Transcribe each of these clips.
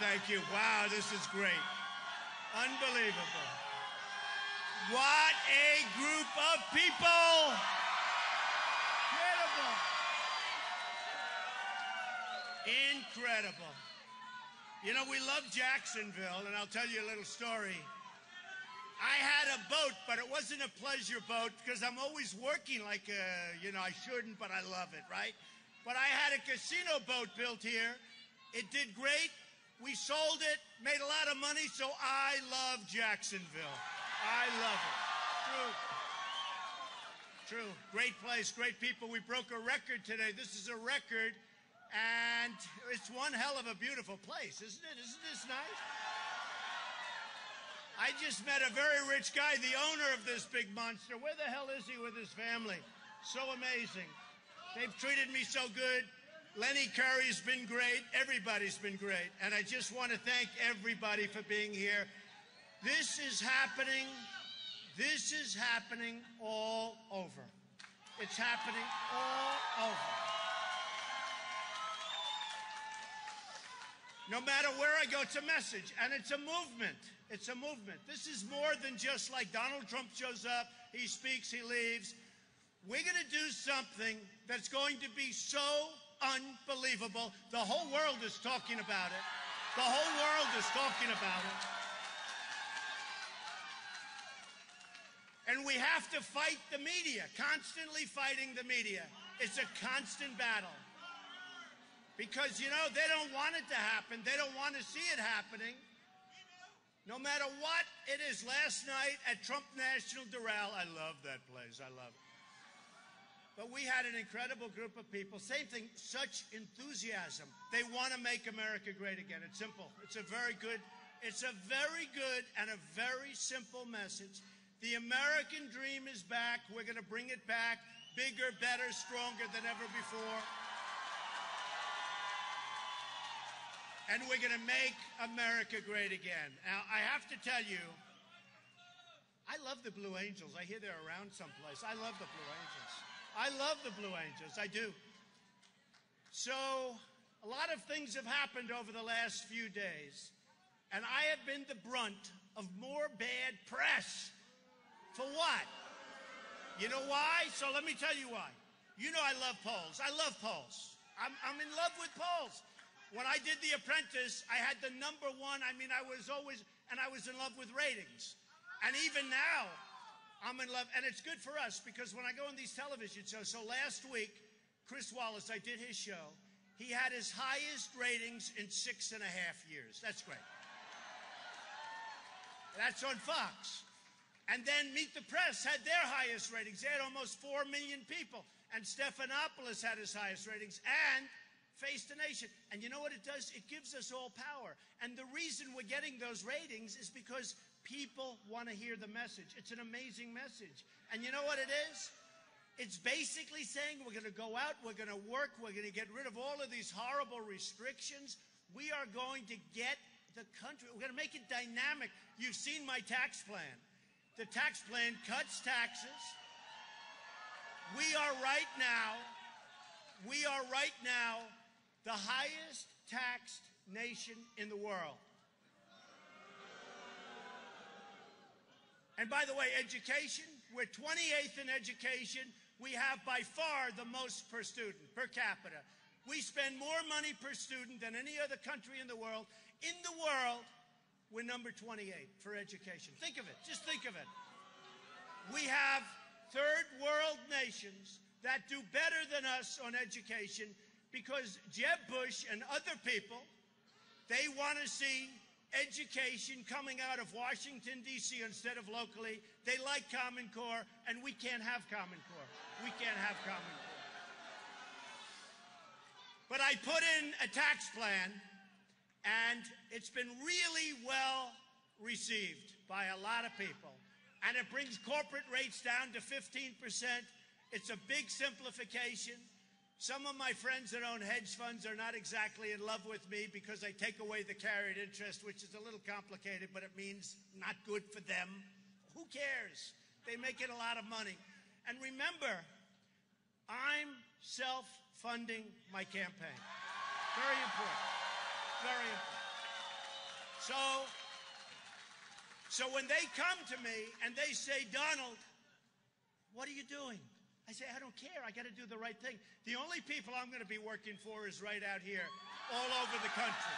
thank you. Wow, this is great. Unbelievable. What a group of people. Incredible. Incredible. You know, we love Jacksonville, and I'll tell you a little story. I had a boat, but it wasn't a pleasure boat because I'm always working like, I shouldn't, but I love it, right? But I had a casino boat built here. It did great. We sold it, made a lot of money, so I love Jacksonville. I love it. True. True. Great place, great people. We broke a record today. This is a record, and it's one hell of a beautiful place, isn't it? Isn't this nice? I just met a very rich guy, the owner of this big monster. Where the hell is he with his family? So amazing. They've treated me so good. Lenny Curry's been great. Everybody's been great. And I just want to thank everybody for being here. This is happening. This is happening all over. It's happening all over. No matter where I go, it's a message, and it's a movement. It's a movement. This is more than just like Donald Trump shows up, he speaks, he leaves. We're going to do something that's going to be so unbelievable. The whole world is talking about it. The whole world is talking about it. And we have to fight the media, constantly fighting the media. It's a constant battle. Because, they don't want it to happen. They don't want to see it happening. No matter what it is. Last night at Trump National Doral, I love that place. I love it. But we had an incredible group of people. Same thing, such enthusiasm. They want to make America great again. It's simple. It's a very good and a very simple message. The American dream is back. We're going to bring it back bigger, better, stronger than ever before. And we're going to make America great again. Now, I have to tell you, I love the Blue Angels. I hear they're around someplace. I love the Blue Angels. I love the Blue Angels. I do. So, a lot of things have happened over the last few days, and I have been the brunt of more bad press. For what? You know why? So let me tell you why. You know I love polls. I love polls. I'm in love with polls. When I did The Apprentice, I had the #1. I was in love with ratings. And even now, I'm in love. And it's good for us because when I go on these television shows, so last week, Chris Wallace, I did his show. He had his highest ratings in 6.5 years. That's great. That's on Fox. And then Meet the Press had their highest ratings. They had almost 4 million people. And Stephanopoulos had his highest ratings. And Face the Nation. And you know what it does? It gives us all power. And the reason we're getting those ratings is because people want to hear the message. It's an amazing message. And you know what it is? It's basically saying we're going to go out, we're going to work, we're going to get rid of all of these horrible restrictions. We are going to get the country, we're going to make it dynamic. You've seen my tax plan. The tax plan cuts taxes. We are right now the highest taxed nation in the world. And by the way, education, we're 28th in education. We have by far the most per student, per capita. We spend more money per student than any other country in the world. In the world, we're number 28 for education. Think of it. Just think of it. We have third world nations that do better than us on education because Jeb Bush and other people, they want to see education coming out of Washington, D.C. instead of locally. They like Common Core, and we can't have Common Core. We can't have Common Core. But I put in a tax plan, and it's been really well received by a lot of people. And it brings corporate rates down to 15%. It's a big simplification. Some of my friends that own hedge funds are not exactly in love with me because I take away the carried interest, which is a little complicated, but it means not good for them. Who cares? They make it a lot of money. And remember, I'm self-funding my campaign. Very important. Very important. So when they come to me and they say, Donald, what are you doing? I say, I don't care. I got to do the right thing. The only people I'm going to be working for is right out here, all over the country.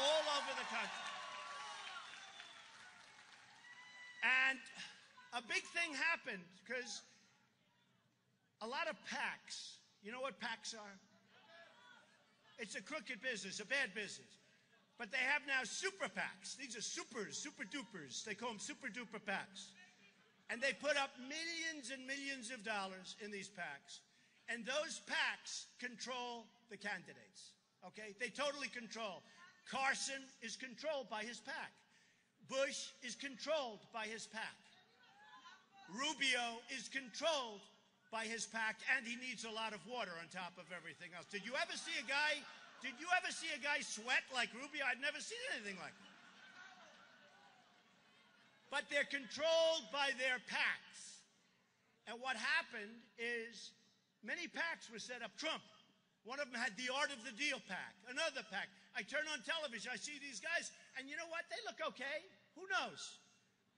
All over the country. And a big thing happened because a lot of PACs, you know what PACs are? It's a crooked business, a bad business. But they have now super PACs. These are supers, super dupers. They call them super duper PACs. And they put up millions and millions of dollars in these PACs. And those PACs control the candidates. Okay? They totally control. Carson is controlled by his PAC. Bush is controlled by his PAC. Rubio is controlled by his PAC, and he needs a lot of water on top of everything else. Did you ever see a guy sweat like Rubio? I'd never seen anything like that. But they're controlled by their PACs. And what happened is many PACs were set up. Trump, one of them had the Art of the Deal PAC, another PAC. I turn on television, I see these guys, and you know what? They look okay. Who knows?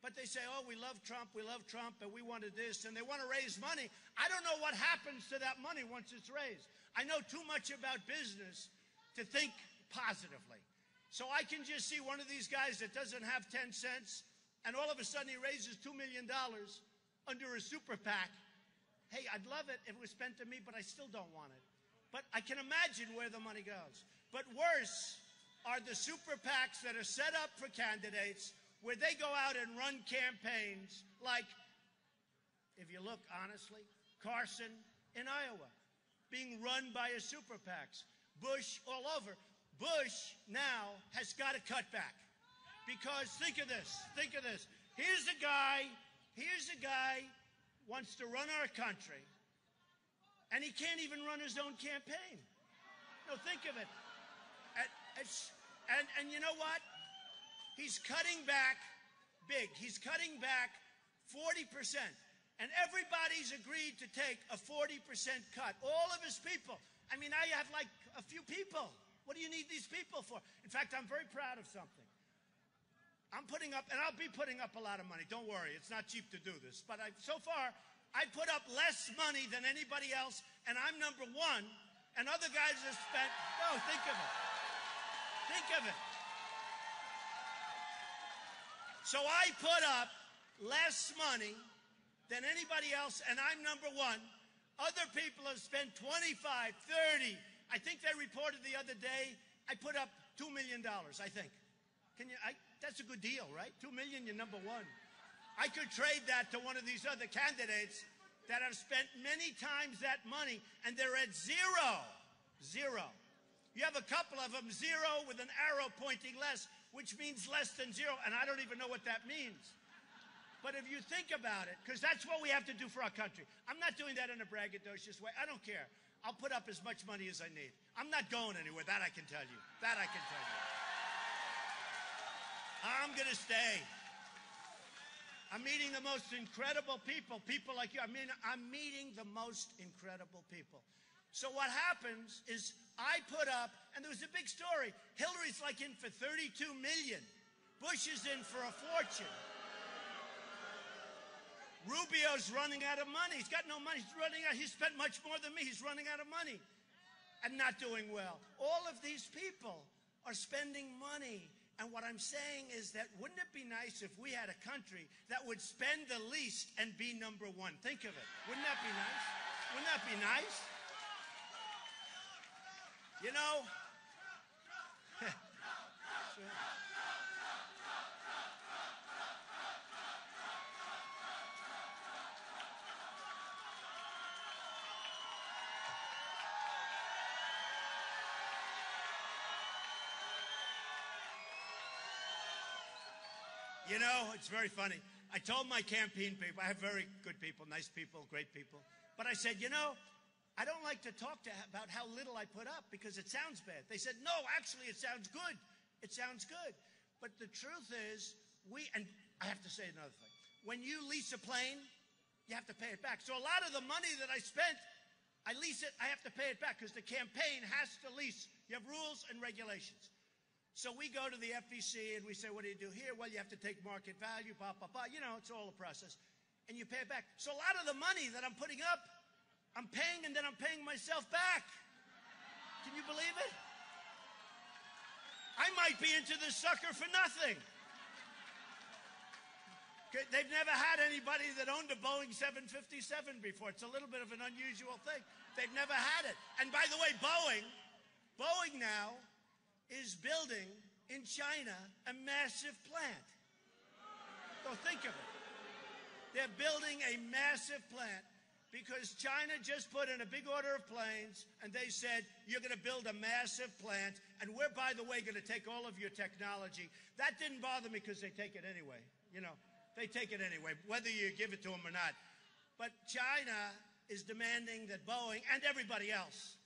But they say, oh, we love Trump, and we wanted this, and they want to raise money. I don't know what happens to that money once it's raised. I know too much about business to think positively. So I can just see one of these guys that doesn't have 10 cents, and all of a sudden he raises $2 million under a super PAC. Hey, I'd love it if it was spent to me, but I still don't want it. But I can imagine where the money goes. But worse are the super PACs that are set up for candidates where they go out and run campaigns like, if you look honestly, Carson in Iowa, being run by a super PACs. Bush all over. Bush now has got to cut back. Because think of this. Here's a guy wants to run our country, and he can't even run his own campaign. No, think of it. And you know what? He's cutting back big. He's cutting back 40%. And everybody's agreed to take a 40% cut. All of his people. I mean, I have like a few people. What do you need these people for? In fact, I'm very proud of something. I'm putting up, and I'll be putting up a lot of money. Don't worry. It's not cheap to do this. But so far, I put up less money than anybody else, and I'm number one. And other guys have spent, no, think of it. Think of it. So I put up less money than anybody else, and I'm number one. Other people have spent 25, 30. I think they reported the other day, I put up $2 million, I think. That's a good deal, right? $2 million, you're number one. I could trade that to one of these other candidates that have spent many times that money, and they're at zero. Zero. You have a couple of them, zero with an arrow pointing less, which means less than zero, and I don't even know what that means. But if you think about it, because that's what we have to do for our country. I'm not doing that in a braggadocious way. I don't care. I'll put up as much money as I need. I'm not going anywhere. That I can tell you. That I can tell you. I'm going to stay. I'm meeting the most incredible people. People like you. I mean, I'm meeting the most incredible people. So what happens is I put up, and there was a big story. Hillary's like in for $32 million. Bush is in for a fortune. Rubio's running out of money. He's got no money. He's running out. He spent much more than me. He's running out of money and not doing well. All of these people are spending money. And what I'm saying is that wouldn't it be nice if we had a country that would spend the least and be number one? Think of it. Wouldn't that be nice? Wouldn't that be nice? You know, you know, it's very funny. I told my campaign people, I have very good people, nice people, great people. But I said, you know, I don't like to talk about how little I put up because it sounds bad. They said, no, actually, it sounds good. It sounds good. But the truth is, and I have to say another thing. When you lease a plane, you have to pay it back. So a lot of the money that I spent, I lease it, I have to pay it back because the campaign has to lease. You have rules and regulations. So we go to the FEC and we say, what do you do here? Well, you have to take market value, blah, blah, blah. You know, it's all a process. And you pay it back. So a lot of the money that I'm putting up, I'm paying and then I'm paying myself back. Can you believe it? I might be into this sucker for nothing. They've never had anybody that owned a Boeing 757 before. It's a little bit of an unusual thing. They've never had it. And by the way, Boeing now is building in China a massive plant. So think of it. They're building a massive plant because China just put in a big order of planes and they said, you're going to build a massive plant and we're, by the way, going to take all of your technology. That didn't bother me because they take it anyway. You know, they take it anyway, whether you give it to them or not. But China is demanding that Boeing and everybody else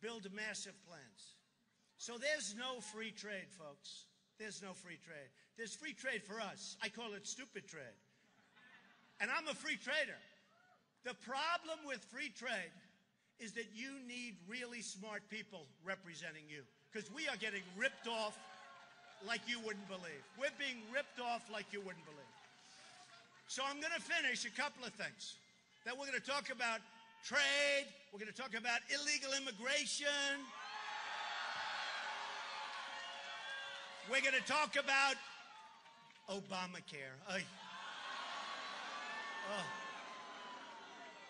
build massive plants. So there's no free trade, folks. There's no free trade. There's free trade for us. I call it stupid trade. And I'm a free trader. The problem with free trade is that you need really smart people representing you. Because we are getting ripped off like you wouldn't believe. We're being ripped off like you wouldn't believe. So I'm going to finish a couple of things. Then we're going to talk about trade. We're going to talk about illegal immigration. We're going to talk about Obamacare.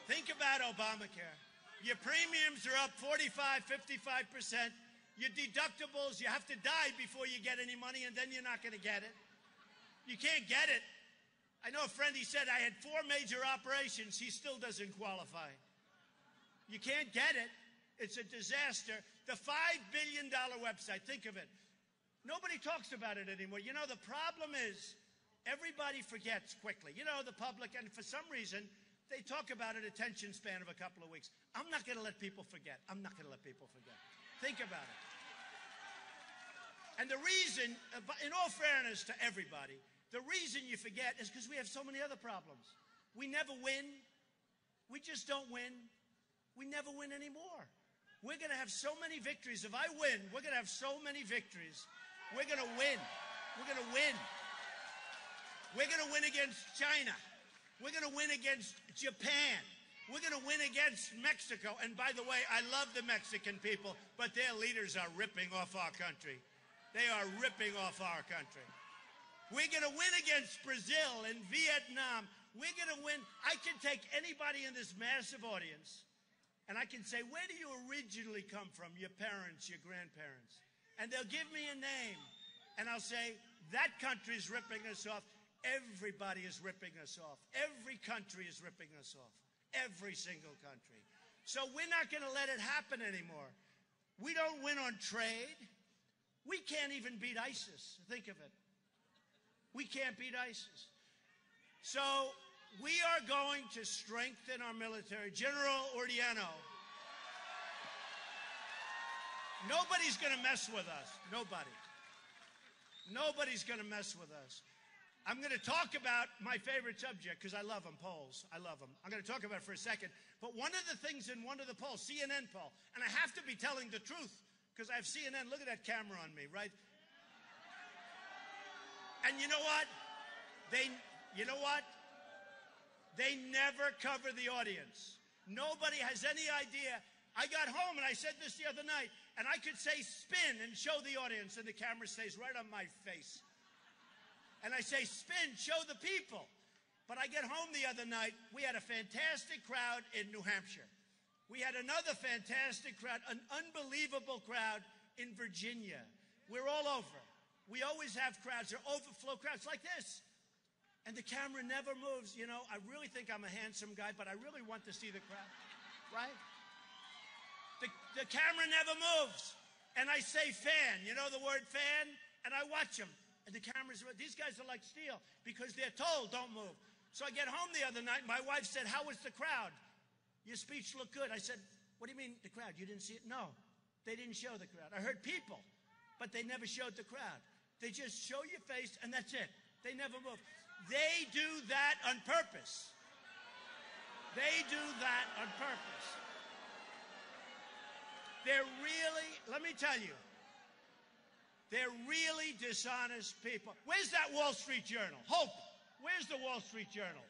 Think about Obamacare. Your premiums are up 45, 55%. Your deductibles, you have to die before you get any money, and then you're not going to get it. You can't get it. I know a friend, he said, I had 4 major operations. He still doesn't qualify. You can't get it. It's a disaster. The $5 billion website, think of it. Nobody talks about it anymore. You know, the problem is everybody forgets quickly. You know, the public, and for some reason, they talk about an attention span of a couple of weeks. I'm not going to let people forget. I'm not going to let people forget. Think about it. And the reason, in all fairness to everybody, the reason you forget is because we have so many other problems. We never win. We just don't win. We never win anymore. We're going to have so many victories. If I win, we're going to have so many victories. We're going to win. We're going to win. We're going to win against China. We're going to win against Japan. We're going to win against Mexico. And by the way, I love the Mexican people, but their leaders are ripping off our country. They are ripping off our country. We're going to win against Brazil and Vietnam. We're going to win. I can take anybody in this massive audience, and I can say, where do you originally come from? Your parents, your grandparents. And they'll give me a name, and I'll say, that country's ripping us off. Everybody is ripping us off. Every country is ripping us off. Every single country. So we're not going to let it happen anymore. We don't win on trade. We can't even beat ISIS. Think of it. We can't beat ISIS. So we are going to strengthen our military. General Ordiano. Nobody's going to mess with us. Nobody. Nobody's going to mess with us. I'm going to talk about my favorite subject because I love them, polls. I love them. I'm going to talk about it for a second. But one of the things in one of the polls, CNN poll, and I have to be telling the truth because I have CNN. Look at that camera on me, right? And you know what? They never cover the audience. Nobody has any idea. I got home and I said this the other night, and I could say spin and show the audience, and the camera stays right on my face. And I say spin, show the people. But I get home the other night, we had a fantastic crowd in New Hampshire. We had another fantastic crowd, an unbelievable crowd in Virginia. We're all over. We always have crowds. They're overflow crowds like this. And the camera never moves. You know, I really think I'm a handsome guy, but I really want to see the crowd. Right? The camera never moves. And I say fan. You know the word fan? And I watch them. And the cameras, these guys are like steel because they're told don't move. So I get home the other night. My wife said, how was the crowd? Your speech looked good. I said, what do you mean the crowd? You didn't see it? No, they didn't show the crowd. I heard people, but they never showed the crowd. They just show your face, and that's it. They never move. They do that on purpose. They do that on purpose. They're really, let me tell you, They're really dishonest people. Where's that Wall Street Journal? Hope, where's the Wall Street Journal?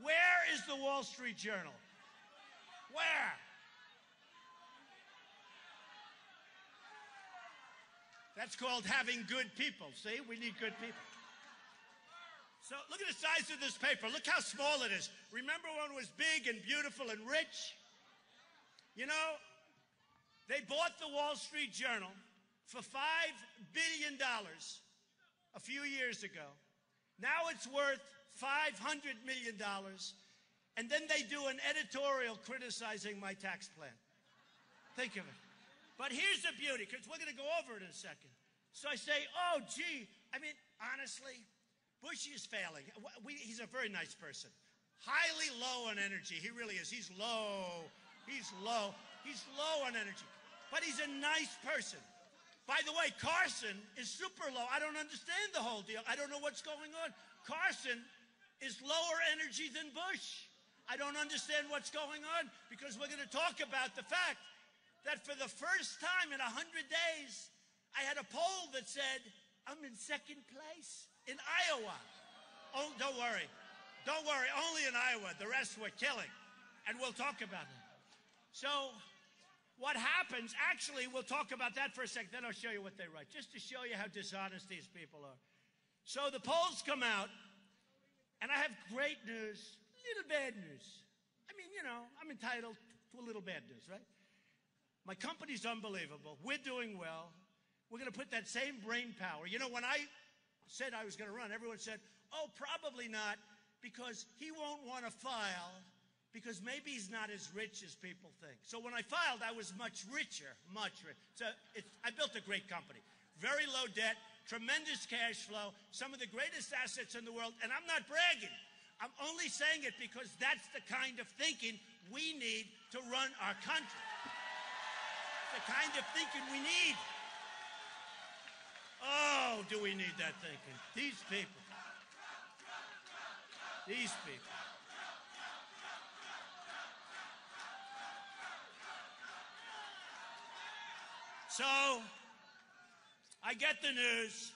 Where is the Wall Street Journal? Where? That's called having good people. See, we need good people. So look at the size of this paper. Look how small it is. Remember when it was big and beautiful and rich? You know, they bought the Wall Street Journal for $5 billion a few years ago. Now it's worth $500 million. And then they do an editorial criticizing my tax plan. Think of it. But here's the beauty, because we're going to go over it in a second. So I say, oh, gee, I mean, honestly, Bush is failing. He's a very nice person. Highly low on energy. He really is. He's low. He's low. He's low on energy. But he's a nice person. By the way, Carson is super low. I don't understand the whole deal. I don't know what's going on. Carson is lower energy than Bush. I don't understand what's going on, because we're going to talk about the fact that for the first time in 100 days, I had a poll that said I'm in second place in Iowa. Oh, don't worry. Don't worry. Only in Iowa. The rest we're killing. And we'll talk about it. So what happens, actually, we'll talk about that for a second, then I'll show you what they write, just to show you how dishonest these people are. So the polls come out, and I have great news, little bad news. I mean, you know, I'm entitled to a little bad news, right? My company's unbelievable. We're doing well. We're going to put that same brain power. You know, when I said I was going to run, everyone said, oh, probably not, because he won't want to file, because maybe he's not as rich as people think. So when I filed, I was much richer, much richer. So I built a great company. Very low debt, tremendous cash flow, some of the greatest assets in the world, and I'm not bragging. I'm only saying it because that's the kind of thinking we need to run our country. The kind of thinking we need. Oh, do we need that thinking? These people. These people. So, I get the news.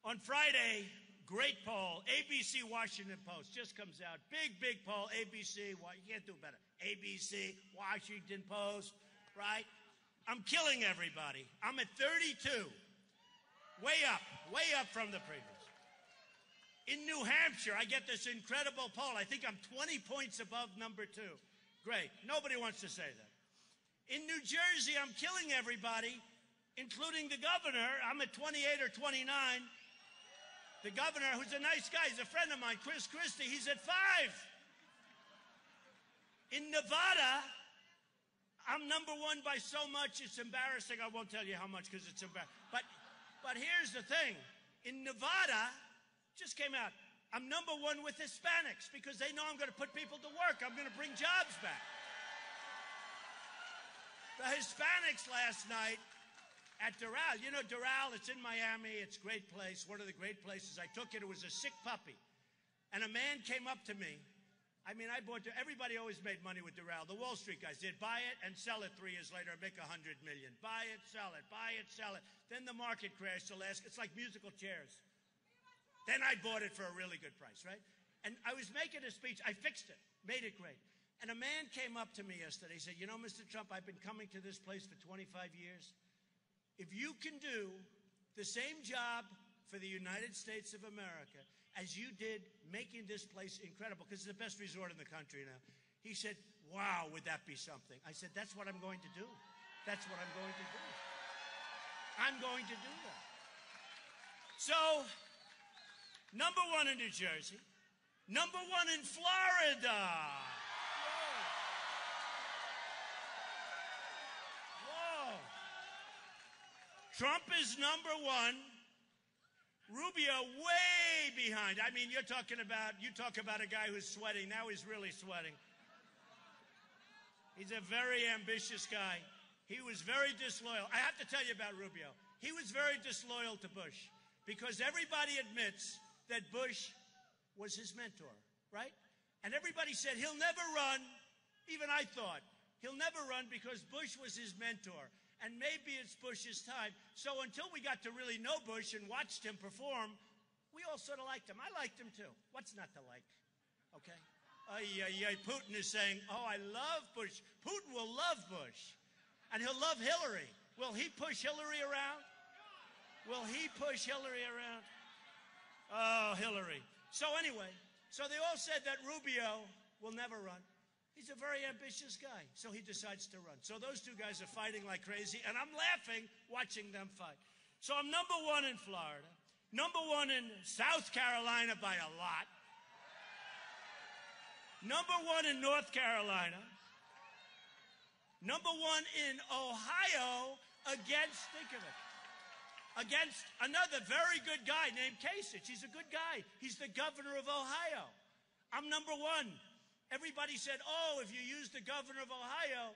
On Friday, great poll, ABC Washington Post just comes out. Big, big poll, ABC, you can't do better. ABC, Washington Post, right? I'm killing everybody. I'm at 32. Way up from the previous. In New Hampshire, I get this incredible poll. I think I'm 20 points above number 2. Great. Nobody wants to say that. In New Jersey, I'm killing everybody, including the governor. I'm at 28 or 29. The governor, who's a nice guy, he's a friend of mine, Chris Christie, he's at 5. In Nevada, I'm number 1 by so much, it's embarrassing. I won't tell you how much because it's embarrassing. But here's the thing. In Nevada, just came out, I'm number 1 with Hispanics because they know I'm going to put people to work. I'm going to bring jobs back. The Hispanics last night at Doral, you know Doral, it's in Miami, it's a great place, one of the great places. I took it was a sick puppy. And a man came up to me. I mean, everybody always made money with Doral. The Wall Street guys did. Buy it and sell it 3 years later and make $100 million. Buy it, sell it, buy it, sell it. Then the market crashed the last, it's like musical chairs. Then I bought it for a really good price, right? And I was making a speech, I fixed it, made it great. And a man came up to me yesterday. He said, you know, Mr. Trump, I've been coming to this place for 25 years. If you can do the same job for the United States of America as you did making this place incredible, because it's the best resort in the country now. He said, wow, would that be something? I said, that's what I'm going to do. That's what I'm going to do. I'm going to do that. So, number 1 in New Jersey. Number 1 in Florida. Trump is number 1. Rubio way behind. I mean, you talk about a guy who's sweating. Now he's really sweating. He's a very ambitious guy. He was very disloyal. I have to tell you about Rubio. He was very disloyal to Bush because everybody admits that Bush was his mentor, right? And everybody said he'll never run. Even I thought he'll never run because Bush was his mentor. and maybe it's Bush's time. So until we got to really know Bush and watched him perform, we all sort of liked him. I liked him too. What's not to like? Okay? Putin is saying, oh, I love Bush. Putin will love Bush. And he'll love Hillary. Will he push Hillary around? Will he push Hillary around? Oh, Hillary. So anyway, so they all said that Rubio will never run. He's a very ambitious guy, so he decides to run. So those two guys are fighting like crazy, and I'm laughing watching them fight. So I'm number one in Florida, number one in South Carolina by a lot, number one in North Carolina, number one in Ohio against, think of it, against another very good guy named Kasich. He's a good guy. He's the governor of Ohio. I'm number one. Everybody said, oh, if you use the governor of Ohio,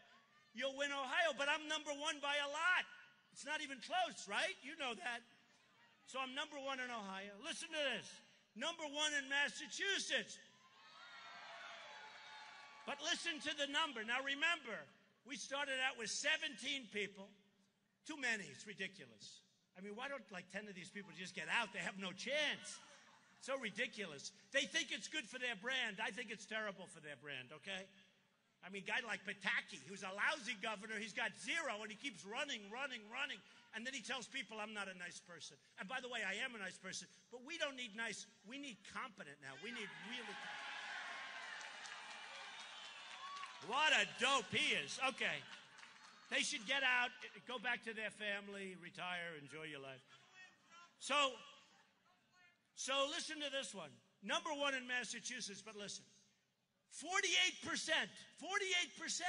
you'll win Ohio. But I'm number one by a lot. It's not even close, right? You know that. So I'm number one in Ohio. Listen to this. Number one in Massachusetts. But listen to the number. Now remember, we started out with 17 people. Too many. It's ridiculous. I mean, why don't like 10 of these people just get out? They have no chance. So ridiculous. They think it's good for their brand. I think it's terrible for their brand, okay? I mean, a guy like Pataki, who's a lousy governor, he's got zero, and he keeps running. And then he tells people, I'm not a nice person. And by the way, I am a nice person. But we don't need nice. We need competent now. We need really competent. What a dope he is. Okay. They should get out, go back to their family, retire, enjoy your life. So listen to this one. Number one in Massachusetts, but listen. 48%. 48%.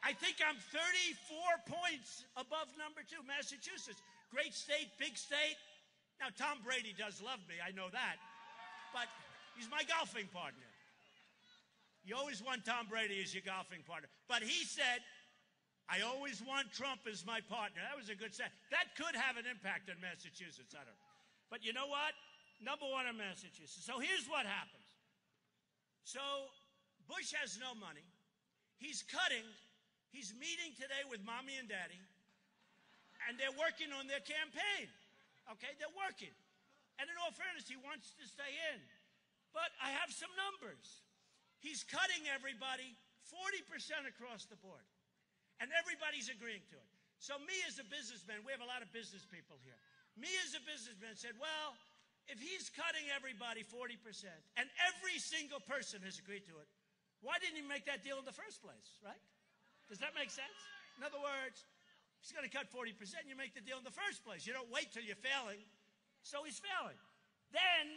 I think I'm 34 points above number two, Massachusetts. Great state, big state. Now, Tom Brady does love me. I know that. But he's my golfing partner. You always want Tom Brady as your golfing partner. But he said, I always want Trump as my partner. That was a good set. That could have an impact on Massachusetts. I don't know. But you know what? Number one in Massachusetts. So here's what happens. So Bush has no money. He's cutting. He's meeting today with mommy and daddy. And they're working on their campaign. Okay? They're working. And in all fairness, he wants to stay in. But I have some numbers. He's cutting everybody 40% across the board. And everybody's agreeing to it. So me as a businessman, we have a lot of business people here. Me as a businessman said, well, if he's cutting everybody 40% and every single person has agreed to it, why didn't he make that deal in the first place, right? Does that make sense? In other words, he's going to cut 40%, you make the deal in the first place. You don't wait till you're failing. So he's failing. Then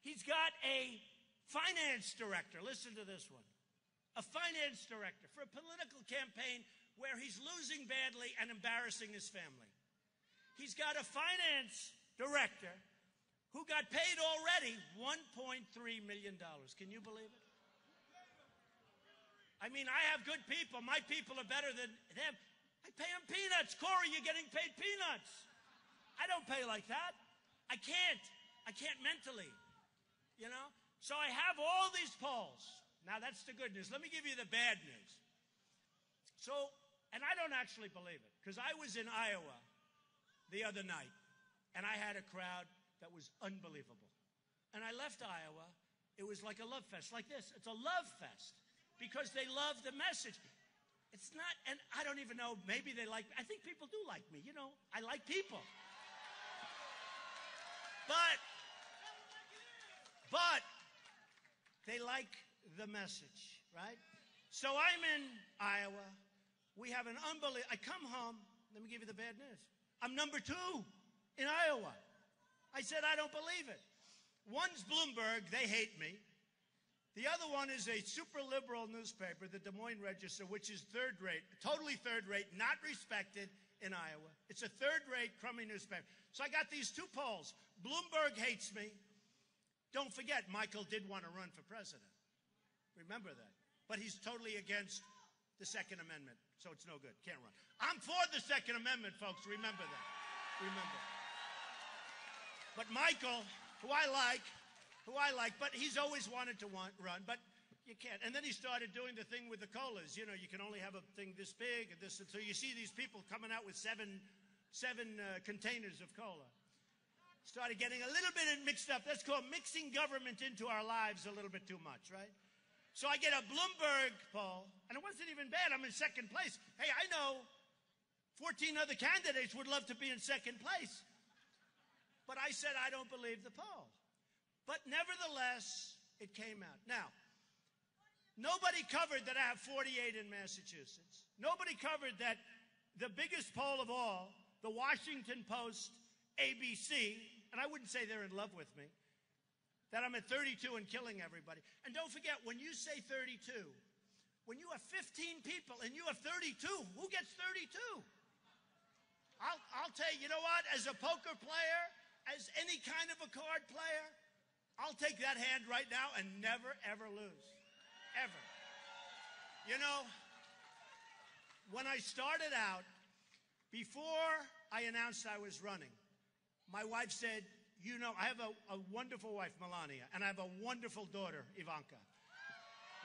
he's got a finance director. Listen to this one. A finance director for a political campaign where he's losing badly and embarrassing his family. He's got a finance director who got paid already $1.3 million. Can you believe it? I mean, I have good people. My people are better than them. I pay them peanuts. Corey, you're getting paid peanuts. I don't pay like that. I can't mentally, you know? So I have all these polls. Now, that's the good news. Let me give you the bad news. So, and I don't actually believe it, because I was in Iowa the other night, and I had a crowd that was unbelievable. And I left Iowa. It was like a love fest, like this. It's a love fest, because they love the message. It's not, and I don't even know, maybe they like me. I think people do like me, you know. I like people. But they like the message, right? So I'm in Iowa. We have an I come home. Let me give you the bad news. I'm number 2 in Iowa. I said, I don't believe it. One's Bloomberg. They hate me. The other one is a super liberal newspaper, the Des Moines Register, which is third rate, totally third rate, not respected in Iowa. It's a third-rate, crummy newspaper. So I got these 2 polls. Bloomberg hates me. Don't forget, Michael did want to run for president. Remember that. But he's totally against the Second Amendment, so it's no good. Can't run. I'm for the Second Amendment, folks. Remember that. Remember. But Michael, who I like, but he's always wanted to run. But, You can't. And then he started doing the thing with the colas. You know, you can only have a thing this big and this. And so you see these people coming out with seven containers of cola. Started getting a little bit mixed up. That's called mixing government into our lives a little bit too much, right? So I get a Bloomberg poll, and it wasn't even bad. I'm in second place. Hey, I know 14 other candidates would love to be in second place. But I said I don't believe the poll. But nevertheless, it came out. Now, nobody covered that I have 48 in Massachusetts. Nobody covered that the biggest poll of all, the Washington Post, ABC, and I wouldn't say they're in love with me, that I'm at 32 and killing everybody. And don't forget, when you say 32, when you have 15 people and you have 32, who gets 32? I'll tell you, you know what? As a poker player, as any kind of a card player, I'll take that hand right now and never, ever lose. Ever. You know, when I started out, before I announced I was running, my wife said, you know, I have a wonderful wife, Melania, and I have a wonderful daughter, Ivanka.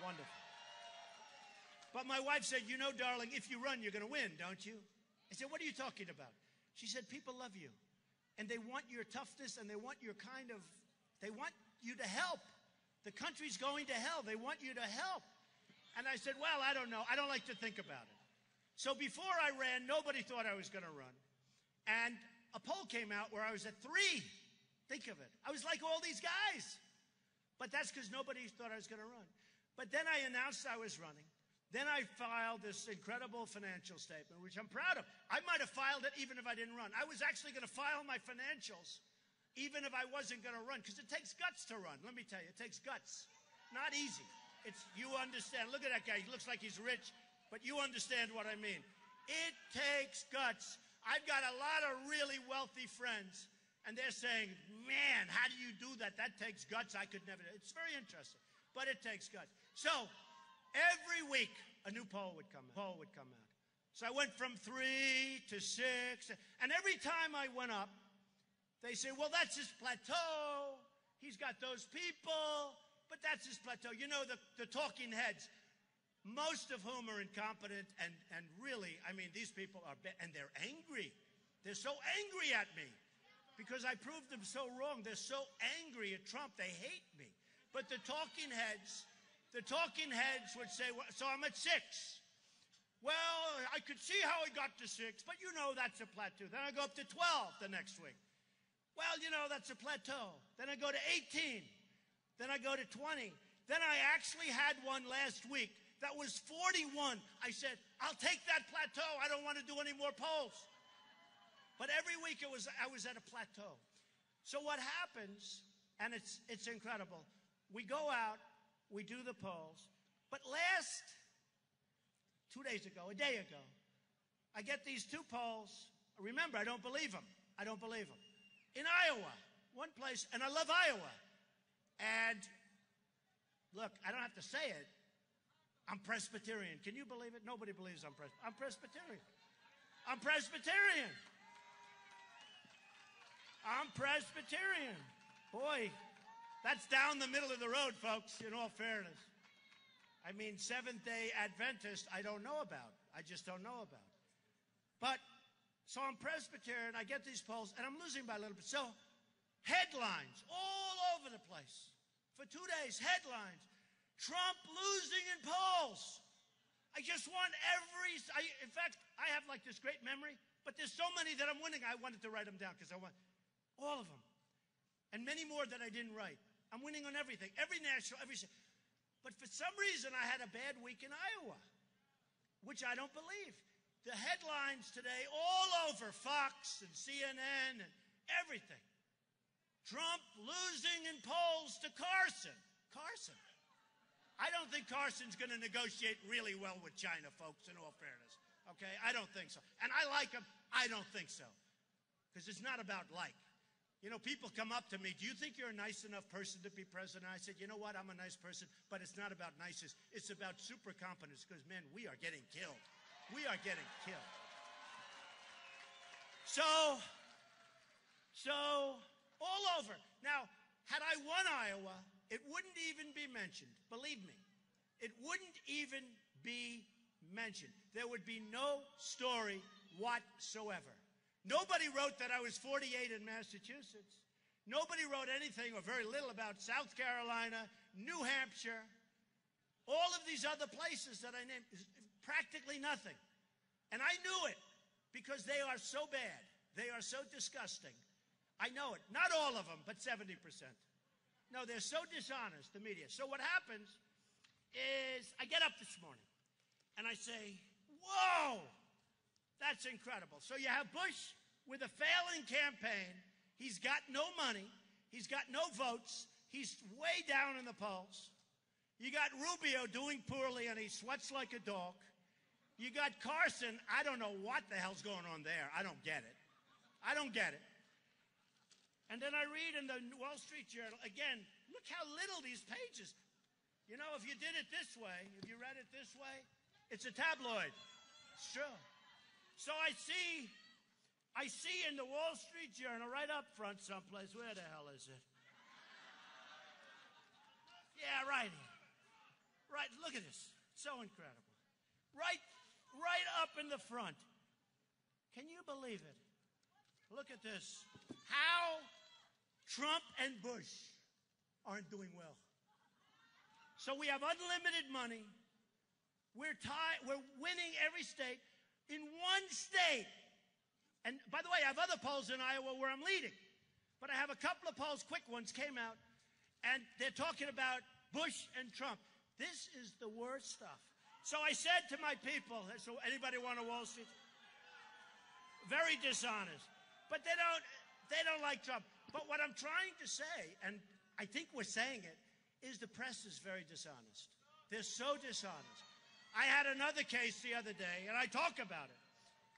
Wonderful. But my wife said, you know, darling, if you run, you're going to win, don't you? I said, what are you talking about? She said, people love you. And they want your toughness, and they want your they want you to help. The country's going to hell. They want you to help. And I said, well, I don't know. I don't like to think about it. So before I ran, nobody thought I was going to run. And a poll came out where I was at 3. Think of it. I was like all these guys. But that's because nobody thought I was going to run. But then I announced I was running. Then I filed this incredible financial statement, which I'm proud of. I might have filed it even if I didn't run. I was actually going to file my financials even if I wasn't going to run, because it takes guts to run. Let me tell you, it takes guts. Not easy. You understand. Look at that guy. He looks like he's rich, but you understand what I mean. It takes guts. I've got a lot of really wealthy friends, and they're saying, man, how do you do that? That takes guts. I could never. It's very interesting, but it takes guts. So every week, a new poll would come out. So I went from 3 to 6, and every time I went up, they say, well, that's his plateau. He's got those people, but that's his plateau. You know, the talking heads, most of whom are incompetent, and really, I mean, these people are, and they're angry. They're so angry at me because I proved them so wrong. They're so angry at Trump. They hate me. But the talking heads would say, well, so I'm at 6. Well, I could see how he got to 6, but you know that's a plateau. Then I go up to 12 the next week. Well, you know, that's a plateau. Then I go to 18. Then I go to 20. Then I actually had one last week that was 41. I said, I'll take that plateau. I don't want to do any more polls. But every week I was at a plateau. So what happens, and it's incredible, we go out, we do the polls, but last 2 days ago, a day ago, I get these 2 polls. Remember, I don't believe them. I don't believe them. In Iowa, one place, and I love Iowa. And look, I don't have to say it. I'm Presbyterian. Can you believe it? Nobody believes I'm Presbyterian. I'm Presbyterian. I'm Presbyterian. Boy, that's down the middle of the road, folks, in all fairness. I mean, Seventh-day Adventist, I don't know about. I just don't know about. But, so I'm Presbyterian, I get these polls, and I'm losing by a little bit. So, headlines all over the place. For 2 days, headlines. Trump losing in polls. I just want in fact, I have like this great memory, but there's so many that I'm winning, I wanted to write them down because I want all of them. And many more that I didn't write. I'm winning on everything, every national, but for some reason I had a bad week in Iowa, which I don't believe. The headlines today all over Fox and CNN and everything. Trump losing in polls to Carson. Carson. I don't think Carson's going to negotiate really well with China, folks, in all fairness. Okay? I don't think so. And I like him. I don't think so. Because it's not about like. You know, people come up to me, do you think you're a nice enough person to be president? I said, you know what? I'm a nice person, but it's not about niceness. It's about super competence because, man, we are getting killed. We are getting killed. So all over. Now, had I won Iowa, it wouldn't even be mentioned. Believe me. It wouldn't even be mentioned. There would be no story whatsoever. Nobody wrote that I was 48 in Massachusetts. Nobody wrote anything or very little about South Carolina, New Hampshire, all of these other places that I named. Practically nothing. And I knew it because they are so bad. They are so disgusting. I know it. Not all of them, but 70%. No, they're so dishonest, the media. So what happens is I get up this morning and I say, whoa, that's incredible. So you have Bush with a failing campaign. He's got no money. He's got no votes. He's way down in the polls. You got Rubio doing poorly and he sweats like a dog. You got Carson. I don't know what the hell's going on there. I don't get it. I don't get it. And then I read in the Wall Street Journal, again, look how little these pages. You know, if you did it this way, if you read it this way, it's a tabloid. It's true. So I see in the Wall Street Journal, right up front someplace, where the hell is it? Yeah, right here. Right, look at this. So incredible. Right up in the front. Can you believe it? Look at this. How Trump and Bush aren't doing well. So we have unlimited money. We're winning every state. In one state, and by the way, I have other polls in Iowa where I'm leading, but I have a couple of polls, quick ones, came out, and they're talking about Bush and Trump. This is the worst stuff. So I said to my people, so anybody want a Wall Street? Very dishonest. But they don't like Trump. But what I'm trying to say, and I think we're saying it, is the press is very dishonest. They're so dishonest. I had another case the other day, and I talk about it.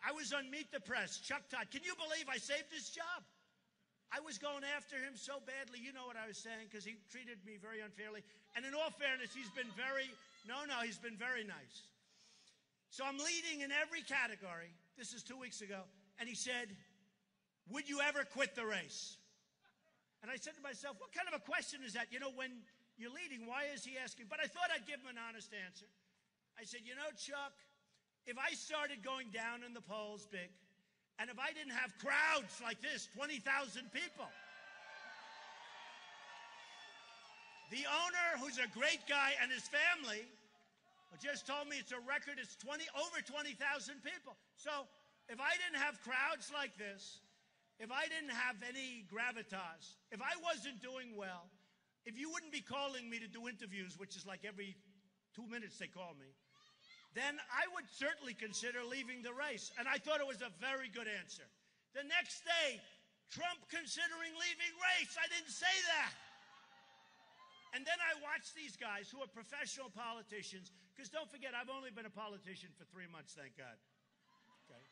I was on Meet the Press, Chuck Todd. Can you believe I saved his job? I was going after him so badly. You know what I was saying, because he treated me very unfairly. And in all fairness, he's been very nice. So I'm leading in every category. This is 2 weeks ago. And he said, would you ever quit the race? And I said to myself, what kind of a question is that? You know, when you're leading, why is he asking? But I thought I'd give him an honest answer. I said, you know, Chuck, if I started going down in the polls big, and if I didn't have crowds like this, 20,000 people, the owner, who's a great guy, and his family just told me it's a record. It's over 20,000 people. So if I didn't have crowds like this, if I didn't have any gravitas, if I wasn't doing well, if you wouldn't be calling me to do interviews, which is like every 2 minutes they call me, then I would certainly consider leaving the race. And I thought it was a very good answer. The next day, Trump considering leaving race. I didn't say that. And then I watched these guys who are professional politicians, because don't forget, I've only been a politician for 3 months, thank God. Okay.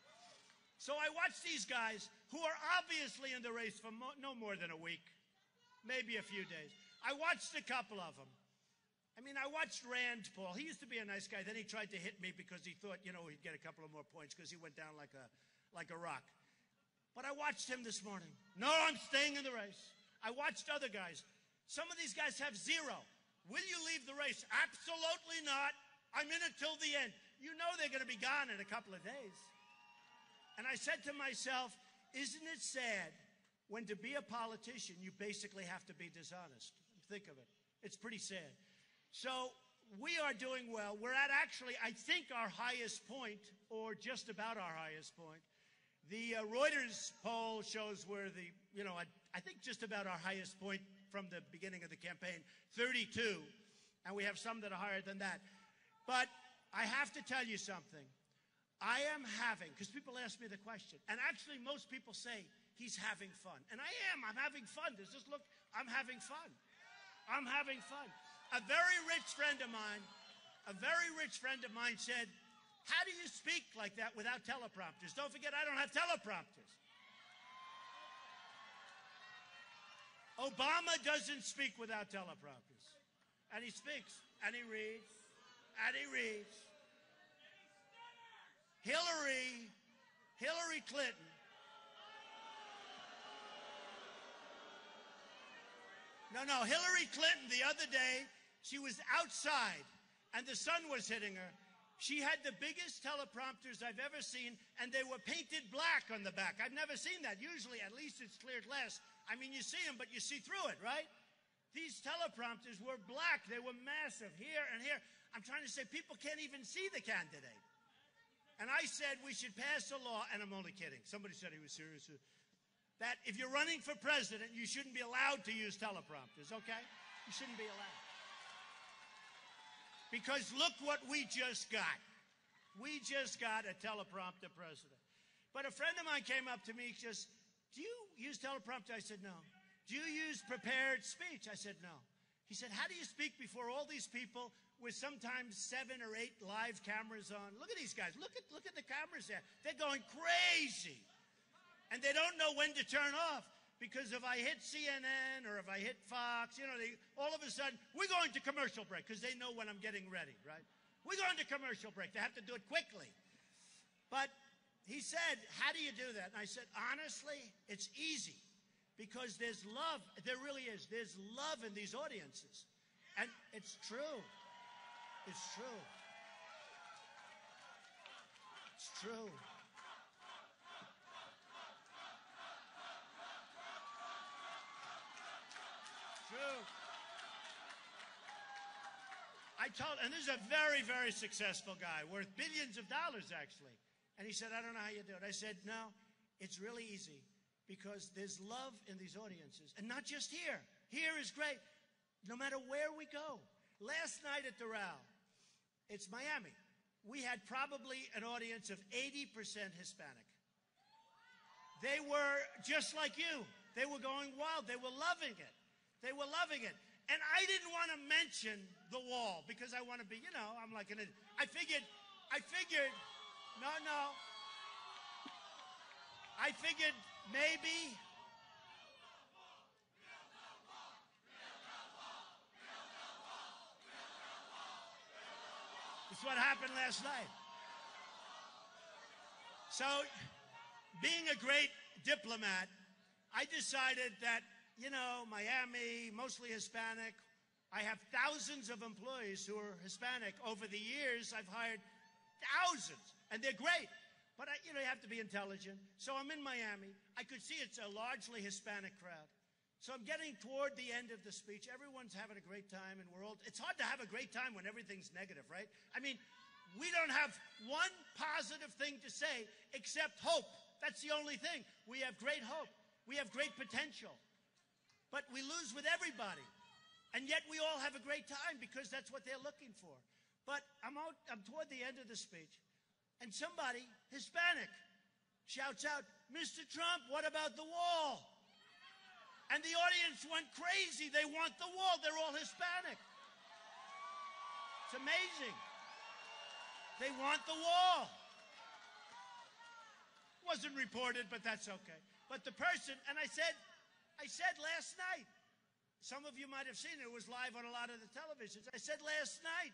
So I watched these guys who are obviously in the race for no more than a week, maybe a few days. I watched a couple of them. I mean, I watched Rand Paul. He used to be a nice guy. Then he tried to hit me because he thought, you know, he'd get a couple of more points because he went down like a rock. But I watched him this morning. No, I'm staying in the race. I watched other guys. Some of these guys have zero. Will you leave the race? Absolutely not. I'm in it till the end. You know they're going to be gone in a couple of days. And I said to myself, isn't it sad when to be a politician, you basically have to be dishonest? Think of it. It's pretty sad. So we are doing well. We're at actually, I think, our highest point, or just about our highest point. The Reuters poll shows we're I think just about our highest point from the beginning of the campaign, 32. And we have some that are higher than that. But I have to tell you something. I am having, because people ask me the question, and actually most people say he's having fun. And I am. I'm having fun. I'm having fun. I'm having fun. A very rich friend of mine said, how do you speak like that without teleprompters? Don't forget, I don't have teleprompters. Obama doesn't speak without teleprompters. And he speaks, and he reads, and he reads. Hillary Clinton. No, Hillary Clinton the other day, she was outside, and the sun was hitting her. She had the biggest teleprompters I've ever seen, and they were painted black on the back. I've never seen that. Usually, at least it's clear glass. I mean, you see them, but you see through it, right? These teleprompters were black. They were massive here and here. I'm trying to say people can't even see the candidate. And I said we should pass a law, and I'm only kidding. Somebody said he was serious. That if you're running for president, you shouldn't be allowed to use teleprompters, okay? You shouldn't be allowed. Because look what we just got. We just got a teleprompter president. But a friend of mine came up to me, just, do you use teleprompter? I said, no. Do you use prepared speech? I said, no. He said, how do you speak before all these people with sometimes 7 or 8 live cameras on? Look at these guys. Look at the cameras there. They're going crazy. And they don't know when to turn off. Because if I hit CNN or if I hit Fox, you know, all of a sudden, we're going to commercial break because they know when I'm getting ready, right? We're going to commercial break. They have to do it quickly. But he said, how do you do that? And I said, honestly, it's easy because there's love. There really is. There's love in these audiences. And it's true. It's true. It's true. I told, and this is a very, very successful guy, worth billions of dollars, actually. And he said, I don't know how you do it. I said, no, it's really easy because there's love in these audiences. And not just here. Here is great, no matter where we go. Last night at the Doral, it's Miami. We had probably an audience of 80% Hispanic. They were just like you. They were going wild. They were loving it. They were loving it. And I didn't want to mention the wall because I want to be, you know, I'm like I figured, no. I figured maybe. This is what happened last night. So, being a great diplomat, I decided that, you know, Miami, mostly Hispanic. I have thousands of employees who are Hispanic. Over the years, I've hired thousands, and they're great. But, you know, you have to be intelligent. So I'm in Miami. I could see it's a largely Hispanic crowd. So I'm getting toward the end of the speech. Everyone's having a great time, and it's hard to have a great time when everything's negative, right? I mean, we don't have one positive thing to say except hope. That's the only thing. We have great hope. We have great potential. But we lose with everybody. And yet we all have a great time because that's what they're looking for. But I'm toward the end of the speech, and somebody, Hispanic, shouts out, Mr. Trump, what about the wall? And the audience went crazy. They want the wall. They're all Hispanic. It's amazing. They want the wall. Wasn't reported, but that's okay. But the person, and I said last night, some of you might have seen it. It was live on a lot of the televisions. I said last night,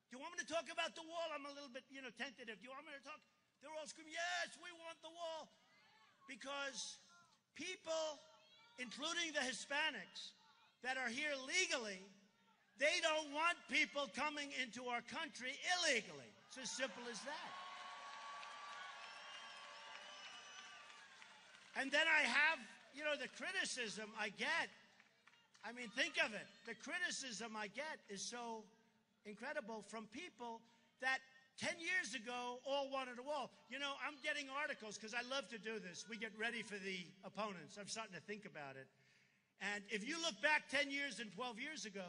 do you want me to talk about the wall? I'm a little bit, you know, tentative. Do you want me to talk? They're all screaming, yes, we want the wall. Because people, including the Hispanics that are here legally, they don't want people coming into our country illegally. It's as simple as that. And then I have, you know, the criticism I get. I mean, think of it. The criticism I get is so incredible from people that 10 years ago all wanted a wall. You know, I'm getting articles because I love to do this. We get ready for the opponents. I'm starting to think about it. And if you look back 10 years and 12 years ago,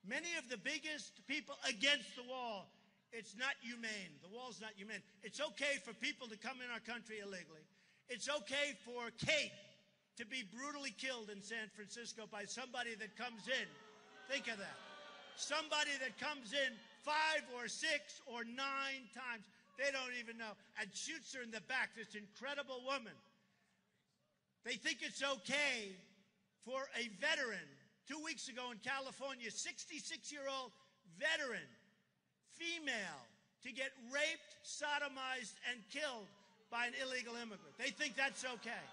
many of the biggest people against the wall, it's not humane. The wall's not humane. It's okay for people to come in our country illegally. It's okay for Kate to be brutally killed in San Francisco by somebody that comes in. Think of that. Somebody that comes in 5 or 6 or 9 times, they don't even know, and shoots her in the back, this incredible woman. They think it's okay for a veteran, 2 weeks ago in California, 66-year-old veteran, female, to get raped, sodomized, and killed by an illegal immigrant. They think that's okay.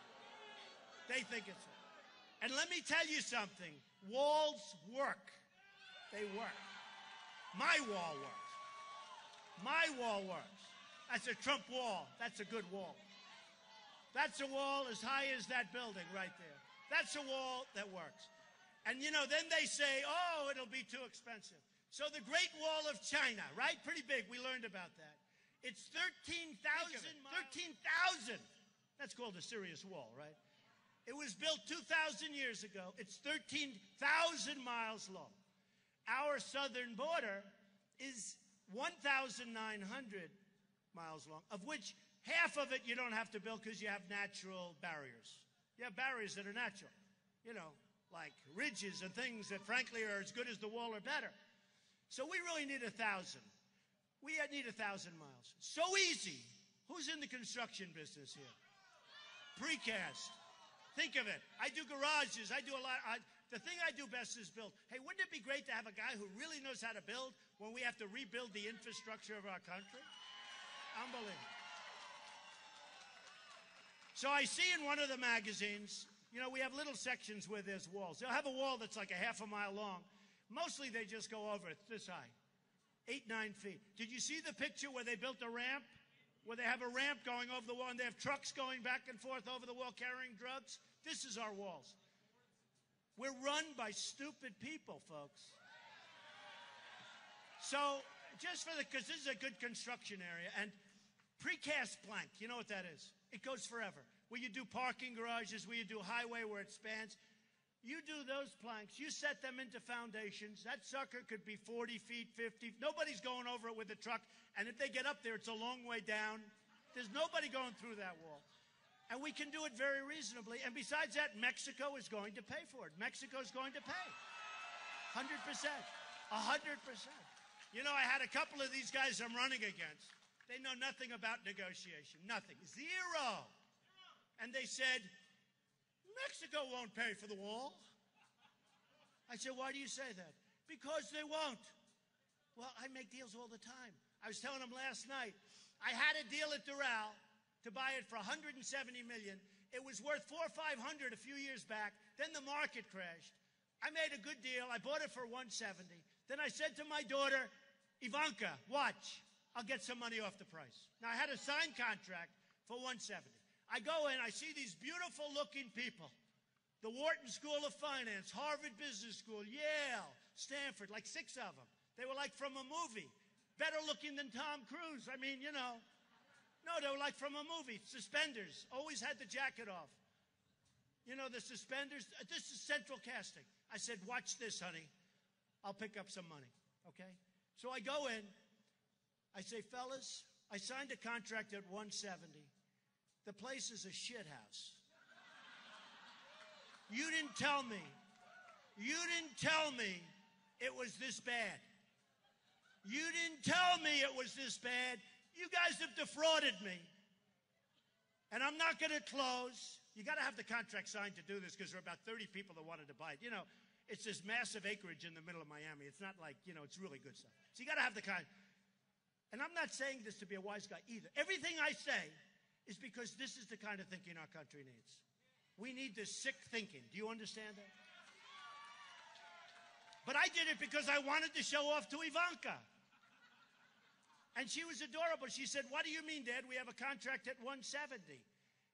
They think it's okay. And let me tell you something. Walls work. They work. My wall works. My wall works. That's a Trump wall. That's a good wall. That's a wall as high as that building right there. That's a wall that works. And, you know, then they say, oh, it'll be too expensive. So the Great Wall of China, right? Pretty big. We learned about that. It's 13,000 miles. 13,000. That's called a serious wall, right? It was built 2,000 years ago. It's 13,000 miles long. Our southern border is 1,900 miles long, of which half of it you don't have to build because you have natural barriers. You have barriers that are natural, you know, like ridges and things that, frankly, are as good as the wall or better. So we really need 1,000. We need 1,000 miles. So easy. Who's in the construction business here? Precast. Think of it. I do garages. I do a lot. The thing I do best is build. Hey, wouldn't it be great to have a guy who really knows how to build when we have to rebuild the infrastructure of our country? Unbelievable. So I see in one of the magazines, you know, we have little sections where there's walls. They'll have a wall that's like a half a mile long. Mostly they just go over it this high, 8, 9 feet. Did you see the picture where they built a ramp? Where they have a ramp going over the wall and they have trucks going back and forth over the wall carrying drugs? This is our walls. We're run by stupid people, folks. So just for because this is a good construction area, and precast plank, you know what that is? It goes forever. Where you do parking garages, where you do highway where it spans, you do those planks, you set them into foundations. That sucker could be 40 feet, 50. Nobody's going over it with a truck. And if they get up there, it's a long way down. There's nobody going through that wall. And we can do it very reasonably. And besides that, Mexico is going to pay for it. Mexico is going to pay. 100%. 100%. You know, I had a couple of these guys I'm running against. They know nothing about negotiation. Nothing. Zero. And they said, Mexico won't pay for the wall. I said, why do you say that? Because they won't. Well, I make deals all the time. I was telling them last night, I had a deal at Doral to buy it for $170 million. It was worth $400 or $500 a few years back. Then the market crashed. I made a good deal. I bought it for $170. Then I said to my daughter, Ivanka, watch. I'll get some money off the price. Now, I had a signed contract for $170. I go in, I see these beautiful-looking people. The Wharton School of Finance, Harvard Business School, Yale, Stanford, like 6 of them. They were like from a movie. Better looking than Tom Cruise. I mean, you know. No, they were like from a movie. Suspenders. Always had the jacket off. You know, the suspenders. This is central casting. I said, watch this, honey. I'll pick up some money. Okay? So I go in. I say, fellas, I signed a contract at $170. The place is a shit house. You didn't tell me. You didn't tell me it was this bad. You didn't tell me it was this bad. You guys have defrauded me. And I'm not going to close. You got to have the contract signed to do this because there are about 30 people that wanted to buy it. You know, it's this massive acreage in the middle of Miami. It's not like, you know, it's really good stuff. So you got to have the contract. And I'm not saying this to be a wise guy either. Everything I say is because this is the kind of thinking our country needs. We need this sick thinking. Do you understand that? But I did it because I wanted to show off to Ivanka. And she was adorable. She said, what do you mean, Dad? We have a contract at $170.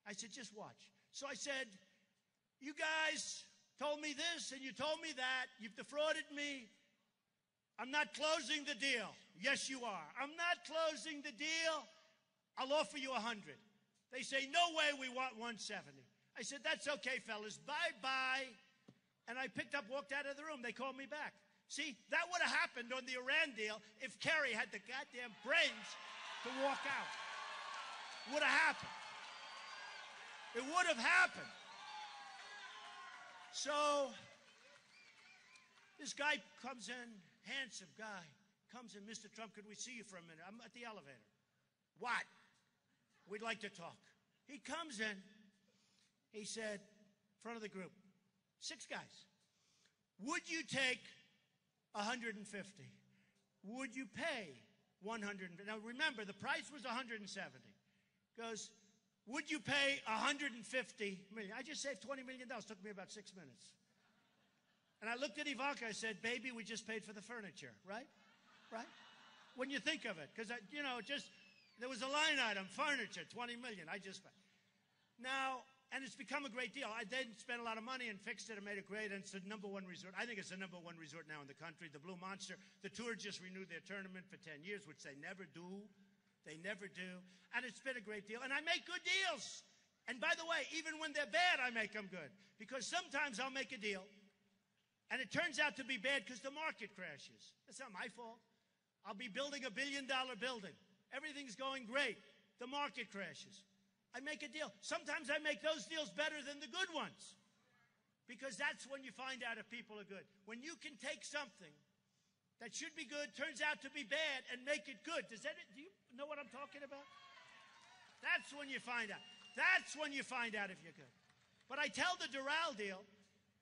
I said, just watch. So I said, you guys told me this and you told me that. You've defrauded me. I'm not closing the deal. Yes, you are. I'm not closing the deal. I'll offer you 100. They say, no way, we want 170. I said, that's okay, fellas. Bye-bye. And I picked up, walked out of the room. They called me back. See, that would have happened on the Iran deal if Kerry had the goddamn brains to walk out. Would have happened. It would have happened. So this guy comes in, handsome guy, comes in, Mr. Trump, could we see you for a minute? I'm at the elevator. What? We'd like to talk. He comes in. He said, in front of the group, 6 guys, would you take 150? Would you pay 100? Now remember, the price was 170. Goes, would you pay 150 million? I just saved $20 million. Took me about 6 minutes. And I looked at Ivanka. I said, baby, we just paid for the furniture, right? right? When you think of it, because, there was a line item, furniture, $20 million. I just spent. Now, and it's become a great deal. I then spent a lot of money and fixed it and made it great, and it's the #1 resort. I think it's the #1 resort now in the country, the Blue Monster. The Tour just renewed their tournament for 10 years, which they never do. They never do. And it's been a great deal. And I make good deals. And by the way, even when they're bad, I make them good. Because sometimes I'll make a deal, and it turns out to be bad because the market crashes. That's not my fault. I'll be building a $1 billion building. Everything's going great. The market crashes. I make a deal. Sometimes I make those deals better than the good ones. Because that's when you find out if people are good. When you can take something that should be good, turns out to be bad, and make it good. Do you know what I'm talking about? That's when you find out. That's when you find out if you're good. But I tell the Doral deal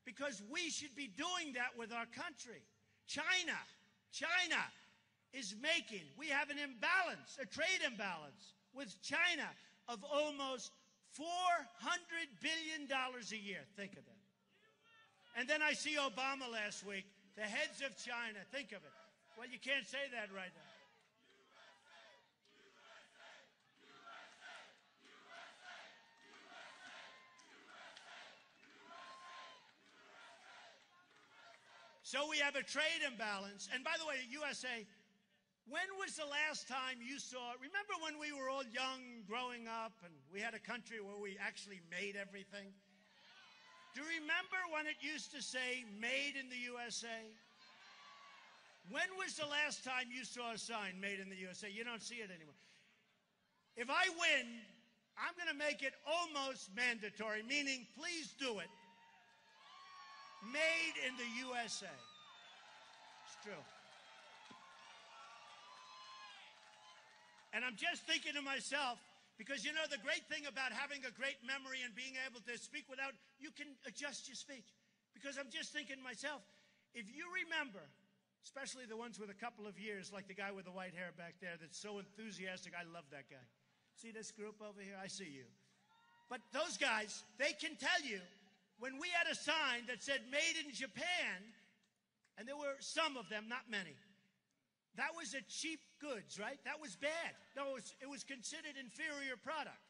because we should be doing that with our country. China is making, we have an imbalance, a trade imbalance with China of almost $400 billion a year. Think of it. And then I see Obama last week, the heads of China. Think of it. Well, you can't say that right now. So we have a trade imbalance. And by the way, USA, when was the last time you saw, remember when we were all young growing up and we had a country where we actually made everything? Do you remember when it used to say made in the USA? When was the last time you saw a sign made in the USA? You don't see it anymore. If I win, I'm going to make it almost mandatory, meaning please do it. Made in the USA. It's true. And I'm just thinking to myself, because the great thing about having a great memory and being able to speak without, you can adjust your speech. Because I'm just thinking to myself, if you remember, especially the ones with a couple of years, like the guy with the white hair back there that's so enthusiastic, I love that guy. See this group over here? I see you. But those guys, they can tell you, when we had a sign that said made in Japan, and there were some of them, not many, that was a cheap goods, right? That was bad. No, it was considered inferior product.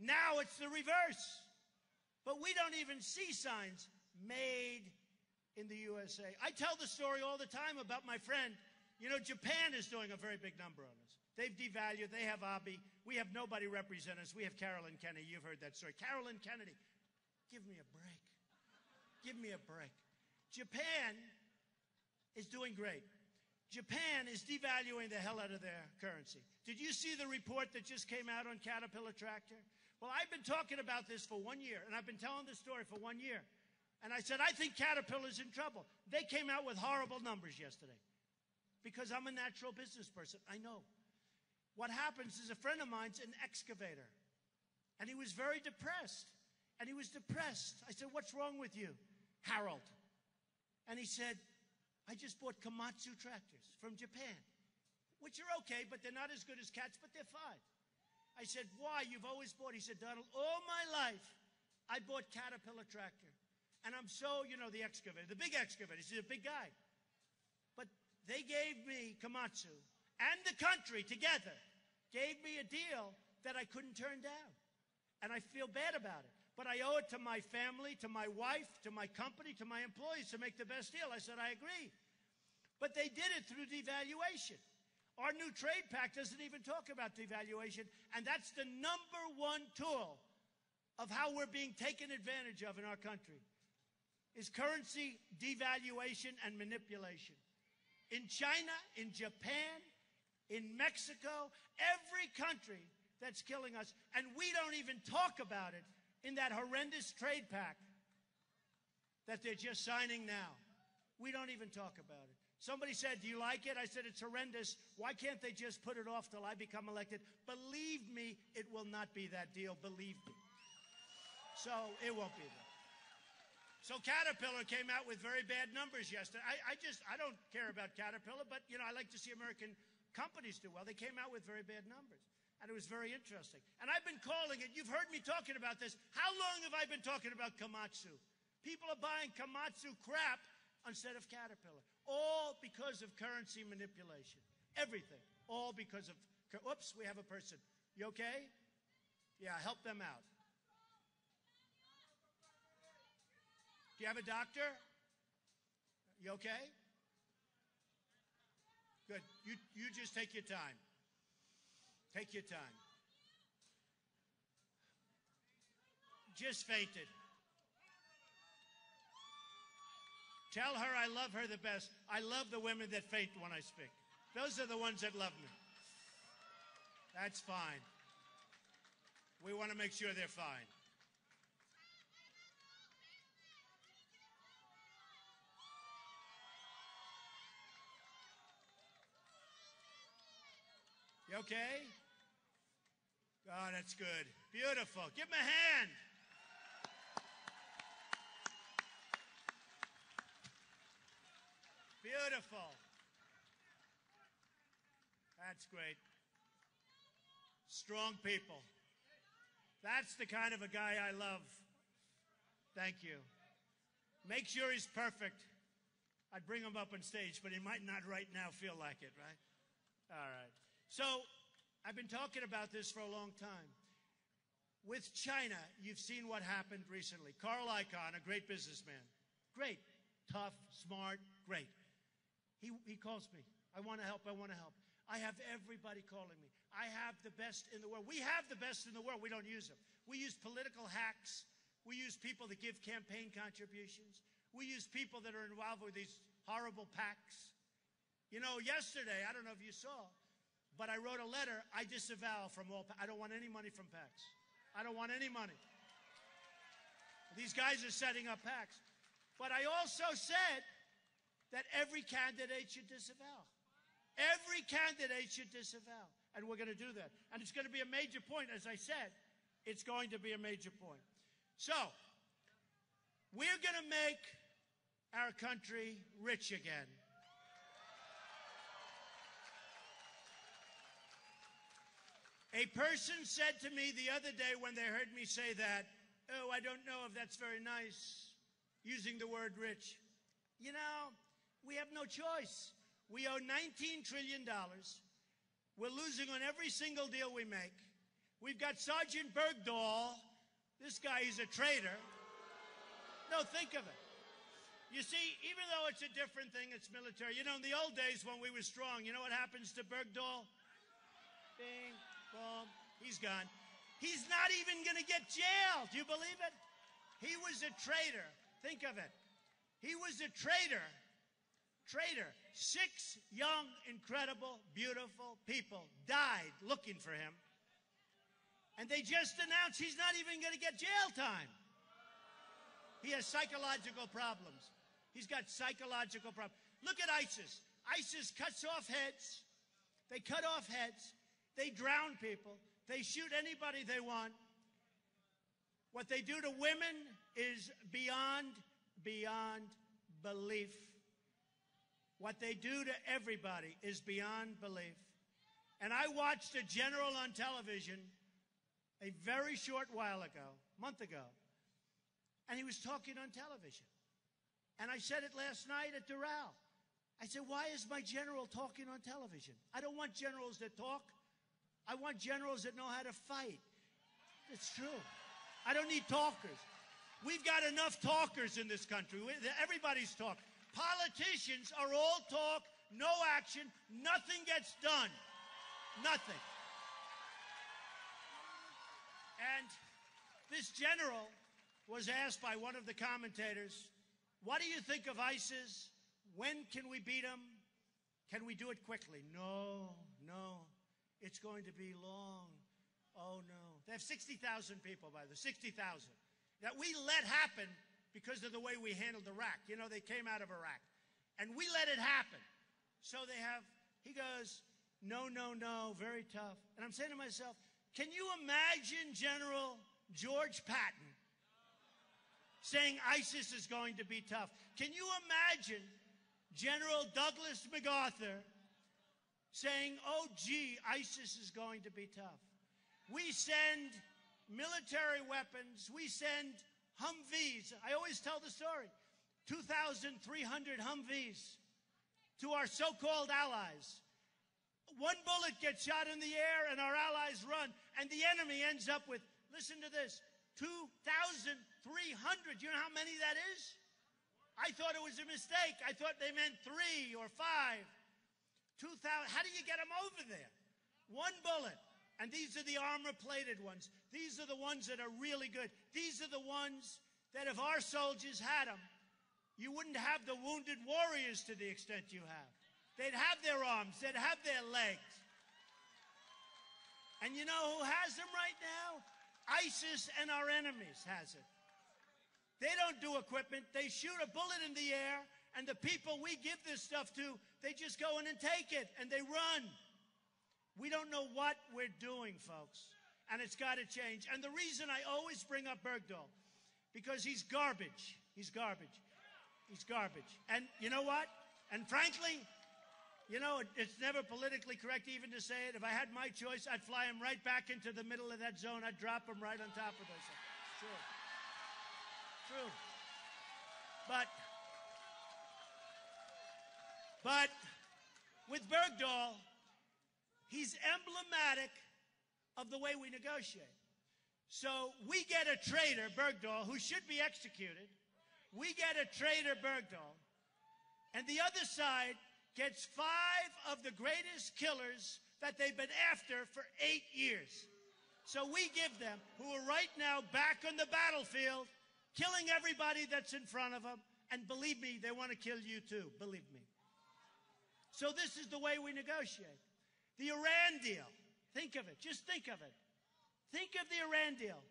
Now it's the reverse. But we don't even see signs made in the USA. I tell the story all the time about my friend. Japan is doing a very big number on us. They've devalued. They have Abe. We have nobody represent us. We have Carolyn Kennedy. You've heard that story. Carolyn Kennedy. Give me a break. Give me a break. Japan is doing great. Japan is devaluing the hell out of their currency. Did you see the report that just came out on Caterpillar Tractor? Well, I've been talking about this for 1 year, and I've been telling this story for 1 year. And I said, I think Caterpillar's in trouble. They came out with horrible numbers yesterday because I'm a natural business person. I know. What happens is a friend of mine's an excavator, and he was very depressed. And he was depressed. I said, what's wrong with you, Harold? And he said, I just bought Komatsu tractors from Japan, which are okay, but they're not as good as Cats, but they're fine. I said, why? You've always bought. He said, Donald, all my life, I bought Caterpillar tractor. And I'm so, the excavator, the big excavator. He's a big guy. But they gave me Komatsu and the country together, gave me a deal that I couldn't turn down. And I feel bad about it. But I owe it to my family, to my wife, to my company, to my employees to make the best deal. I said, I agree. But they did it through devaluation. Our new trade pact doesn't even talk about devaluation, and that's the #1 tool of how we're being taken advantage of in our country, is currency devaluation and manipulation. In China, in Japan, in Mexico, every country that's killing us, and we don't even talk about it in that horrendous trade pact that they're just signing now. We don't even talk about it. Somebody said, do you like it? I said, it's horrendous. Why can't they just put it off till I become elected? Believe me, it will not be that deal. Believe me. So it won't be that. So Caterpillar came out with very bad numbers yesterday. I don't care about Caterpillar, but, I like to see American companies do well. They came out with very bad numbers. And it was very interesting. And I've been calling it, you've heard me talking about this. How long have I been talking about Komatsu? People are buying Komatsu crap instead of Caterpillar. All because of currency manipulation. Everything. All because of, oops, we have a person. You okay? Yeah, help them out. Do you have a doctor? You okay? Good. You just take your time. Take your time. Just fainted. Tell her I love her the best. I love the women that faint when I speak. Those are the ones that love me. That's fine. We want to make sure they're fine. You okay? Oh, that's good. Beautiful. Give him a hand. Beautiful. That's great. Strong people. That's the kind of a guy I love. Thank you. Make sure he's perfect. I'd bring him up on stage, but he might not right now feel like it, right? All right. So, I've been talking about this for a long time. With China, you've seen what happened recently. Carl Icahn, a great businessman. Great. Tough, smart, great. He calls me. I want to help. I want to help. I have everybody calling me. I have the best in the world. We have the best in the world. We don't use them. We use political hacks. We use people that give campaign contributions. We use people that are involved with these horrible PACs. You know, yesterday, I don't know if you saw, but I wrote a letter. I disavow from all PACs. I don't want any money from PACs. I don't want any money. These guys are setting up PACs. But I also said that every candidate should disavow. Every candidate should disavow. And we're going to do that. And it's going to be a major point. As I said, it's going to be a major point. So, we're going to make our country rich again. A person said to me the other day when they heard me say that, oh, I don't know if that's very nice, using the word rich. You know, we have no choice. We owe $19 trillion. We're losing on every single deal we make. We've got Sergeant Bergdahl. This guy is a traitor. No, think of it. You see, even though it's a different thing, it's military. You know, in the old days when we were strong, you know what happens to Bergdahl? Bing, boom, he's gone. He's not even going to get jailed. Do you believe it? He was a traitor. Think of it. He was a traitor. Traitor. 6 young, incredible, beautiful people died looking for him. And they just announced he's not even going to get jail time. He has psychological problems. He's got psychological problems. Look at ISIS. ISIS cuts off heads. They cut off heads. They drown people. They shoot anybody they want. What they do to women is beyond belief. What they do to everybody is beyond belief. And I watched a general on television a very short while ago, month ago, and he was talking on television. And I said it last night at Doral. I said, why is my general talking on television? I don't want generals that talk. I want generals that know how to fight. It's true. I don't need talkers. We've got enough talkers in this country. Everybody's talk. Politicians are all talk, no action, nothing gets done. Nothing. And this general was asked by one of the commentators, what do you think of ISIS? When can we beat them? Can we do it quickly? No. It's going to be long. Oh, no. They have 60,000 people, by the way, 60,000. That we let happen because of the way we handled Iraq. You know, they came out of Iraq. And we let it happen. So they have, he goes, no, very tough. And I'm saying to myself, can you imagine General George Patton saying ISIS is going to be tough? Can you imagine General Douglas MacArthur saying, oh, gee, ISIS is going to be tough? We send military weapons. We send Humvees. I always tell the story. 2,300 Humvees to our so-called allies. One bullet gets shot in the air and our allies run, and the enemy ends up with, listen to this, 2,300. You know how many that is? I thought it was a mistake. I thought they meant 3 or 5. 2,000. How do you get them over there? One bullet. And these are the armor-plated ones. These are the ones that are really good. These are the ones that if our soldiers had them, you wouldn't have the wounded warriors to the extent you have. They'd have their arms. They'd have their legs. And you know who has them right now? ISIS and our enemies has it. They don't do equipment. They shoot a bullet in the air, and the people we give this stuff to, they just go in and take it, and they run. We don't know what we're doing, folks, and it's got to change. And the reason I always bring up Bergdahl, because he's garbage. He's garbage. He's garbage. And you know what? And frankly, you know, it's never politically correct even to say it. If I had my choice, I'd fly him right back into the middle of that zone. I'd drop him right on top of those. True. True. But with Bergdahl, he's emblematic of the way we negotiate. So we get a traitor, Bergdahl, who should be executed. We get a traitor, Bergdahl. And the other side gets 5 of the greatest killers that they've been after for 8 years. So we give them, who are right now back on the battlefield, killing everybody that's in front of them. And believe me, they want to kill you too, believe me. So this is the way we negotiate. The Iran deal, think of it, just think of it. Think of the Iran deal.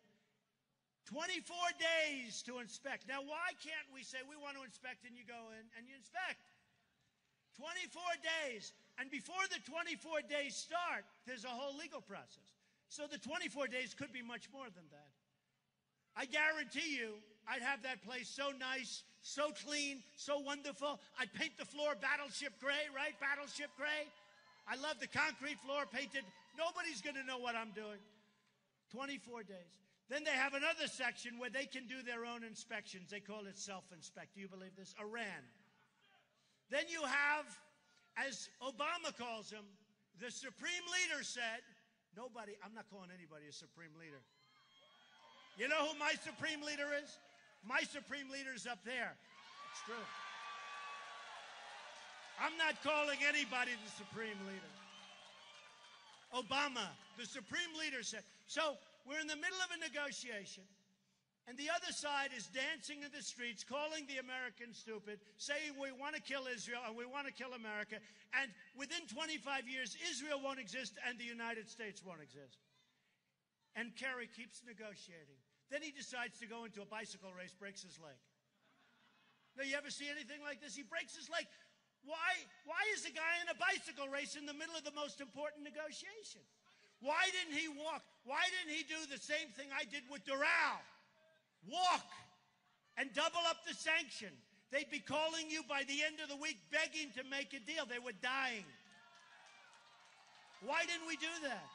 24 days to inspect. Now, why can't we say we want to inspect and you go in and you inspect? 24 days. And before the 24 days start, there's a whole legal process. So the 24 days could be much more than that. I guarantee you, I'd have that place so nice, so clean, so wonderful. I'd paint the floor battleship gray, right? Battleship gray. I love the concrete floor painted. Nobody's going to know what I'm doing. 24 days. Then they have another section where they can do their own inspections. They call it self-inspect. Do you believe this? Iran. Then you have, as Obama calls him, the supreme leader said, nobody, I'm not calling anybody a supreme leader. You know who my supreme leader is? My supreme leader is up there. It's true. I'm not calling anybody the supreme leader. Obama, the supreme leader, said. So we're in the middle of a negotiation, and the other side is dancing in the streets, calling the Americans stupid, saying we want to kill Israel and we want to kill America, and within 25 years, Israel won't exist and the United States won't exist. And Kerry keeps negotiating. Then he decides to go into a bicycle race, breaks his leg. Now, you ever see anything like this? He breaks his leg. Why is a guy in a bicycle race in the middle of the most important negotiation? Why didn't he walk? Why didn't he do the same thing I did with Doral? Walk and double up the sanction. They'd be calling you by the end of the week begging to make a deal. They were dying. Why didn't we do that?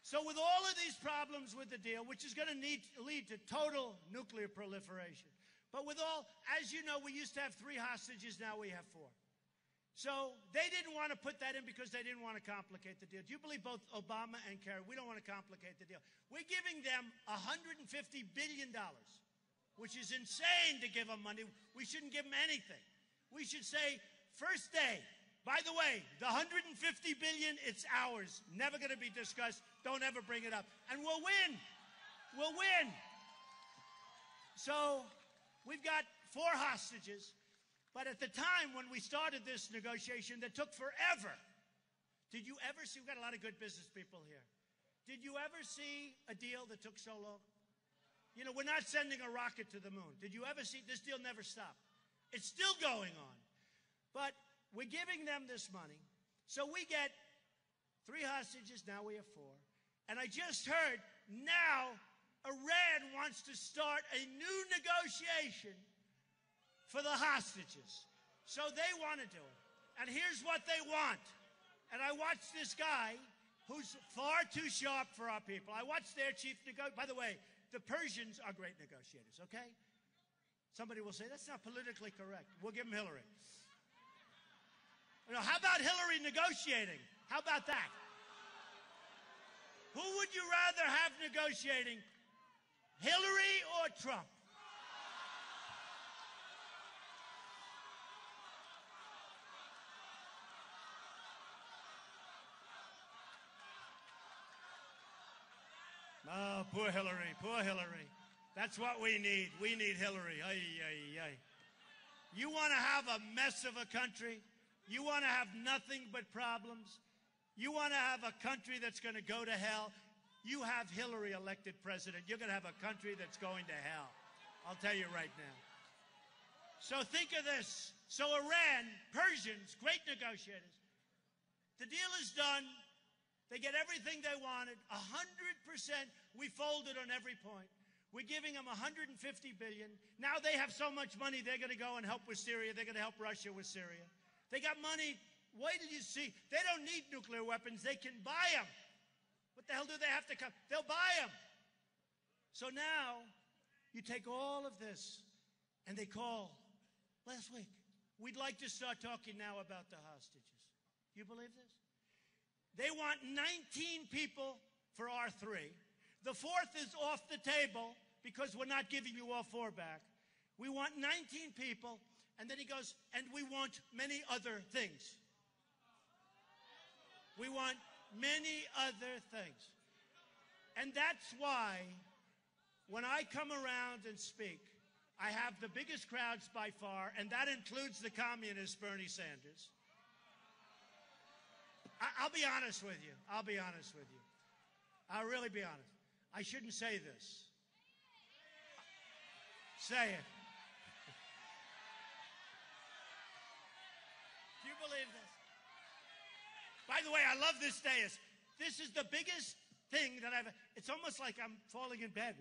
So with all of these problems with the deal, which is going to lead to total nuclear proliferation, but with all, as you know, we used to have 3 hostages, now we have 4. So they didn't want to put that in because they didn't want to complicate the deal. Do you believe both Obama and Kerry, we don't want to complicate the deal. We're giving them $150 billion, which is insane to give them money. We shouldn't give them anything. We should say, first day, by the way, the $150 billion, it's ours. Never going to be discussed. Don't ever bring it up. And we'll win. We'll win. So we've got 4 hostages. But at the time when we started this negotiation that took forever, did you ever see, we've got a lot of good business people here. Did you ever see a deal that took so long? You know, we're not sending a rocket to the moon. Did you ever see, this deal never stopped. It's still going on. But we're giving them this money. So we get 3 hostages, now we have 4. And I just heard now Iran wants to start a new negotiation for the hostages. So they want to do it. And here's what they want. And I watched this guy who's far too sharp for our people. I watched their chief negotiator. By the way, the Persians are great negotiators, okay? Somebody will say, that's not politically correct. We'll give them Hillary. You know, how about Hillary negotiating? How about that? Who would you rather have negotiating, Hillary or Trump? Oh, poor Hillary, poor Hillary. That's what we need. We need Hillary. Ay, ay, ay. You want to have a mess of a country? You want to have nothing but problems? You want to have a country that's going to go to hell? You have Hillary elected president. You're going to have a country that's going to hell. I'll tell you right now. So think of this. So Iran, Persians, great negotiators. The deal is done. They get everything they wanted. 100%. We folded on every point. We're giving them $150 billion. Now they have so much money, they're going to go and help with Syria. They're going to help Russia with Syria. They got money. Wait till you see. They don't need nuclear weapons. They can buy them. What the hell do they have to come? They'll buy them. So now you take all of this, and they call last week. We'd like to start talking now about the hostages. You believe this? They want 19 people for R3. The fourth is off the table because we're not giving you all four back. We want 19 people, and then he goes, and we want many other things. We want many other things. And that's why when I come around and speak, I have the biggest crowds by far, and that includes the communist Bernie Sanders. I'll be honest with you. I'll be honest with you. I'll really be honest. I shouldn't say this. Say it. Do you believe this? By the way, I love this dais. This is the biggest thing that it's almost like I'm falling in bed.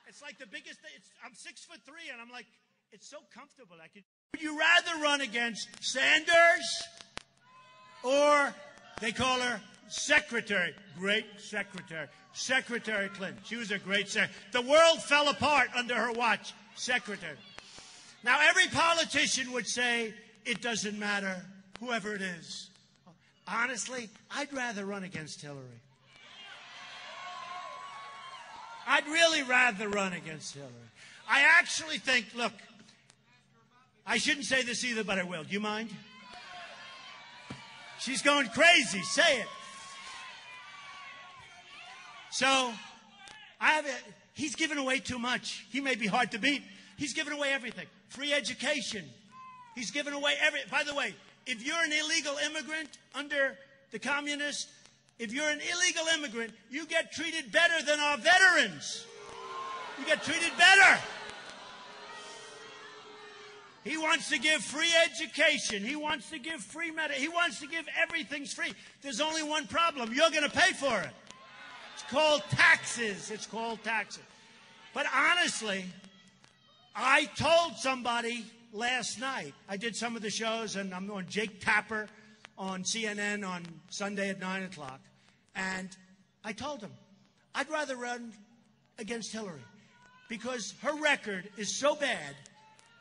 It's like the biggest thing. I'm 6'3", and I'm like, it's so comfortable. Would you rather run against Sanders or they call her secretary? Great secretary. Secretary Clinton. She was a great secretary. The world fell apart under her watch. Secretary. Now, every politician would say, it doesn't matter, whoever it is. Honestly, I'd rather run against Hillary. I'd really rather run against Hillary. I actually think, look, I shouldn't say this either, but I will. Do you mind? She's going crazy. Say it. So, he's given away too much. He may be hard to beat. He's given away everything. Free education. He's given away everything. By the way, if you're an illegal immigrant under the communists, if you're an illegal immigrant, you get treated better than our veterans. You get treated better. He wants to give free education. He wants to give free medicine. He wants to give everything's free. There's only one problem. You're going to pay for it. It's called taxes. It's called taxes. But honestly, I told somebody last night, I did some of the shows, and I'm on Jake Tapper on CNN on Sunday at 9 o'clock. And I told him, I'd rather run against Hillary because her record is so bad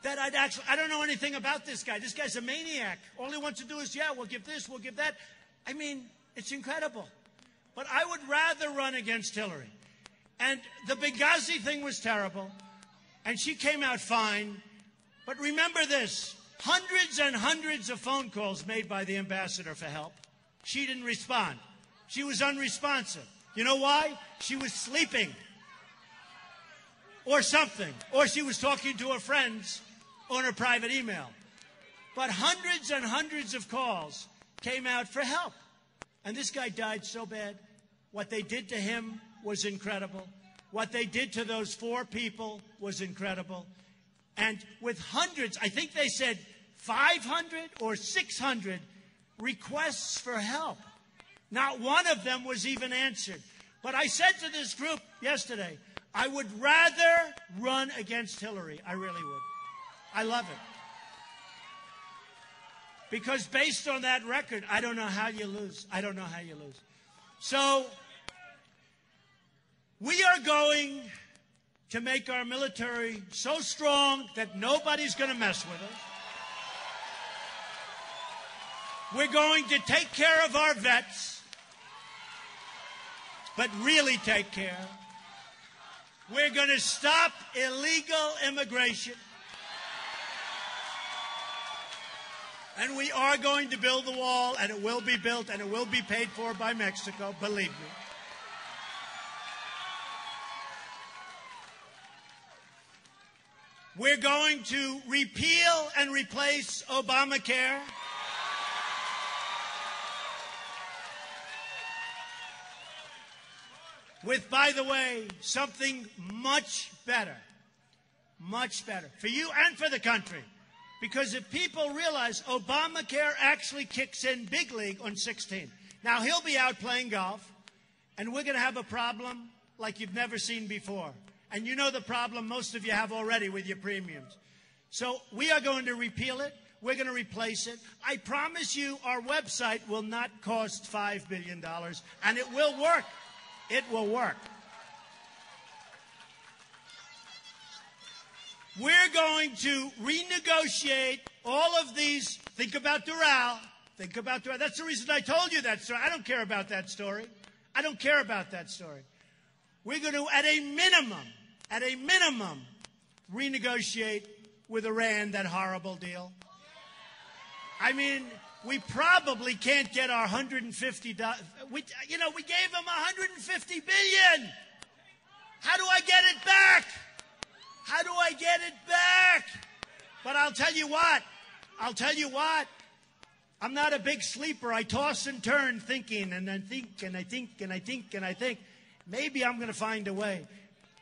that I don't know anything about this guy. This guy's a maniac. All he wants to do is, yeah, we'll give this, we'll give that. I mean, it's incredible. But I would rather run against Hillary. And the Benghazi thing was terrible, and she came out fine. But remember this, hundreds and hundreds of phone calls made by the ambassador for help. She didn't respond. She was unresponsive. You know why? She was sleeping. Or something. Or she was talking to her friends on her private email. But hundreds and hundreds of calls came out for help. And this guy died so bad. What they did to him was incredible. What they did to those 4 people was incredible. And with hundreds, I think they said 500 or 600 requests for help. Not one of them was even answered. But I said to this group yesterday, I would rather run against Hillary. I really would. I love it. Because based on that record, I don't know how you lose. I don't know how you lose. So we are going to make our military so strong that nobody's going to mess with us. We're going to take care of our vets, but really take care. We're going to stop illegal immigration. And we are going to build the wall, and it will be built, and it will be paid for by Mexico, believe me. We're going to repeal and replace Obamacare. With, by the way, something much better for you and for the country. Because if people realize Obamacare actually kicks in big league on 16. Now, he'll be out playing golf, and we're going to have a problem like you've never seen before. And you know the problem most of you have already with your premiums. So we are going to repeal it. We're going to replace it. I promise you our website will not cost $5 billion, and it will work. It will work. We're going to renegotiate all of these. Think about Doral. Think about Doral. That's the reason I told you that story. I don't care about that story. I don't care about that story. We're going to, at a minimum, renegotiate with Iran that horrible deal. I mean, we probably can't get our $150. We gave them $150 billion. How do I get it back? How do I get it back? But I'll tell you what. I'm not a big sleeper. I toss and turn thinking, and I think, and I think, and I think, and I think. Maybe I'm going to find a way.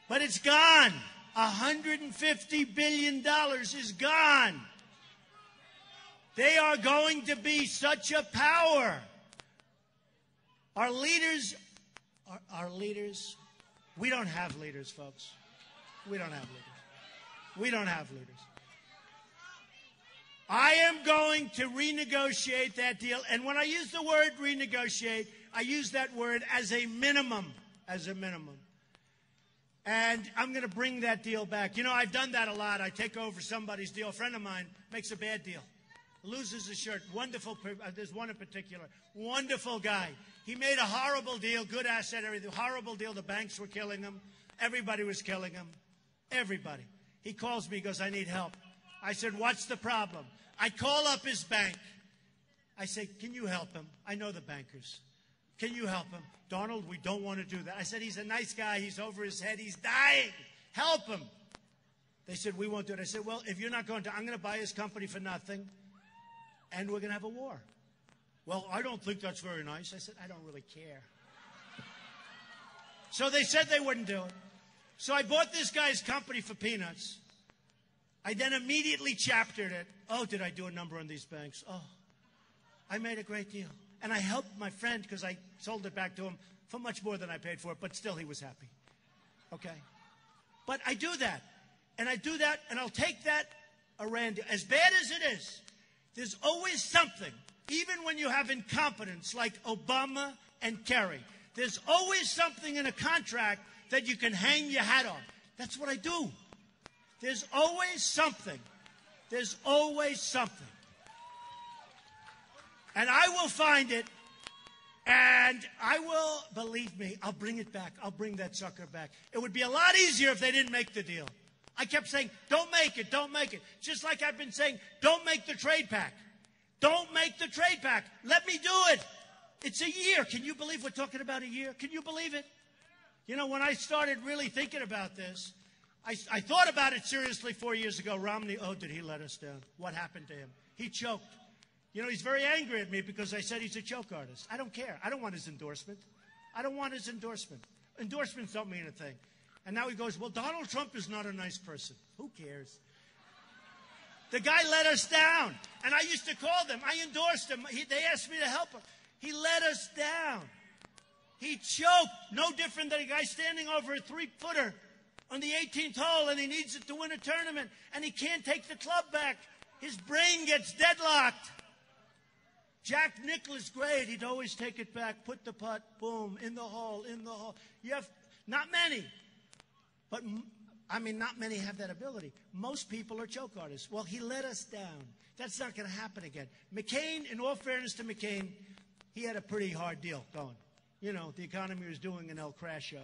But it's gone. $150 billion is gone. They are going to be such a power. Our leaders, we don't have leaders, folks. We don't have leaders. We don't have leaders. I am going to renegotiate that deal. And when I use the word renegotiate, I use that word as a minimum. As a minimum. And I'm going to bring that deal back. You know, I've done that a lot. I take over somebody's deal. A friend of mine makes a bad deal. Loses his shirt. Wonderful. There's one in particular. Wonderful guy. He made a horrible deal. Good asset, everything. Horrible deal. The banks were killing him. Everybody was killing him. Everybody. He calls me, he goes, I need help. I said, what's the problem? I call up his bank. I say, can you help him? I know the bankers. Can you help him? Donald, we don't want to do that. I said, he's a nice guy. He's over his head. He's dying. Help him. They said, we won't do it. I said, well, if you're not going to, I'm going to buy his company for nothing, and we're going to have a war. Well, I don't think that's very nice. I said, I don't really care. So they said they wouldn't do it. So I bought this guy's company for peanuts. I then immediately chaptered it. Oh, did I do a number on these banks? Oh, I made a great deal. And I helped my friend because I sold it back to him for much more than I paid for it, but still he was happy. Okay? But I do that. And I do that, and I'll take that Iran deal. As bad as it is, there's always something, even when you have incompetence like Obama and Kerry, there's always something in a contract that you can hang your hat on. That's what I do. There's always something. There's always something. And I will find it, and I will, believe me, I'll bring it back. I'll bring that sucker back. It would be a lot easier if they didn't make the deal. I kept saying, don't make it, don't make it. Just like I've been saying, don't make the trade pact. Don't make the trade pact. Let me do it. It's a year. Can you believe we're talking about a year? Can you believe it? You know, when I started really thinking about this, I thought about it seriously 4 years ago. Romney, oh, did he let us down? What happened to him? He choked. You know, he's very angry at me because I said he's a choke artist. I don't care. I don't want his endorsement. I don't want his endorsement. Endorsements don't mean a thing. And now he goes, well, Donald Trump is not a nice person. Who cares? The guy let us down. And I used to call them. I endorsed him. They asked me to help him. He let us down. He choked. No different than a guy standing over a 3-footer on the 18th hole, and he needs it to win a tournament, and he can't take the club back. His brain gets deadlocked. Jack Nicklaus, great. He'd always take it back, put the putt, boom, in the hole, in the hole. You have not many, but I mean, not many have that ability. Most people are choke artists. Well, he let us down. That's not going to happen again. McCain, in all fairness to McCain, he had a pretty hard deal going. You know, the economy was doing an El Crasho,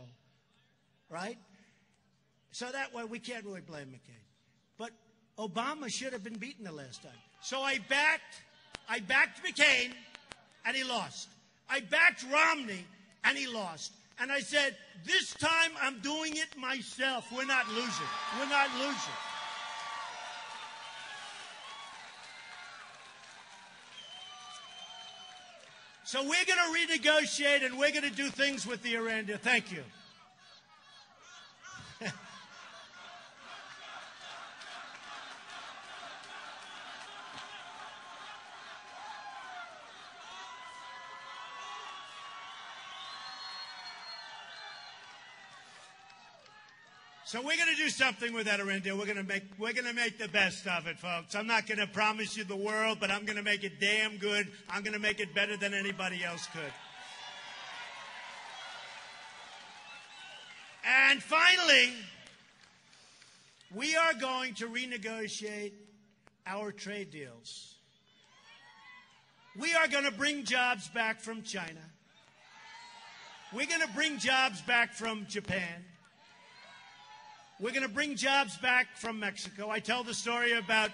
right? So that way, we can't really blame McCain. But Obama should have been beaten the last time. So I backed McCain, and he lost. I backed Romney, and he lost. And I said, this time I'm doing it myself. We're not losing. We're not losing. So we're going to renegotiate, and we're going to do things with the Iran deal. Thank you. So we're going to do something with that Iran deal. We're going to make the best of it, folks. I'm not going to promise you the world, but I'm going to make it damn good. I'm going to make it better than anybody else could. And finally, we are going to renegotiate our trade deals. We are going to bring jobs back from China. We're going to bring jobs back from Japan. We're going to bring jobs back from Mexico. I tell the story about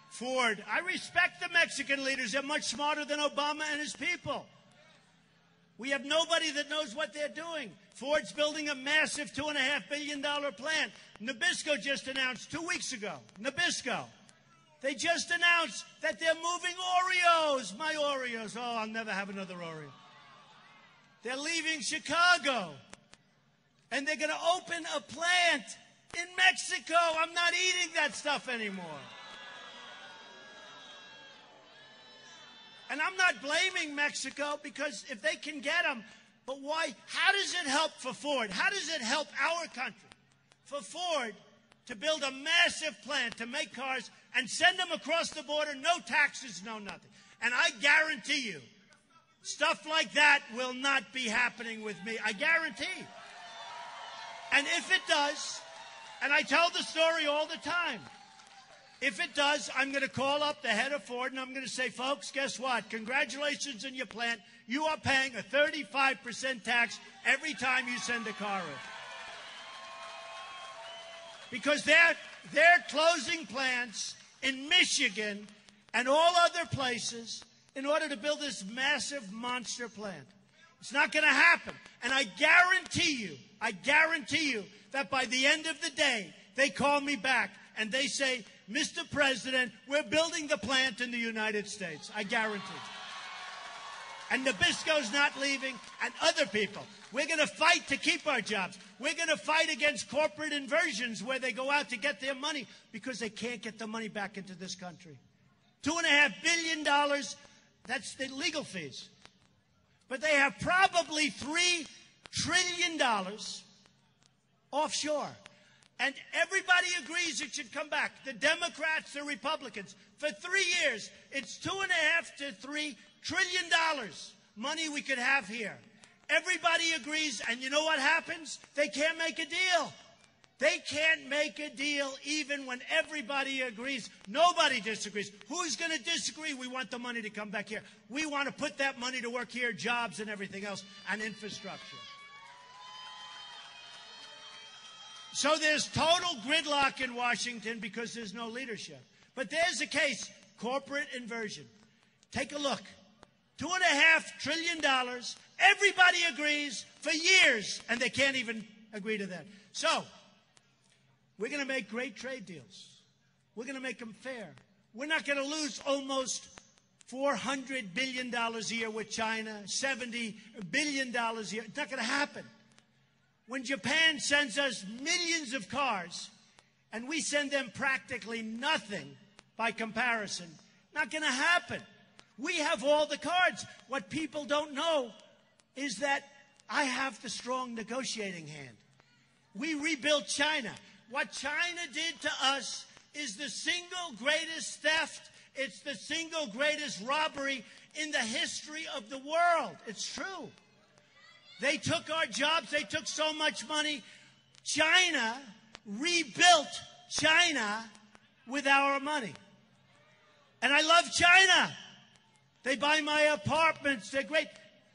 Ford. I respect the Mexican leaders. They're much smarter than Obama and his people. We have nobody that knows what they're doing. Ford's building a massive $2.5 billion plant. Nabisco just announced 2 weeks ago. Nabisco. They just announced that they're moving Oreos. My Oreos. Oh, I'll never have another Oreo. They're leaving Chicago. And they're going to open a plant in Mexico. I'm not eating that stuff anymore. And I'm not blaming Mexico because if they can get them, but why? How does it help for Ford? How does it help our country for Ford to build a massive plant to make cars and send them across the border, no taxes, no nothing? And I guarantee you, stuff like that will not be happening with me. I guarantee. And if it does, and I tell the story all the time, if it does, I'm going to call up the head of Ford and I'm going to say, folks, guess what? Congratulations on your plant. You are paying a 35% tax every time you send a car in. Because they're closing plants in Michigan and all other places in order to build this massive monster plant. It's not going to happen. And I guarantee you that by the end of the day, they call me back and they say, Mr. President, we're building the plant in the United States. I guarantee. And Nabisco's not leaving, and other people. We're going to fight to keep our jobs. We're going to fight against corporate inversions where they go out to get their money because they can't get the money back into this country. $2.5 billion, that's the legal fees. But they have probably $3 trillion offshore. And everybody agrees it should come back. The Democrats, the Republicans. For 3 years, it's $2.5 to $3 trillion money we could have here. Everybody agrees, and you know what happens? They can't make a deal. They can't make a deal even when everybody agrees. Nobody disagrees. Who's going to disagree? We want the money to come back here. We want to put that money to work here, jobs and everything else, and infrastructure. So there's total gridlock in Washington because there's no leadership. But there's a case, corporate inversion. Take a look. $2.5 trillion. Everybody agrees for years, and they can't even agree to that. So we're going to make great trade deals. We're going to make them fair. We're not going to lose almost $400 billion a year with China, $70 billion a year. It's not going to happen. When Japan sends us millions of cars and we send them practically nothing by comparison, not going to happen. We have all the cards. What people don't know is that I have the strong negotiating hand. We rebuilt China. What China did to us is the single greatest theft. It's the single greatest robbery in the history of the world. It's true. They took our jobs. They took so much money. China rebuilt China with our money. And I love China. They buy my apartments. They're great.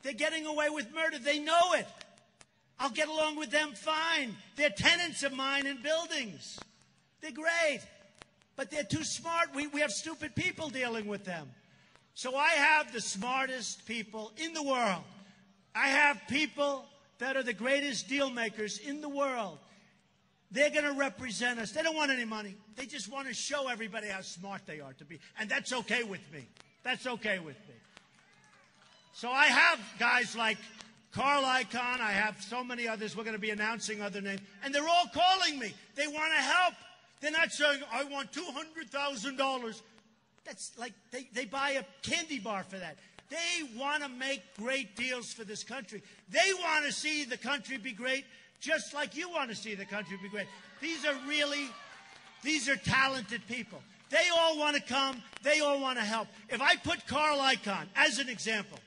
They're getting away with murder. They know it. I'll get along with them fine. They're tenants of mine in buildings. They're great. But they're too smart. We have stupid people dealing with them. So I have the smartest people in the world. I have people that are the greatest deal makers in the world. They're going to represent us. They don't want any money. They just want to show everybody how smart they are to be. And that's okay with me. That's okay with me. So I have guys like Carl Icahn. I have so many others. We're going to be announcing other names. And they're all calling me. They want to help. They're not saying, I want $200,000. That's like they buy a candy bar for that. They want to make great deals for this country. They want to see the country be great, just like you want to see the country be great. These are talented people. They all want to come. They all want to help. If I put Carl Icahn, as an example,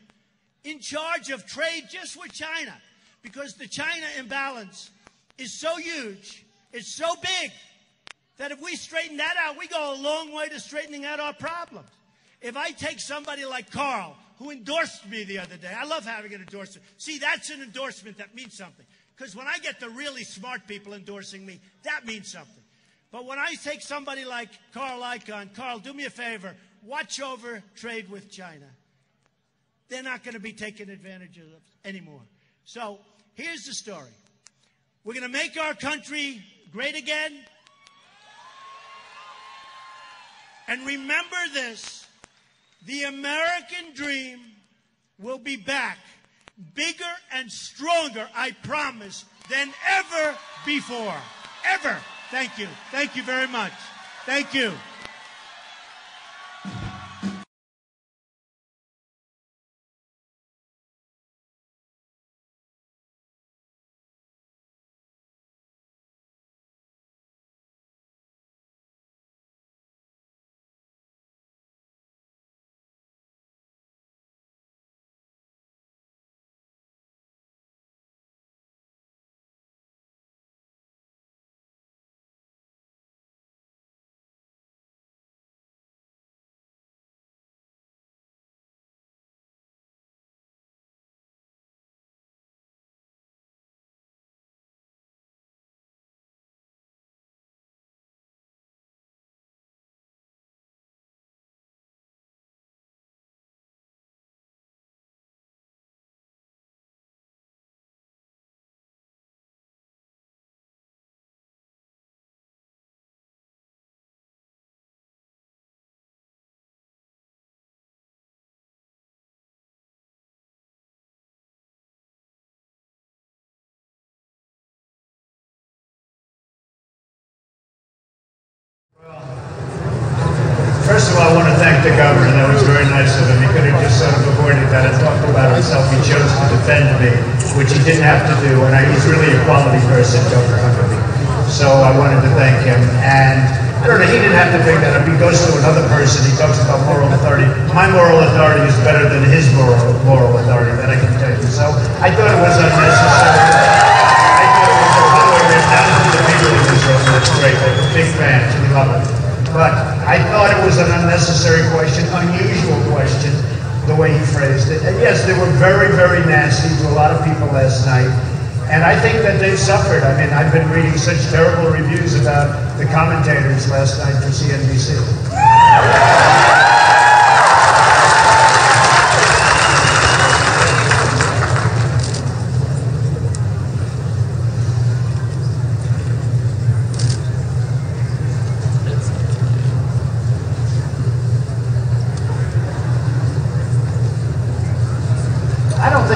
in charge of trade just with China, because the China imbalance is so huge, it's so big, that if we straighten that out, we go a long way to straightening out our problems. If I take somebody like Carl, who endorsed me the other day, I love having an endorsement. See, that's an endorsement that means something. Because when I get the really smart people endorsing me, that means something. But when I take somebody like Carl Icahn, Carl, do me a favor, watch over trade with China. They're not going to be taken advantage of anymore. So here's the story. We're going to make our country great again. And remember this, the American dream will be back, bigger and stronger, I promise, than ever before. Ever. Thank you. Thank you very much. Thank you. First of all, I want to thank the governor. That was very nice of him. He could have just sort of avoided that and talked about himself. He chose to defend me, which he didn't have to do. And he's really a quality person, Governor Huckabee. So I wanted to thank him. And I don't know, he didn't have to bring that up. He goes to another person. He talks about moral authority. My moral authority is better than his moral authority, that I can tell you. So I thought it was unnecessary. I thought it was a power that down to the people in this room. That's great. They're big fans. We love it. But I thought it was an unnecessary question, unusual question, the way he phrased it. And yes, they were very, very nasty to a lot of people last night. And I think that they've suffered. I mean, I've been reading such terrible reviews about the commentators last night for CNBC.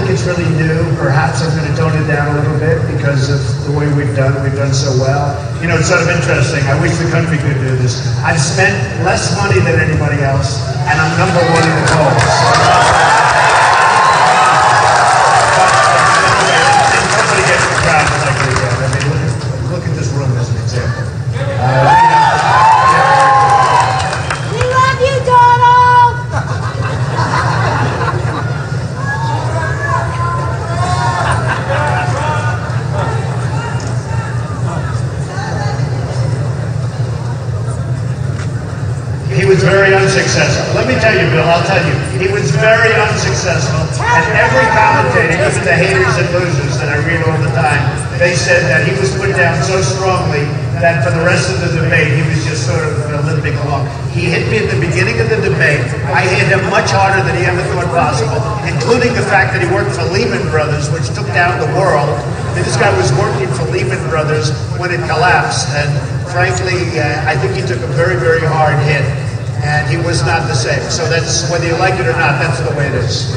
It's really new. Perhaps I'm going to tone it down a little bit because of the way we've done so well. You know, it's sort of interesting. I wish the country could do this. I've spent less money than anybody else, and I'm #1 in the polls. And nobody gets the crowd like we get. I mean, look at this room as an example. We love you, Donald! unsuccessful. Let me tell you, Bill, I'll tell you, he was very unsuccessful. And every commentator, even the haters and losers that I read all the time, they said that he was put down so strongly that for the rest of the debate, he was just sort of limping along. He hit me at the beginning of the debate. I hit him much harder than he ever thought possible, including the fact that he worked for Lehman Brothers, which took down the world. And this guy was working for Lehman Brothers when it collapsed. And frankly, I think he took a very, very hard hit. And he was not the same. So that's, whether you like it or not, that's the way it is.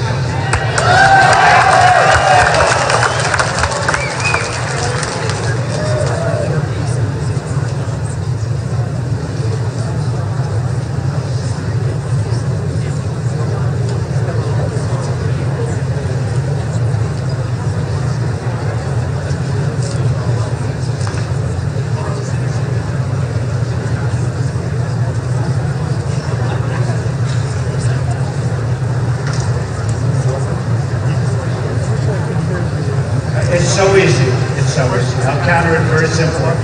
It's so easy. It's so easy. I'll counter it very simply.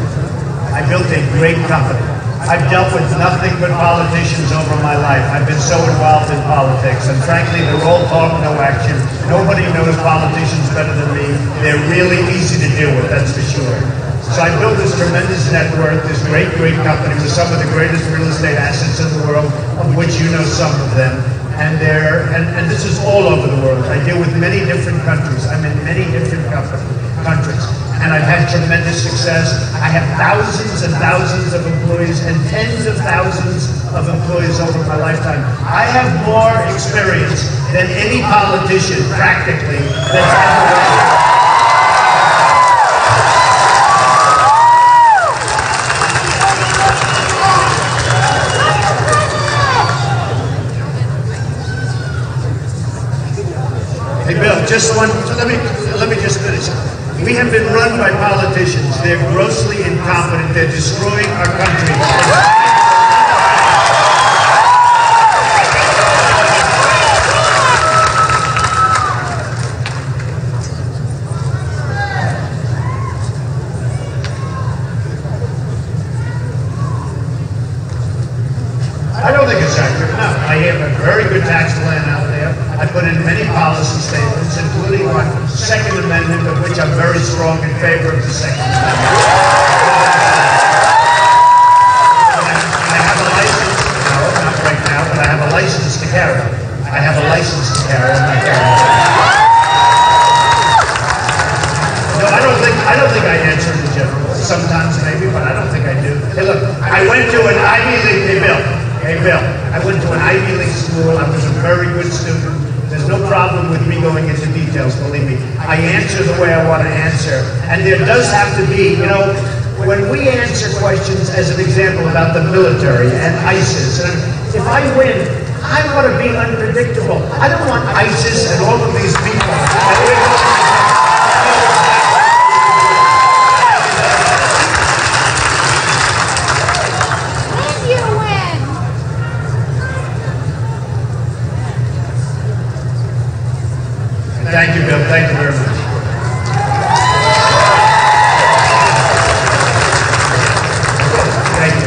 I built a great company. I've dealt with nothing but politicians over my life. I've been so involved in politics, and frankly, they're all talk, no action. Nobody knows politicians better than me. They're really easy to deal with, that's for sure. So I built this tremendous net worth, this great, great company with some of the greatest real estate assets in the world, of which you know some of them. And this is all over the world. I deal with many different countries. I'm in many different countries. And I've had tremendous success. I have thousands and thousands of employees and tens of thousands of employees over my lifetime. I have more experience than any politician, practically, that's ever lived. Hey Bill, let me just finish. We have been run by politicians. They're grossly incompetent. They're destroying our country. I don't think it's accurate. No, I have a very good tax plan out there. I put in many policy statements, including my Second Amendment, of which I'm very strong in favor of the Second Amendment. I have a license, no, not right now, but I have a license to carry. I have a license to carry, I'm not carrying. No, I don't think I answer the general. Sometimes maybe, but I don't think I do. Hey look, I went to an Ivy League, Hey Bill, I went to an Ivy League school. I was a very good student. There's no problem with me going into details, believe me. I answer the way I want to answer. And there does have to be, you know, when we answer questions, as an example, about the military and ISIS, and if I win, I want to be unpredictable. I don't want ISIS and all of these people. Thank you, Bill. Thank you very much. Thank you.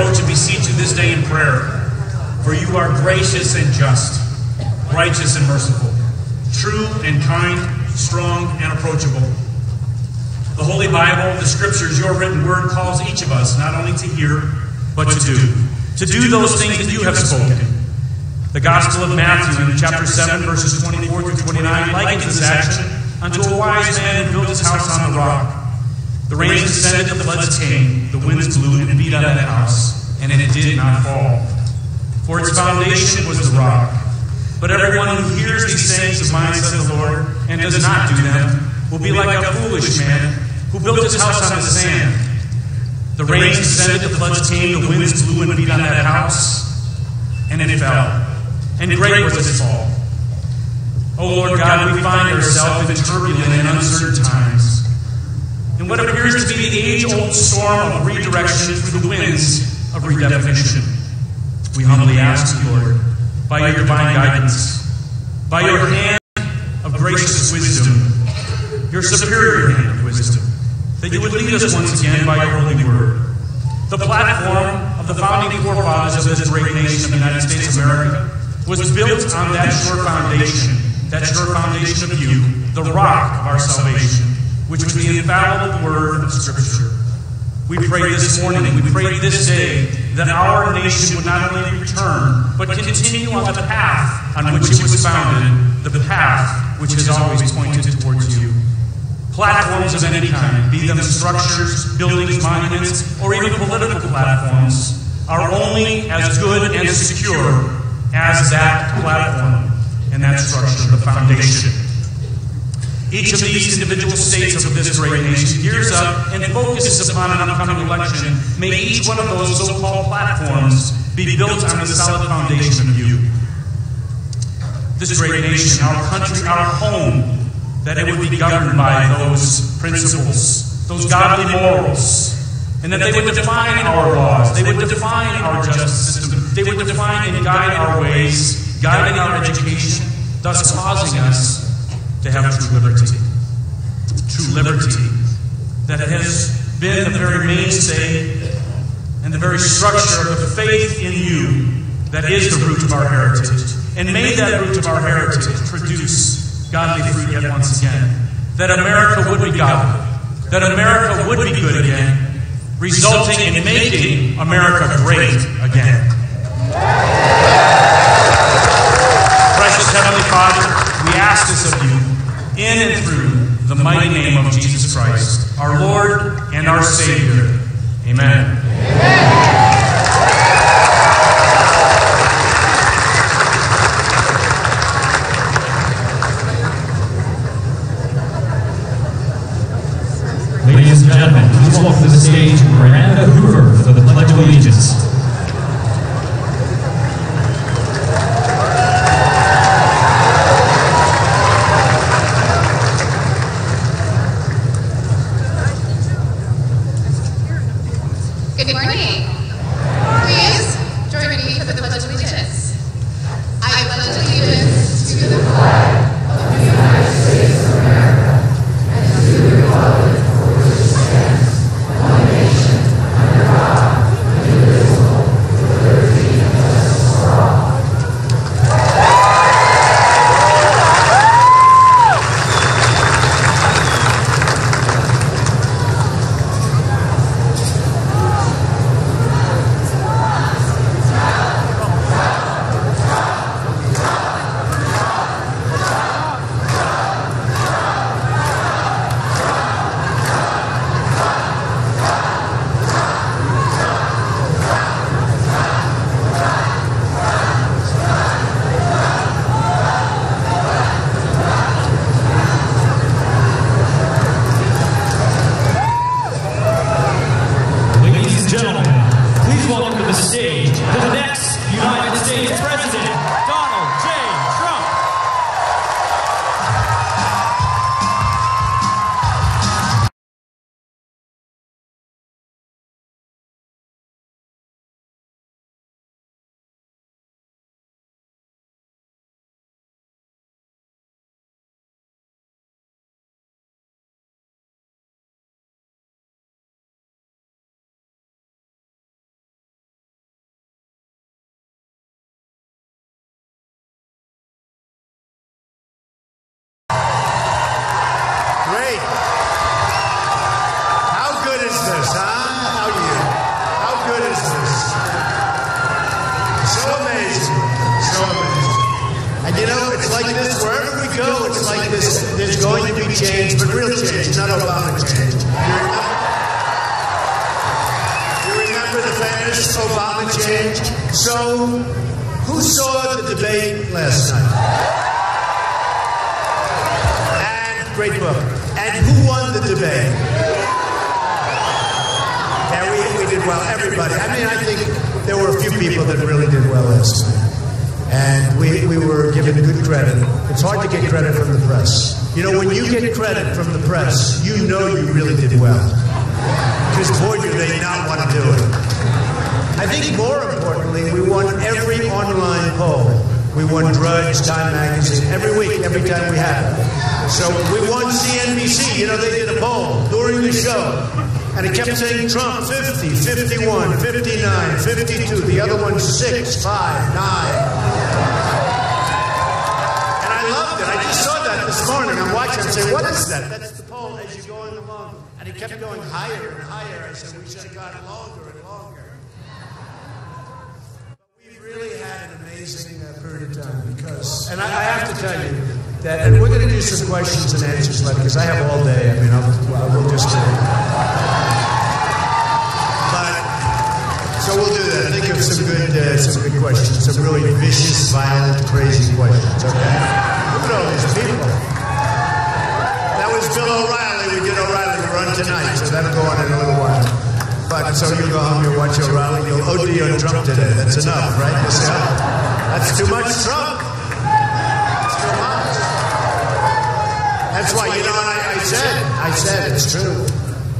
oath to beseech you this day in prayer, for you are gracious and just, righteous and merciful, true and kind, strong and approachable. The Holy Bible, the Scriptures, your written word calls each of us not only to hear, but to do. To do those things that you have spoken. The Gospel of Matthew in chapter 7, verses 24 through 29 likens this action unto a wise man who built his house on the rock. The rains descended, the floods came, the winds blew and beat on that house, and it did not fall. For its foundation was the rock. But everyone who hears these sayings of mine, says the Lord, and does not do them, will be like a foolish man who built his house on the sand. The rains descended, the floods came, the winds blew and beat on that house, and it fell. And great was its fall. O Lord God, we find ourselves in turbulent and uncertain times. In what appears to be the age-old storm of redirection through the winds of redefinition, we humbly ask you, Lord, by your divine guidance, by your hand of gracious wisdom, your superior hand of wisdom, that you would lead us once again by your holy word. The platform of the founding forefathers of this great nation of the United States of America was built on that sure foundation of you, the rock of our salvation, which was the infallible word of Scripture. We pray this morning, we pray this day, that our nation would not only return, but continue on the path on which it was founded, the path which has always pointed towards you. Platforms of any kind, be them structures, buildings, monuments, or even political platforms, are only as good and secure as that platform and that structure, the foundation. Each of these individual states of this great nation gears up and focuses upon an upcoming election. May each one of those so-called platforms be built on the solid foundation of you. This great nation, our country, our home, that it would be governed by those principles, those godly morals, and that they would define our laws, they would define our justice system, they would define and guide our ways, guiding our education, thus causing us to have true liberty. True liberty that has been the very mainstay and the very structure of the faith in you that is the root of our heritage. And may that root of our heritage produce godly fruit yet once again. That America would be godly. That America would be good again, resulting in making America great again. Precious Heavenly Father, we ask this of you in and through the mighty name of Jesus Christ, our Lord and our Savior. Amen. Ladies and gentlemen, please welcome to the stage Miranda Hoover for the Pledge of Allegiance. Good morning. Please join me for the Pledge of Allegiance. I pledge allegiance to the flag of the United States of America and to the republic for which it stands, one nation, under God, indivisible, with liberty and justice for all. there's going to be change, but real change, not Obama change. You remember the famous Obama change? So, who saw the debate last night? And, great book. And who won the debate? Yeah, we did well, everybody. I mean, I think there were a few people that really did well last night. And we were given good credit. It's hard to get credit from the press. You know, when you get credit from the press, you know you really did well. Because boy, do they not want to do it. I think more importantly, we won every online poll. We won Drudge, Time Magazine, every week, every time we had it. So we won CNBC. You know, they did a poll during the show. And it kept saying Trump, 50, 51, 59, 52. The other one, 6, 5, 9. And I loved it. I just saw that this morning. I'm watching and saying, what is that? That's the poll as you're going along. And it kept going higher and higher. I said, we should have gone longer and longer. But we really had an amazing period of time because, and I have to tell you that, and we're going to do some questions and answers later because I have all day. I mean, we'll just So we'll do that. Think of some good questions, some really vicious, violent, crazy questions, okay? Look at all these people. That was Bill O'Reilly. We did O'Reilly. We're on tonight, so that'll go on in a little while. But so you'll go home, you'll watch O'Reilly, you'll OD on Trump today. That's enough, right? You say, oh, that's too much Trump. That's too much. That's why, you know, I said, it's true.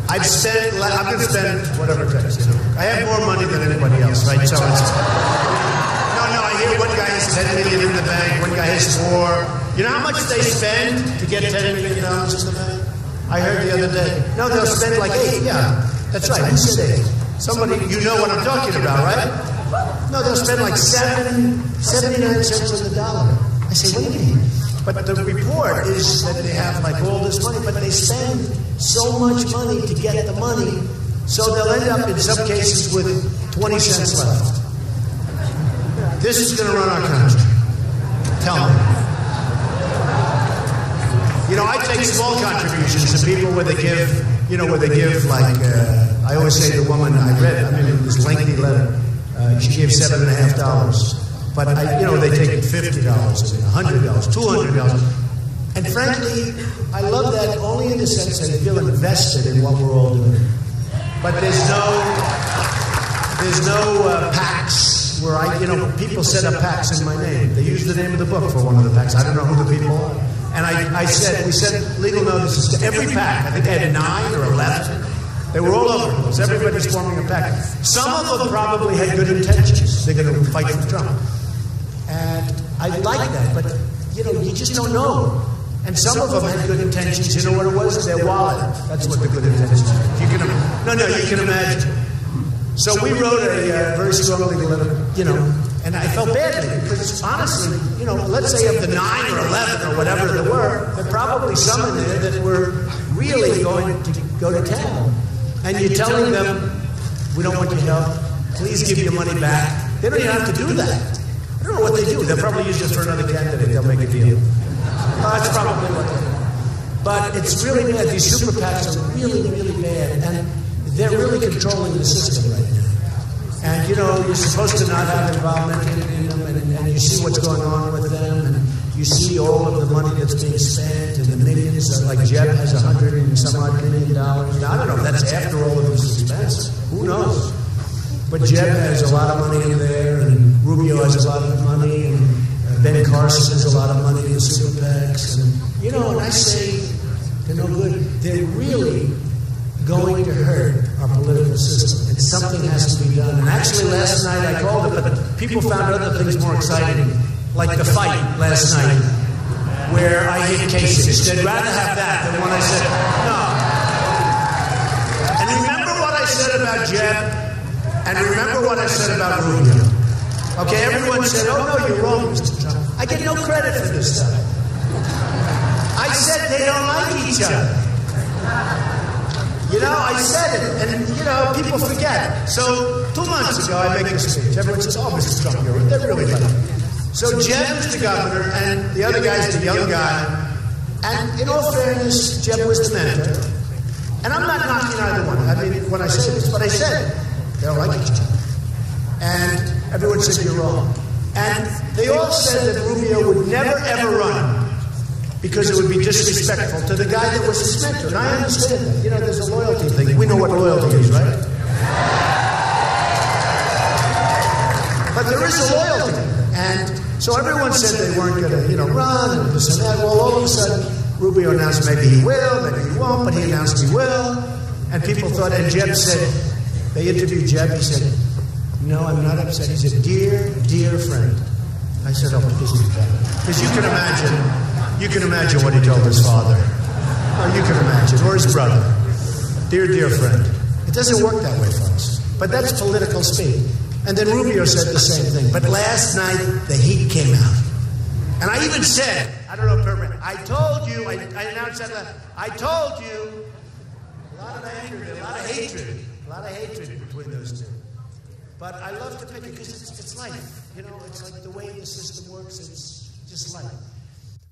I'm going to spend whatever it takes. You know. I have more money than anybody else, right? So it's, I hear one guy has $10 million in the bank, one guy has $4 million. You know how much they spend to get $10 million in the bank? I heard the other day. No, they'll spend like $8. Yeah, that's right. Who said $8? Somebody, you know what I'm talking about, right? No, they'll spend like 79 cents on the dollar. I say, wait a minute. But the report is that they have like all this money, but they spend so much money to get the money, so they'll end up in some cases with 20 cents left. This is going to run our country. Tell me. You know, I take small contributions to people where they give, like, I always say the woman I read, this lengthy letter, she gave $7.50. But, they take $50, $100, $200. And frankly, I love that only in the sense that I feel invested in what we're all doing. But there's no PACs where people set up PACs in my name. They use the name of the book for one of the PACs. I don't know who the people are. And we sent legal notices to every PAC. I think they had 9 or 11. They were all over the place. Everybody's forming a PAC. Some of them probably had good intentions. They're going to fight for Trump. And I like that, but, you just don't know. And some of them had good intentions. You know what it was? Their wallet. That's what the good intentions were. You can imagine. So we wrote a very strong legal letter, and I felt badly because honestly, let's say of the 9 or 11 or whatever there were probably some in there that were really going to go to town. And you're telling them, we don't want your help. Please give your money back. They don't even have to do that. I don't know what they do. They'll probably use it for another candidate. They'll make a deal. That's probably what they do. But it's really bad. These super PACs are really, really bad. And they're really controlling the system right now. And, you're supposed to not have involvement in them. And you see what's going on with them. And you see all of the money that's being spent and the millions. Like Jeb has $100 and some odd $1 million. Now, I don't know if that's after all of this expense. Who knows? But Jeb has a lot of money in there, and Rubio has a lot of money, and Ben Carson has a lot of money in the super PACs. And, and I say they're no good. They're really going to hurt our political system, and something has to be done. And actually, last night I called it, but people found other things more exciting, like the fight last night, where I hit Kasich. They'd rather have that than when I said, no. And remember what I said about Jeb? And remember what I said about Rubio. Okay, everyone said, oh, no, you're wrong, Mr. Trump. I get no credit for this stuff. I said they don't like each other. I said it, and, people forget. So 2 months ago, I make a speech. Everyone says, oh, Mr. Trump, they're really like it. So Jeb is the governor, and the other guy's the young guy, And in all fairness, Jeb was the mentor. And I'm not knocking either one. I mean, when I say this, but I said they don't like each other. And everyone said you're wrong. And they all said that Rubio would never ever run because it would be disrespectful to the guy that was his mentor. And I understand that. You know, there's a loyalty thing. We know what loyalty is, right? But there is a loyalty. And so everyone said they weren't going to, run and this and that. Well, all of a sudden, Rubio announced maybe he will, maybe he won't, but he announced he will. And people thought, and Jeb said, they interviewed Jeb, he said, no, I'm not upset. He said, dear friend. I said, oh, because you can imagine what he told his father. Oh, you can imagine, or his brother. Dear friend. It doesn't work that way, folks. But that's political speak. And then Rubio said the same thing. But last night, the heat came out. And I even said, I don't know if Permanent, I told you, I announced that, I told you, a lot of anger, a lot of hatred between those two. But I love to pick it because it's life. It's like the way the system works, it's just life.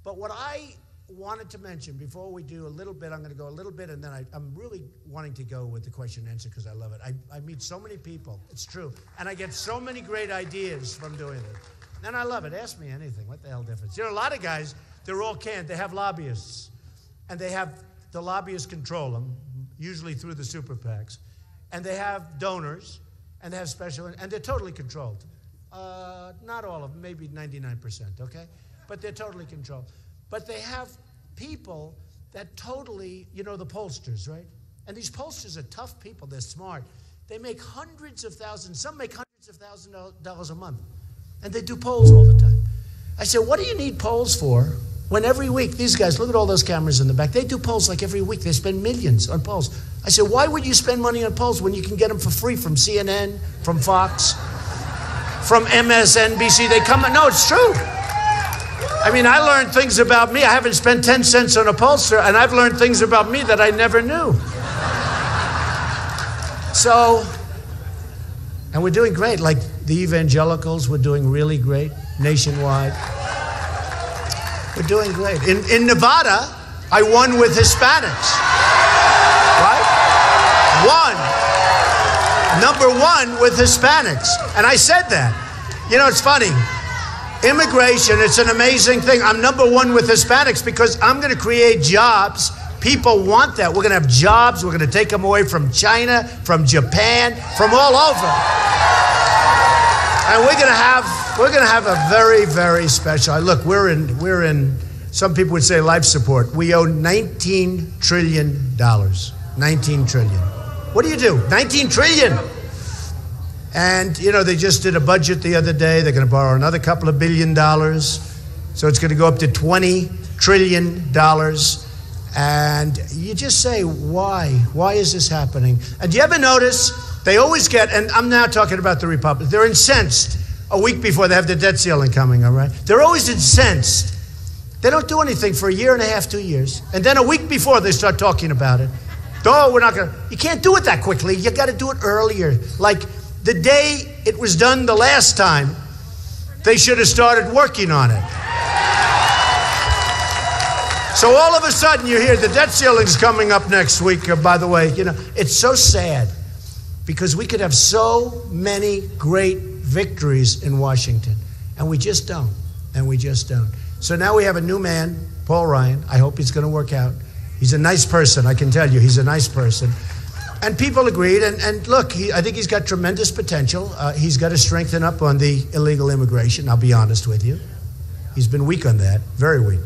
But what I wanted to mention before we do a little bit, I'm going to go a little bit, and then I'm really wanting to go with the question and answer because I love it. I meet so many people, it's true, and I get so many great ideas from doing it. And I love it. Ask me anything. What the hell difference? A lot of guys, they're all canned. They have lobbyists, and the lobbyists control them, usually through the super PACs, and they have donors, and they have special, and they're totally controlled. Not all of them, maybe 99%, okay? But they're totally controlled. But they have people that totally, the pollsters, right? And these pollsters are tough people. They're smart. They make hundreds of thousands. Some make hundreds of thousands of dollars a month. And they do polls all the time. I said, what do you need polls for when every week, these guys, look at all those cameras in the back. They do polls like every week. They spend millions on polls. I said, why would you spend money on polls when you can get them for free from CNN, from Fox, from MSNBC? They come, no, it's true. I mean, I learned things about me. I haven't spent 10 cents on a pollster, and I've learned things about me that I never knew. So, and we're doing great. Like the evangelicals, we're doing really great nationwide. We're doing great. In Nevada, I won with Hispanics. Right? Number one with Hispanics. And I said that. It's funny. Immigration, it's an amazing thing. I'm number one with Hispanics because I'm going to create jobs. People want that. We're going to have jobs. We're going to take them away from China, from Japan, from all over. And we're going to have a very, very special. Look, we're in. Some people would say life support. We owe $19 trillion. 19 trillion. What do you do? 19 trillion. And, they just did a budget the other day. They're going to borrow another couple of $1 billion. So it's going to go up to $20 trillion. And you just say, why? Why is this happening? And do you ever notice they always get, and I'm now talking about the Republicans, they're incensed a week before they have the debt ceiling coming, all right? They're always incensed. They don't do anything for a year and a half, 2 years. And then a week before they start talking about it. Oh, we're not going to, you can't do it that quickly. You got to do it earlier. Like, the day it was done the last time, they should have started working on it. So all of a sudden you hear the debt ceiling's coming up next week, by the way. It's so sad because we could have so many great victories in Washington, and we just don't. So now we have a new man, Paul Ryan. I hope he's going to work out. He's a nice person, I can tell you. He's a nice person. And people agreed, and look, I think he's got tremendous potential. He's got to strengthen up on the illegal immigration, I'll be honest with you. He's been weak on that, very weak.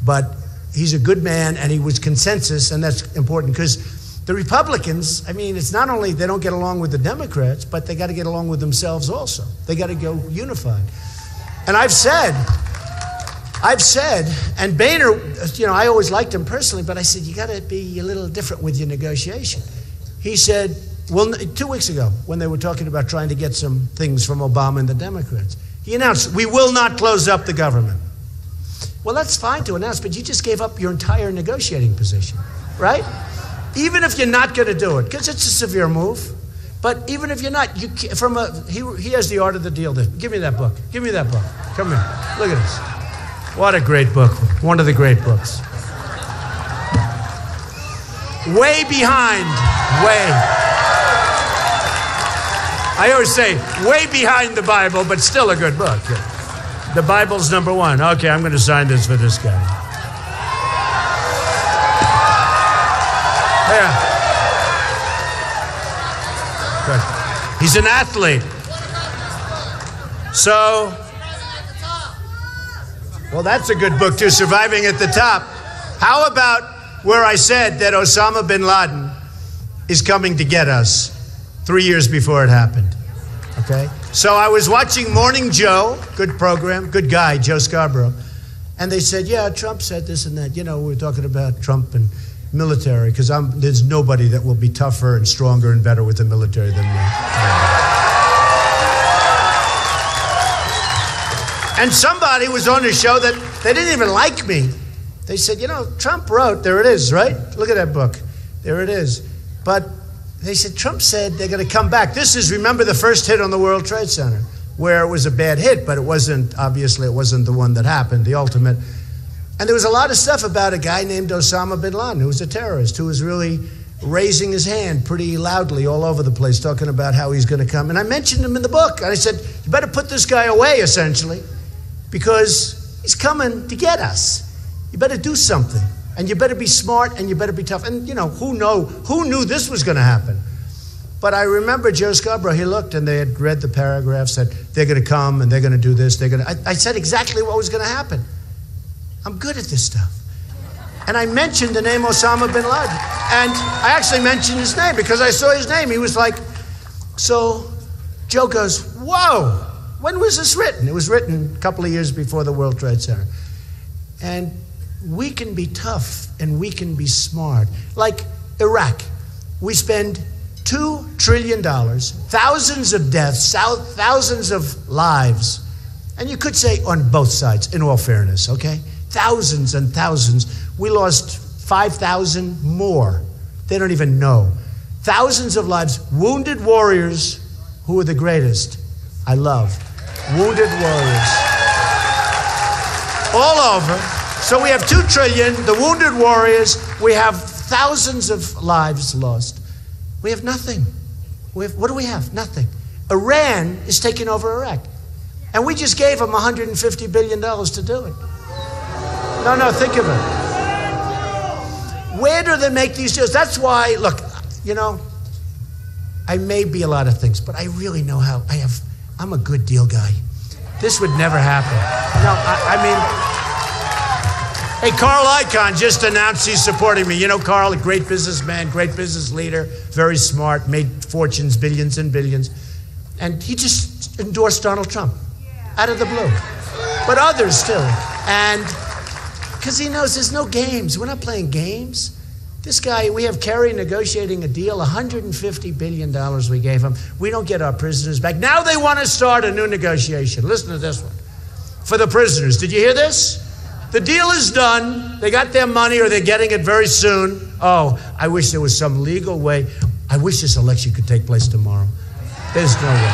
But he's a good man, and he was consensus, and that's important, because the Republicans, I mean, it's not only they don't get along with the Democrats, but they got to get along with themselves also. They got to go unified. And I've said, and Boehner, I always liked him personally, but I said, you got to be a little different with your negotiation. He said, well, 2 weeks ago, when they were talking about trying to get some things from Obama and the Democrats, he announced, we will not close up the government. Well, that's fine to announce, but you just gave up your entire negotiating position, right? Even if you're not going to do it, because it's a severe move. But even if you're not, he has the art of the deal. Give me that book. Give me that book. Come here. Look at this. What a great book. One of the great books. way behind. I always say, way behind the Bible, but still a good book. The Bible's number one. Okay, I'm going to sign this for this guy. Yeah. Good. He's an athlete. So, well, that's a good book too, Surviving at the Top. How about where I said that Osama bin Laden is coming to get us 3 years before it happened? Okay? So I was watching Morning Joe, good program, good guy, Joe Scarborough, and they said, yeah, Trump said this and that. You know, we're talking about Trump and military, because there's nobody that will be tougher and stronger and better with the military than me. And somebody was on the show that they didn't even like me. They said, you know, Trump wrote, there it is, right? Look at that book. There it is. But they said, Trump said they're going to come back. This is, remember, the first hit on the World Trade Center, where it was a bad hit, but it wasn't, obviously, it wasn't the one that happened, the ultimate. And there was a lot of stuff about a guy named Osama bin Laden, who was a terrorist, who was really raising his hand pretty loudly all over the place, talking about how he's going to come. And I mentioned him in the book. And I said, you better put this guy away, essentially, because he's coming to get us. You better do something. And you better be smart, and you better be tough. And, you know, who knew this was going to happen? But I remember Joe Scarborough, he looked, and they had read the paragraph, said, they're going to come, and they're going to do this. I said exactly what was going to happen. I'm good at this stuff. And I mentioned the name Osama bin Laden. And I actually mentioned his name because I saw his name. He was like, so Joe goes, whoa, when was this written? It was written a couple of years before the World Trade Center. And we can be tough and we can be smart. Like Iraq, we spend $2 trillion, thousands of deaths, thousands of lives. And you could say on both sides, in all fairness, okay? Thousands and thousands. We lost 5,000 more. They don't even know. Thousands of lives. Wounded warriors who are the greatest. I love. Wounded warriors. All over. So we have 2 trillion, the wounded warriors. We have thousands of lives lost. We have nothing. What do we have? Nothing. Iran is taking over Iraq. And we just gave them $150 billion to do it. No, think of it. Where do they make these deals? That's why, look, you know, I may be a lot of things, but I really know how. I'm a good deal guy. This would never happen. No, I mean, hey, Carl Icahn just announced he's supporting me. You know, Carl, a great businessman, great business leader, very smart, made fortunes, billions and billions. And he just endorsed Donald Trump out of the blue. But others too. And because he knows there's no games. We're not playing games. This guy, we have Kerry negotiating a deal, $150 billion we gave him. We don't get our prisoners back. Now they want to start a new negotiation. Listen to this one. For the prisoners. Did you hear this? The deal is done. They got their money, or they're getting it very soon. Oh, I wish there was some legal way. I wish this election could take place tomorrow. There's no way.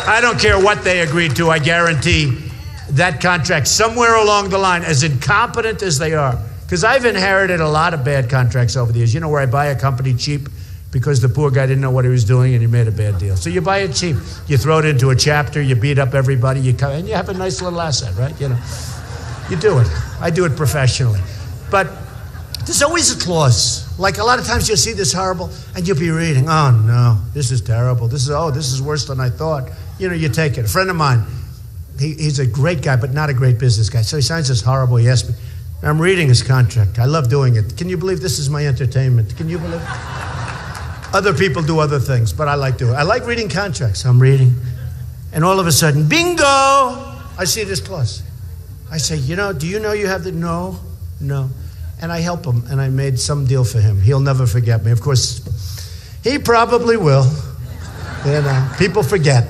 I don't care what they agreed to. I guarantee that contract somewhere along the line, as incompetent as they are, because I've inherited a lot of bad contracts over the years. You know, where I buy a company cheap because the poor guy didn't know what he was doing and he made a bad deal. So you buy it cheap. You throw it into a chapter, you beat up everybody, and you have a nice little asset, right? You know, you do it. I do it professionally. But there's always a clause. Like a lot of times you'll see this horrible, and you'll be reading, oh no, this is terrible. This is worse than I thought. You know, you take it. A friend of mine, he's a great guy, but not a great business guy. So he signs this horrible, he asked me, I'm reading his contract. I love doing it. Can you believe this is my entertainment? Can you believe it? Other people do other things, but I like doing it. I like reading contracts. I'm reading, and all of a sudden, bingo, I see this clause. I say, you know, do you know you have the, no. And I help him, and I made some deal for him. He'll never forget me. Of course, he probably will. You know, people forget.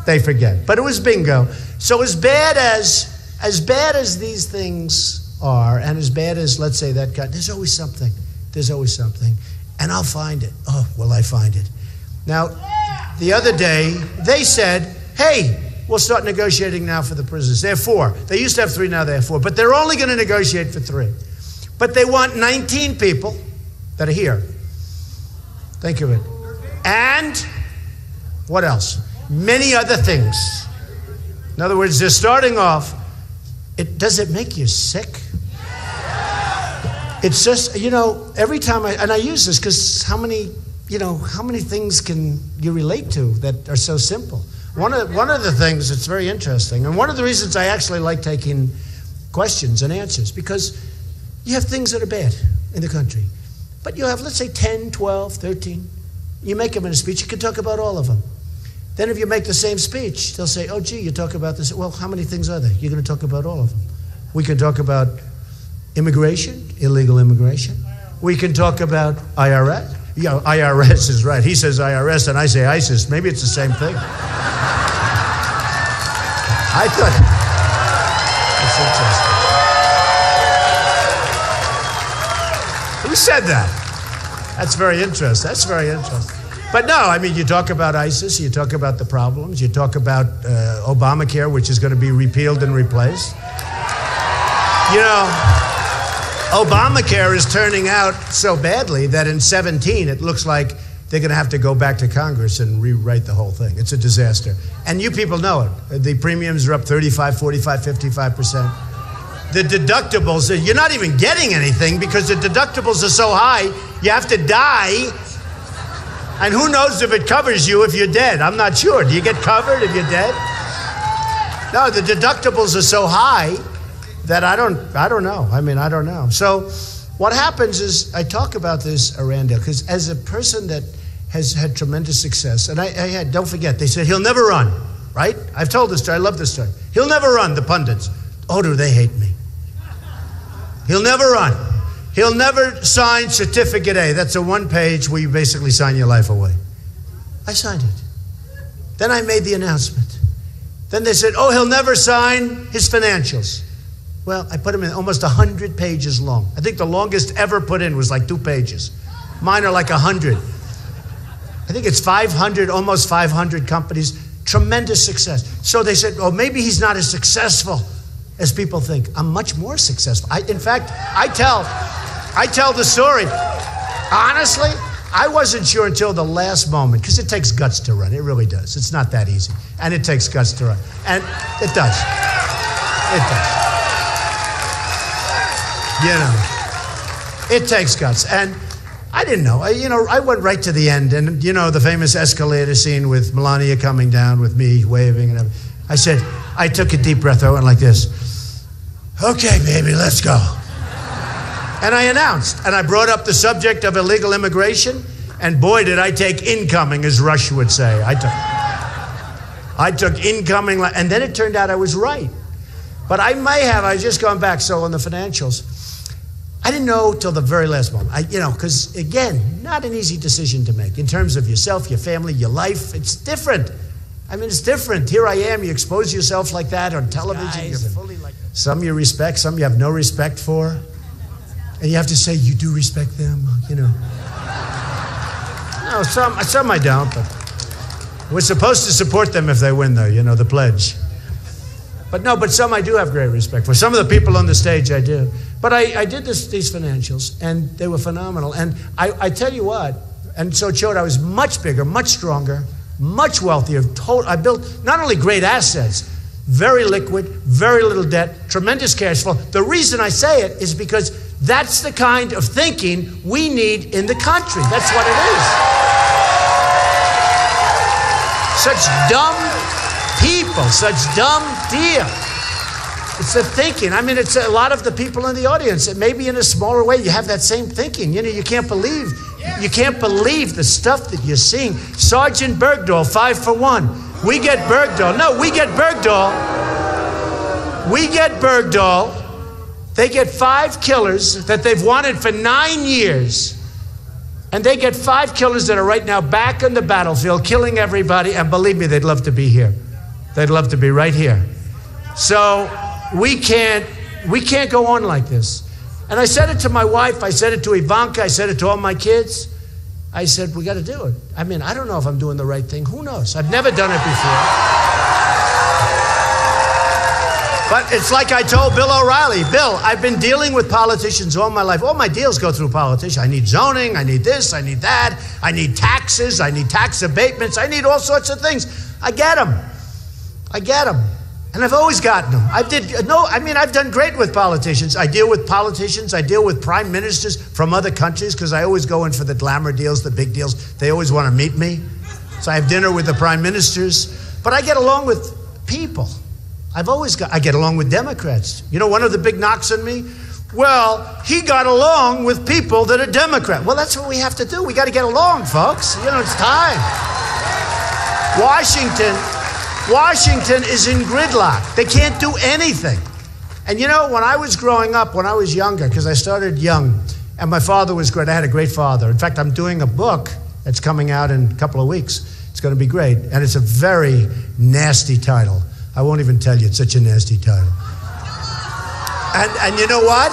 They forget. But it was bingo. So as bad as these things are, and as bad as, let's say, that guy, there's always something. There's always something. And I'll find it. Oh, will I find it? Now, the other day, they said, hey, we'll start negotiating now for the prisoners. There are 4. They used to have 3, now they have 4. But they're only going to negotiate for 3. But they want 19 people that are here. Think of it. And what else? Many other things. In other words, they're starting off. Does it make you sick? It's just, every time I use this because how many things can you relate to that are so simple? One of the things that's very interesting, and one of the reasons I actually like taking questions and answers, because you have things that are bad in the country. But you have, let's say, 10, 12, 13. You make them in a speech, you can talk about all of them. Then if you make the same speech, they'll say, oh, gee, you talk about this. Well, how many things are there? You're going to talk about all of them. We can talk about immigration, illegal immigration. We can talk about IRS. Yeah, IRS is right. He says IRS and I say ISIS. Maybe it's the same thing. I thought, that's interesting. Who said that? That's very interesting. That's very interesting. But no, I mean, you talk about ISIS, you talk about the problems, you talk about Obamacare, which is going to be repealed and replaced. Obamacare is turning out so badly that in 17, it looks like they're going to have to go back to Congress and rewrite the whole thing. It's a disaster. And you people know it. The premiums are up 35, 45, 55%. The deductibles, you're not even getting anything because the deductibles are so high, you have to die. And who knows if it covers you if you're dead? I'm not sure. Do you get covered if you're dead? No, the deductibles are so high that I don't know. I mean, I don't know. So what happens is I talk about this, Aranda, because as a person that has had tremendous success, and I had, don't forget, they said, he'll never run, right? I've told this story. I love this story. He'll never run, the pundits. Oh, do they hate me? He'll never run. He'll never sign Certificate A. That's a one-page where you basically sign your life away. I signed it. Then I made the announcement. Then they said, oh, he'll never sign his financials. Well, I put them in almost 100 pages long. I think the longest ever put in was like 2 pages. Mine are like 100. I think it's 500, almost 500 companies. Tremendous success. So they said, oh, maybe he's not as successful as people think. I'm much more successful. In fact, I tell the story. Honestly, I wasn't sure until the last moment, because it takes guts to run. It really does. It's not that easy. And it takes guts to run. And it does. It does. It takes guts. And I didn't know. I went right to the end. And, the famous escalator scene with Melania coming down with me waving and everything. I took a deep breath. I went like this. Okay, baby, let's go. And I announced, and I brought up the subject of illegal immigration, and boy, did I take incoming, as Rush would say. I took incoming, and then it turned out I was right. But I just gone back, so on the financials, I didn't know till the very last moment. Because again, not an easy decision to make in terms of yourself, your family, your life. It's different. I mean, it's different. Here I am, you expose yourself like that on television. Some you respect, some you have no respect for. And you have to say, you do respect them, No, some I don't, but we're supposed to support them if they win, though, the pledge. But some I do have great respect for. Some of the people on the stage I do. But I did these financials, and they were phenomenal. And I tell you what, and so it showed I was much bigger, much stronger, much wealthier. I built not only great assets, very liquid, very little debt, tremendous cash flow. The reason I say it is because that's the kind of thinking we need in the country. That's what it is. Such dumb people, such dumb deal. It's the thinking. I mean, it's a lot of the people in the audience. Maybe in a smaller way, you have that same thinking. You can't believe the stuff that you're seeing. Sergeant Bergdahl, 5 for 1. We get Bergdahl. No, we get Bergdahl. We get Bergdahl. They get 5 killers that they've wanted for 9 years. And they get 5 killers that are right now back on the battlefield, killing everybody. And believe me, they'd love to be here. They'd love to be right here. So we can't go on like this. And I said it to my wife. I said it to Ivanka. I said it to all my kids. I said, we got to do it. I mean, I don't know if I'm doing the right thing. Who knows? I've never done it before. But it's like I told Bill O'Reilly, Bill, I've been dealing with politicians all my life. All my deals go through politicians. I need zoning, I need this, I need that, I need taxes, I need tax abatements, I need all sorts of things. I get them. And I've always gotten them. I've done great with politicians. I deal with politicians, I deal with prime ministers from other countries because I always go in for the glamour deals, the big deals. They always want to meet me. So I have dinner with the prime ministers. But I get along with people. I get along with Democrats. You know, one of the big knocks on me? Well, he got along with people that are Democrat. Well, that's what we have to do. We got to get along, folks. You know, it's time. Washington is in gridlock. They can't do anything. And you know, when I was growing up, when I was younger, because I started young, and my father was great. I had a great father. In fact, I'm doing a book that's coming out in a couple of weeks. It's going to be great. And it's a very nasty title. I won't even tell you. It's such a nasty title. And you know what?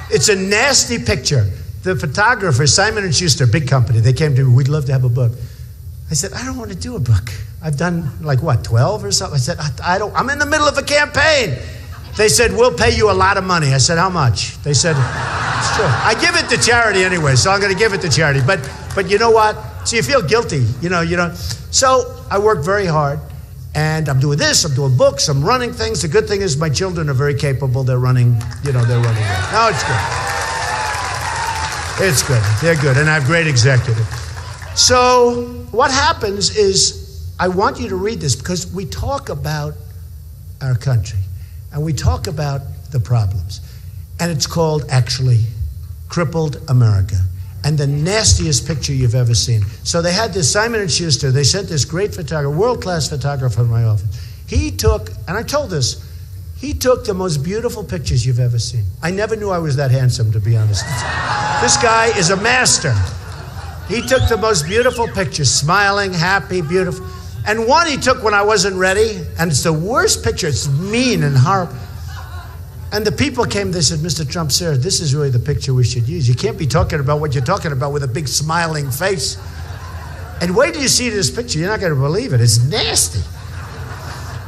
It's a nasty picture. The photographer, Simon & Schuster, big company, they came to me, we'd love to have a book. I said, I don't want to do a book. I've done like what, 12 or something? I said, I'm in the middle of a campaign. They said, we'll pay you a lot of money. I said, how much? They said, it's true. I give it to charity anyway, so I'm going to give it to charity. But you know what? So you feel guilty, you know. So I work very hard, and I'm doing this, I'm doing books, I'm running things. The good thing is my children are very capable. They're running, they're running well. No, it's good. It's good. They're good, and I have great executives. So what happens is, I want you to read this because we talk about our country and we talk about the problems. And it's called, actually, Crippled America. And the nastiest picture you've ever seen. So they had this Simon & Schuster. They sent this great photographer, world-class photographer in my office. He took, and I told this, he took the most beautiful pictures you've ever seen. I never knew I was that handsome, to be honest. This guy is a master. He took the most beautiful pictures, smiling, happy, beautiful. And one he took when I wasn't ready, and it's the worst picture. It's mean and horrible. And the people came, they said, Mr. Trump, sir, this is really the picture we should use. You can't be talking about what you're talking about with a big smiling face. And wait till you see this picture. You're not going to believe it. It's nasty.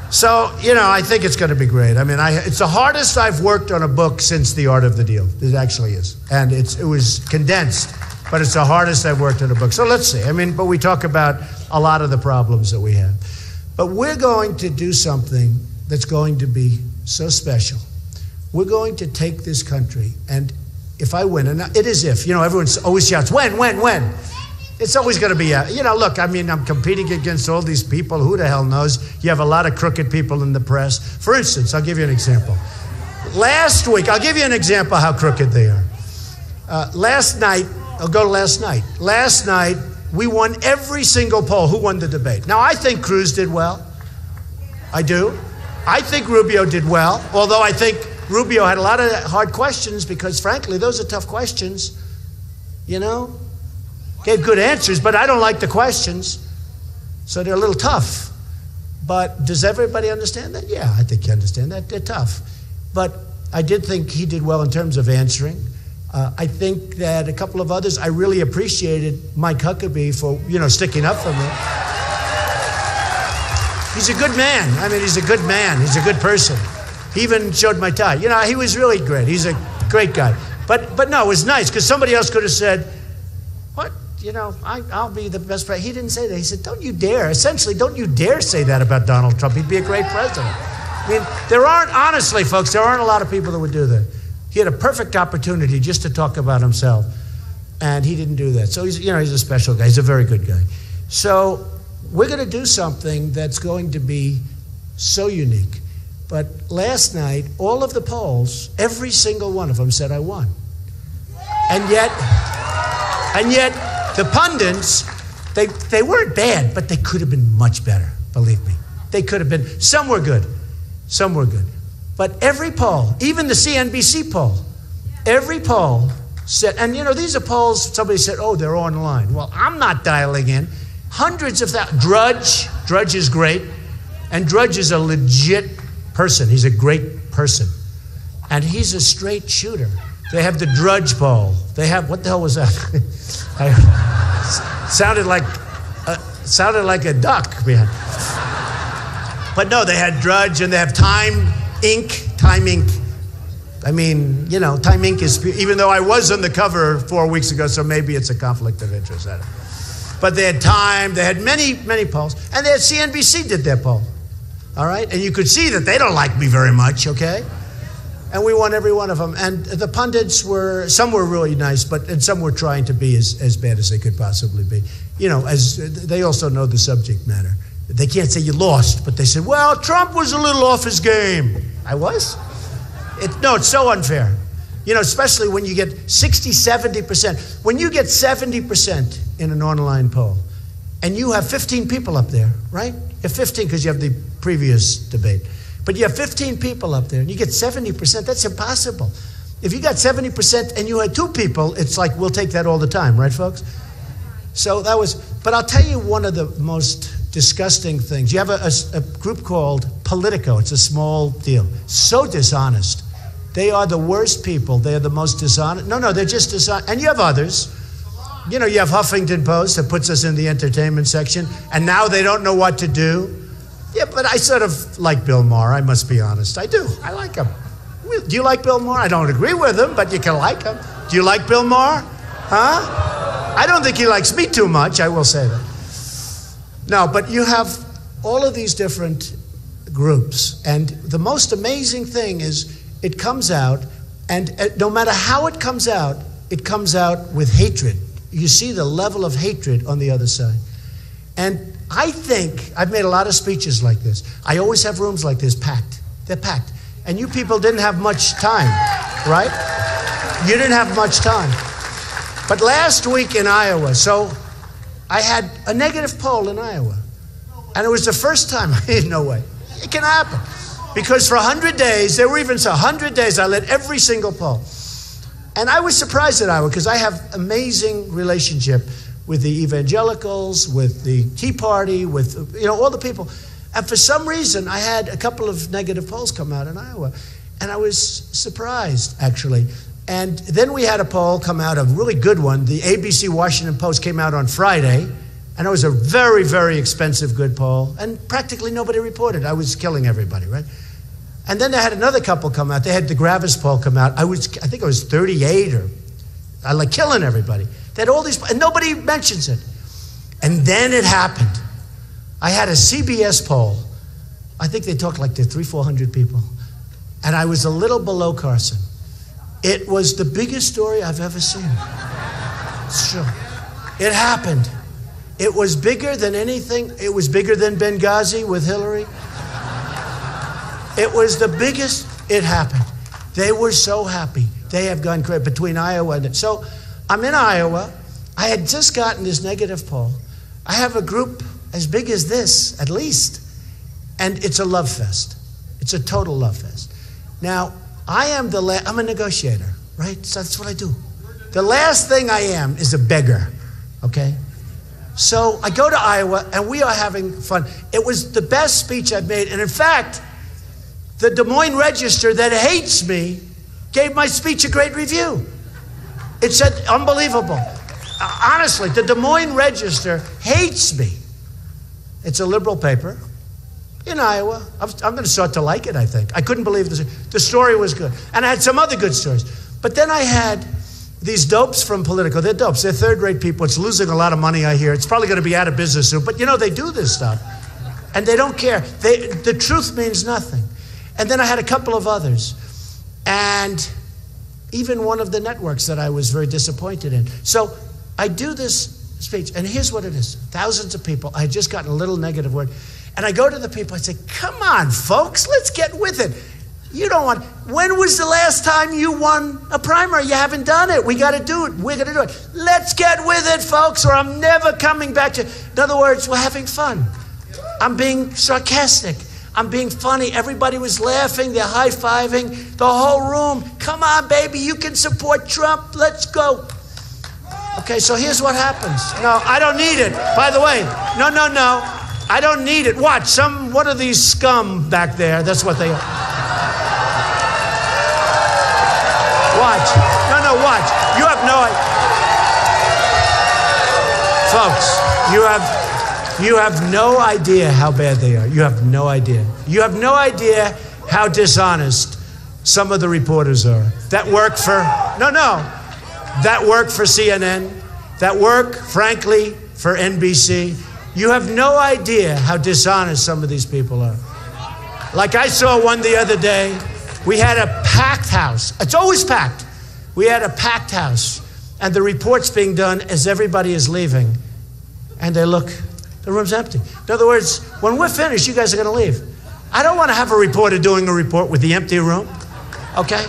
So, I think it's going to be great. I mean, it's the hardest I've worked on a book since The Art of the Deal. It actually is. And it was condensed, but it's the hardest I've worked on a book. So let's see. But we talk about a lot of the problems that we have. But we're going to do something that's going to be so special. We're going to take this country, and if I win, and it is if, everyone always shouts, when? It's always going to be, look, I'm competing against all these people. Who the hell knows? You have a lot of crooked people in the press. For instance, I'll give you an example. Last week, I'll give you an example how crooked they are. Last night, I'll go to last night. Last night, we won every single poll. Who won the debate? Now, I think Cruz did well. I do. I think Rubio did well, although I think Rubio had a lot of hard questions because, frankly, those are tough questions. Gave good answers, but I don't like the questions. So they're a little tough. But does everybody understand that? Yeah, I think you understand that. They're tough. But I did think he did well in terms of answering. I think that a couple of others, I really appreciated Mike Huckabee for, sticking up for me. He's a good man. He's a good man. He's a good person. He even showed my tie. He was really great. He's a great guy. But no, it was nice because somebody else could have said, what? I'll be the best president. He didn't say that. He said, don't you dare. Essentially, don't you dare say that about Donald Trump. He'd be a great president. Honestly, folks, there aren't a lot of people that would do that. He had a perfect opportunity just to talk about himself, and he didn't do that. So he's a special guy. He's a very good guy. So we're going to do something that's going to be so unique. But last night, all of the polls, every single one of them said I won. And yet the pundits, they weren't bad, but they could have been much better, believe me. They could have been, some were good. But every poll, even the CNBC poll, every poll said, and these are polls, somebody said, oh, they're online. Well, I'm not dialing in. Hundreds of thousands. Drudge is great, and Drudge is a legit person. He's a great person. And he's a straight shooter. They have the Drudge poll. They have, what the hell was that? Sounded like a duck behind. But no, they had Drudge, and they have Time Inc., Time Inc. I mean, you know, Time Inc. is, even though I was on the cover 4 weeks ago, so maybe it's a conflict of interest. I don't know. But they had Time, they had many, many polls, and they had CNBC did their poll. All right? And you could see that they don't like me very much, okay? And we won every one of them. And the pundits were, some were really nice, and some were trying to be as bad as they could possibly be. You know, as they also know the subject matter. They can't say you lost, but they said, well, Trump was a little off his game. I was? No, it's so unfair. You know, especially when you get 60, 70%. When you get 70% in an online poll, and you have 15 people up there, right? You have 15 because you have the previous debate. But you have 15 people up there, and you get 70%, that's impossible. If you got 70% and you had 2 people, it's like, we'll take that all the time, right, folks? So that was, but I'll tell you one of the most disgusting things. You have a group called Politico. It's a small deal. So dishonest. They are the worst people. They are the most dishonest. No, they're just dishonest. And you have others. You know, you have Huffington Post that puts us in the entertainment section, and now they don't know what to do. Yeah, but I sort of like Bill Maher, I must be honest. I do. I like him. Do you like Bill Maher? I don't agree with him, but you can like him. Do you like Bill Maher? Huh? I don't think he likes me too much, I will say that. No, but you have all of these different groups, and the most amazing thing is it comes out, and no matter how it comes out with hatred. You see the level of hatred on the other side. And I think, I've made a lot of speeches like this. I always have rooms like this packed. They're packed. And you people didn't have much time, right? You didn't have much time. But last week in Iowa, so I had a negative poll in Iowa. And it was the first time, no way. It can happen. Because for 100 days, there were even 100 days, I led every single poll. And I was surprised at Iowa because I have amazing relationship with the evangelicals, with the Tea Party, with, you know, all the people. And for some reason, I had a couple of negative polls come out in Iowa. And I was surprised, actually. And then we had a poll come out, a really good one. The ABC Washington Post came out on Friday. And it was a very, very expensive good poll. And practically nobody reported. I was killing everybody, right? And then they had another couple come out. They had the Gravis poll come out. I think I was 38 or I like killing everybody. They had all these, and nobody mentions it. And then it happened. I had a CBS poll. I think they talked like to 300-400 people. And I was a little below Carson. It was the biggest story I've ever seen. It's true. It happened. It was bigger than anything. It was bigger than Benghazi with Hillary. It was the biggest. It happened. They were so happy. They have gone crazy between Iowa and so I'm in Iowa. I had just gotten this negative poll. I have a group as big as this, at least, and it's a love fest. It's a total love fest. Now, I'm a negotiator, right? So that's what I do. The last thing I am is a beggar, okay? So I go to Iowa, and we are having fun. It was the best speech I've made, and in fact, the Des Moines Register that hates me gave my speech a great review. It said, unbelievable. Honestly, the Des Moines Register hates me. It's a liberal paper in Iowa. I'm going to start to like it, I think. I couldn't believe this. The story was good. And I had some other good stories. But then I had these dopes from Politico. They're dopes. They're third-rate people. It's losing a lot of money, I hear. It's probably going to be out of business soon. But, you know, they do this stuff. And they don't care. The truth means nothing. And then I had a couple of others. And even one of the networks that I was very disappointed in. So I do this speech, and here's what it is. Thousands of people. I had just gotten a little negative word. And I go to the people, I say, come on, folks, let's get with it. You don't want, when was the last time you won a primary? You haven't done it. We got to do it. We're going to do it. Let's get with it, folks, or I'm never coming back to, in other words, we're having fun. I'm being sarcastic. I'm being funny. Everybody was laughing. They're high-fiving. The whole room. Come on, baby. You can support Trump. Let's go. Okay, so here's what happens. No, I don't need it. By the way, no. I don't need it. Watch. What are these scum back there? That's what they are. Watch. No, watch. You have no idea. Folks, you have no idea how bad they are. You have no idea. You have no idea. how dishonest some of the reporters are that work for, that work for CNN, that work, frankly, for NBC. You have no idea how dishonest some of these people are. Like I saw one the other day. We had a packed house. It's always packed. We had a packed house, and the report's being done as everybody is leaving. And they look, the room's empty. In other words, when we're finished, you guys are going to leave. I don't want to have a reporter doing a report with the empty room, okay?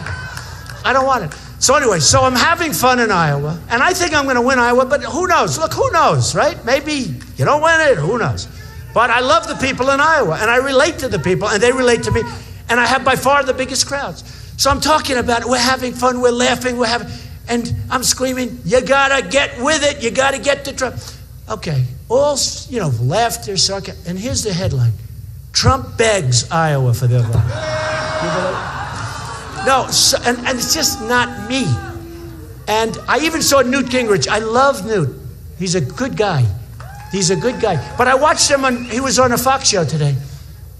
I don't want it. So anyway, so I'm having fun in Iowa, and I think I'm going to win Iowa, but who knows? Look, who knows, right? Maybe you don't win it, who knows? But I love the people in Iowa, and I relate to the people, and they relate to me, and I have by far the biggest crowds. So I'm talking about it. We're having fun, we're laughing, and I'm screaming, you got to get with it, you got to get to Trump. Okay, all, laughter, sarcasm, and here's the headline. Trump begs Iowa for their vote. No, and it's just not me. And I even saw Newt Gingrich. I love Newt. He's a good guy. He's a good guy. But I watched him he was on a Fox show today.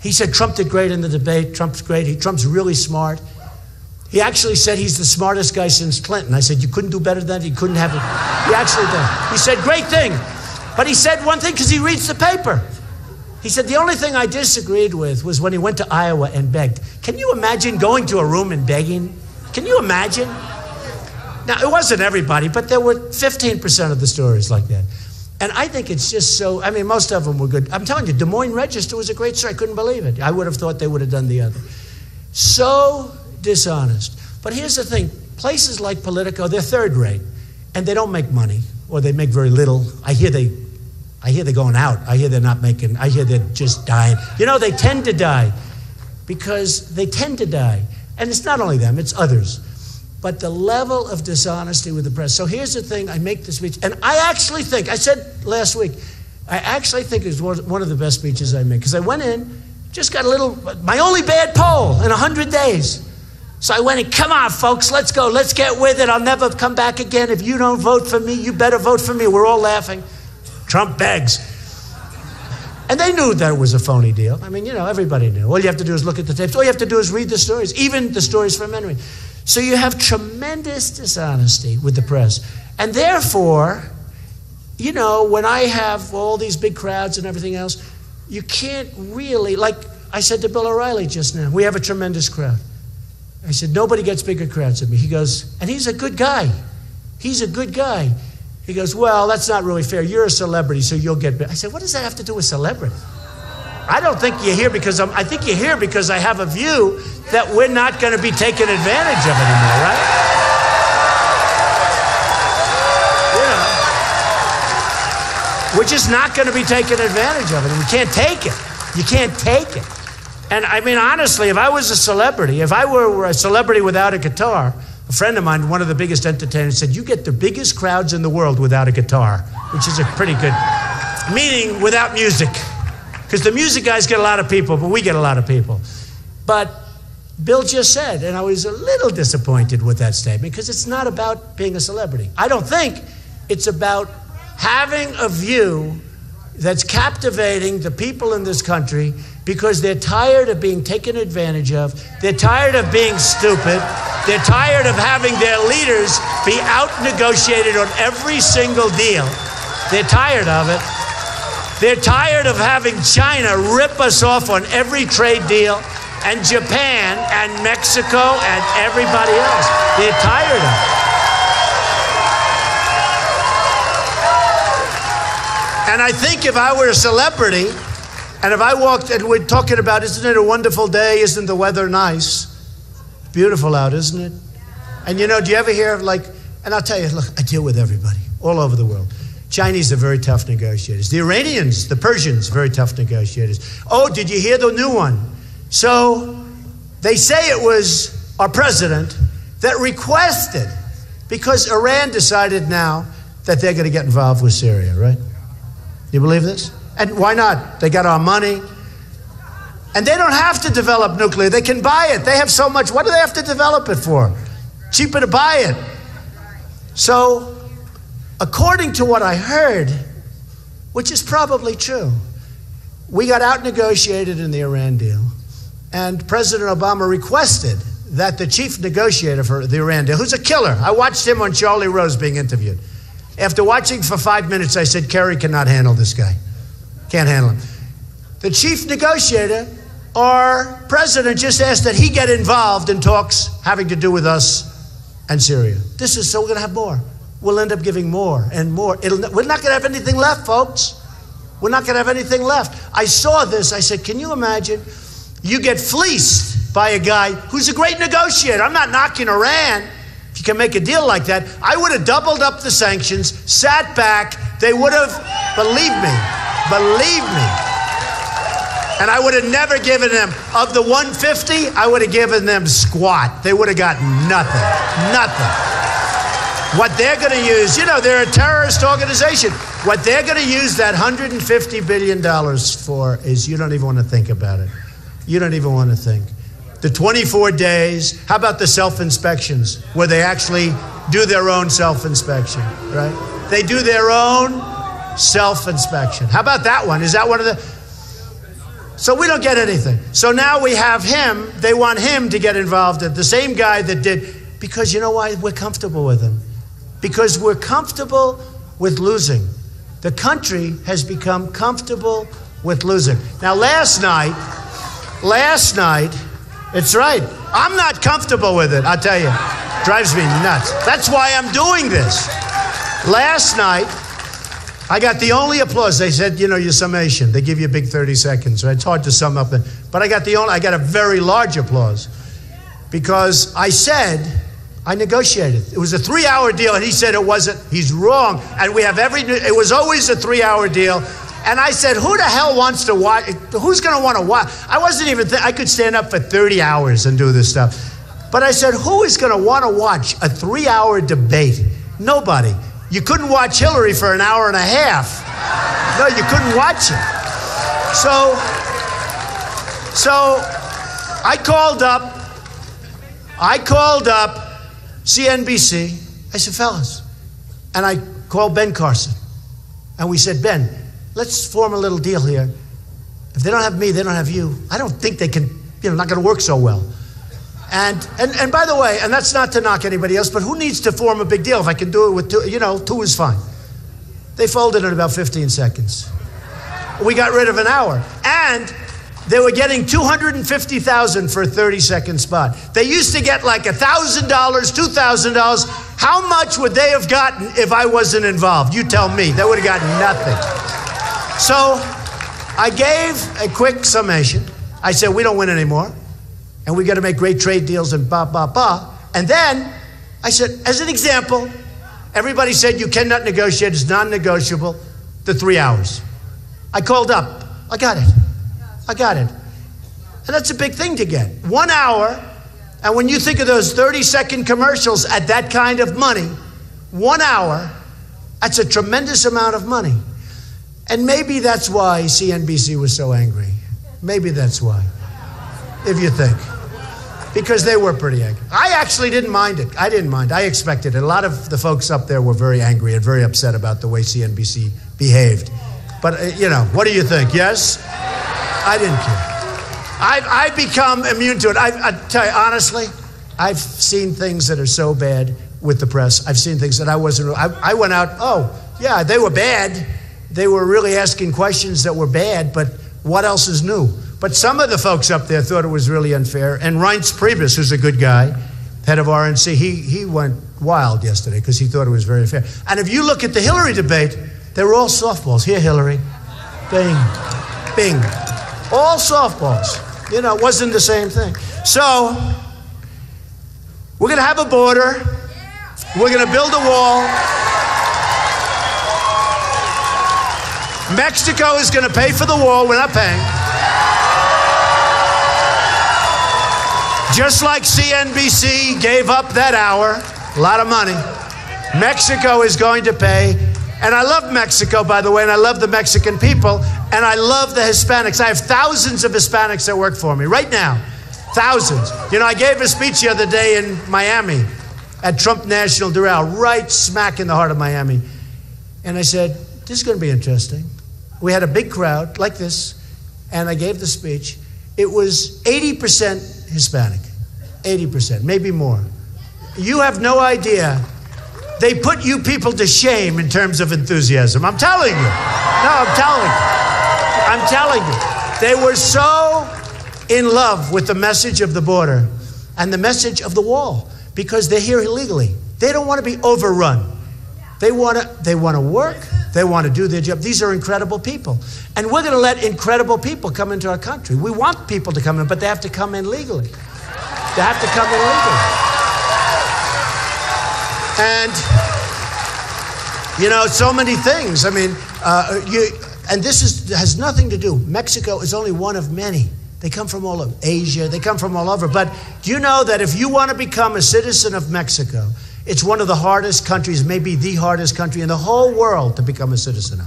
He said Trump did great in the debate. Trump's great. Trump's really smart. He actually said he's the smartest guy since Clinton. I said, you couldn't do better than that? He couldn't have it. He actually did. He said, great thing. But he said one thing because he reads the paper. He said, the only thing I disagreed with was when he went to Iowa and begged. Can you imagine going to a room and begging? Can you imagine? Now, it wasn't everybody, but there were 15% of the stories like that. And I think it's just so, most of them were good. I'm telling you, Des Moines Register was a great story. I couldn't believe it. I would have thought they would have done the other. So dishonest. But here's the thing. Places like Politico, they're third rate, and they don't make money, or they make very little. I hear they're going out. I hear they're not making, I hear they're just dying. They tend to die because they tend to die. And it's not only them, it's others. But the level of dishonesty with the press. So here's the thing, I make the speech, and I actually think, I said last week, I actually think it's one of the best speeches I make. Because I went in, just got my only bad poll in 100 days. So I went in, come on, folks, let's go, let's get with it. I'll never come back again. If you don't vote for me, you better vote for me. We're all laughing. Trump begs. And they knew that it was a phony deal. Everybody knew. All you have to do is look at the tapes. All you have to do is read the stories, even the stories from Henry. So you have tremendous dishonesty with the press. And therefore, when I have all these big crowds and everything else, you can't really, like I said to Bill O'Reilly just now, we have a tremendous crowd. I said, nobody gets bigger crowds than me. He goes, and he's a good guy. He's a good guy. He goes, well, that's not really fair. You're a celebrity, so you'll get big. I said, what does that have to do with celebrity? I don't think you're here because I think you're here because I have a view that we're not going to be taken advantage of anymore, right? We're just not going to be taken advantage of it. We can't take it. You can't take it. And honestly, if I was a celebrity, if I were a celebrity without a guitar, a friend of mine, one of the biggest entertainers, said, you get the biggest crowds in the world without a guitar, which is a pretty good, meaning without music. Because the music guys get a lot of people, but we get a lot of people. But Bill just said, and I was a little disappointed with that statement, because it's not about being a celebrity. I don't think it's about having a view that's captivating the people in this country because they're tired of being taken advantage of. They're tired of being stupid. They're tired of having their leaders be out-negotiated on every single deal. They're tired of it. They're tired of having China rip us off on every trade deal, and Japan and Mexico and everybody else. They're tired of it. And I think if I were a celebrity, and if I walked and we're talking about, isn't it a wonderful day? Isn't the weather nice? Beautiful out, isn't it? And do you ever hear and I'll tell you, look, I deal with everybody all over the world. Chinese are very tough negotiators. The Iranians, the Persians, very tough negotiators. Oh, did you hear the new one? So they say it was our president that requested, because Iran decided now that they're going to get involved with Syria, right? You believe this? And why not? They got our money. And they don't have to develop nuclear. They can buy it. They have so much. What do they have to develop it for? Cheaper to buy it. So, according to what I heard, which is probably true, we got out-negotiated in the Iran deal. And President Obama requested that the chief negotiator for the Iran deal, who's a killer, I watched him on Charlie Rose being interviewed. After watching for 5 minutes, I said, Kerry cannot handle this guy. Can't handle him. The chief negotiator, our president, just asked that he get involved in talks having to do with us and Syria. So we're going to have more. We'll end up giving more and more. We're not going to have anything left, folks. We're not going to have anything left. I saw this. I said, can you imagine? You get fleeced by a guy who's a great negotiator. I'm not knocking Iran. If you can make a deal like that, I would have doubled up the sanctions, sat back. They would have, believe me, and I would have never given them, of the 150, I would have given them squat. They would have gotten nothing. What they're going to use, they're a terrorist organization. What they're going to use that $150 billion for is, you don't even want to think about it. You don't even want to think. The 24 days, how about the self-inspections, where they actually do their own self-inspection, right? They do their own self-inspection. How about that one? Is that one of the... So we don't get anything. So now we have him. They want him to get involved. The same guy that did... Because you know why? We're comfortable with him. Because we're comfortable with losing. The country has become comfortable with losing. Now, last night, it's right. I'm not comfortable with it, I'll tell you. Drives me nuts. That's why I'm doing this. Last night, I got the only applause. They said, your summation. They give you a big 30 seconds. Right? It's hard to sum up. But I got a very large applause. Because I said, I negotiated. It was a 3-hour deal, and he said it wasn't. He's wrong. And we have it was always a 3-hour deal. And I said, who the hell wants to watch? Who's going to want to watch? I wasn't even I could stand up for 30 hours and do this stuff. But I said, who is going to want to watch a 3-hour debate? Nobody. You couldn't watch Hillary for an hour and a half. No, you couldn't watch it. So I called up CNBC. I said, fellas. And I called Ben Carson. And we said, Ben, let's form a little deal here. If they don't have me, they don't have you. I don't think they can, not going to work so well. And by the way, and that's not to knock anybody else, but who needs to form a big deal? If I can do it with two is fine. They folded in about 15 seconds. We got rid of an hour. And they were getting $250,000 for a 30-second spot. They used to get like $1,000, $2,000. How much would they have gotten if I wasn't involved? You tell me. They would have gotten nothing. So I gave a quick summation. I said, we don't win anymore. And we got to make great trade deals and blah, blah, blah. And then I said, as an example, everybody said you cannot negotiate. It's non-negotiable. The 3 hours. I called up. I got it. And that's a big thing to get. 1 hour. And when you think of those 30-second commercials at that kind of money, 1 hour, that's a tremendous amount of money. And maybe that's why CNBC was so angry. Maybe that's why, if you think. Because they were pretty angry. I actually didn't mind it. I didn't mind. I expected it. A lot of the folks up there were very angry and very upset about the way CNBC behaved. But, what do you think? Yes? I didn't care. I've become immune to it. I tell you, honestly, I've seen things that are so bad with the press. I've seen things that I wasn't. I went out, yeah, they were bad. They were really asking questions that were bad, but what else is new? But some of the folks up there thought it was really unfair. And Reince Priebus, who's a good guy, head of RNC, he went wild yesterday because he thought it was very unfair. And if you look at the Hillary debate, they were all softballs. Here, Hillary. Bing. Bing. All softballs. It wasn't the same thing. So, we're going to have a border. We're going to build a wall. Mexico is going to pay for the wall. We're not paying. Just like CNBC gave up that hour, a lot of money, Mexico is going to pay. And I love Mexico, by the way, and I love the Mexican people, and I love the Hispanics. I have thousands of Hispanics that work for me right now. Thousands. I gave a speech the other day in Miami at Trump National Doral, right smack in the heart of Miami. And I said, this is going to be interesting. We had a big crowd like this, and I gave the speech. it was 80% Hispanic. 80%, maybe more. You have no idea. They put you people to shame in terms of enthusiasm. I'm telling you. No, I'm telling you. I'm telling you. They were so in love with the message of the border and the message of the wall because they're here illegally. They don't want to be overrun. They want to work. They want to do their job. These are incredible people. And we're going to let incredible people come into our country. We want people to come in, but they have to come in legally. They have to come in legally. And, you know, so many things. I mean, and this has nothing to do. Mexico is only one of many. They come from all over Asia. They come from all over. But do you know that if you want to become a citizen of Mexico, it's one of the hardest countries, maybe the hardest country in the whole world to become a citizen of.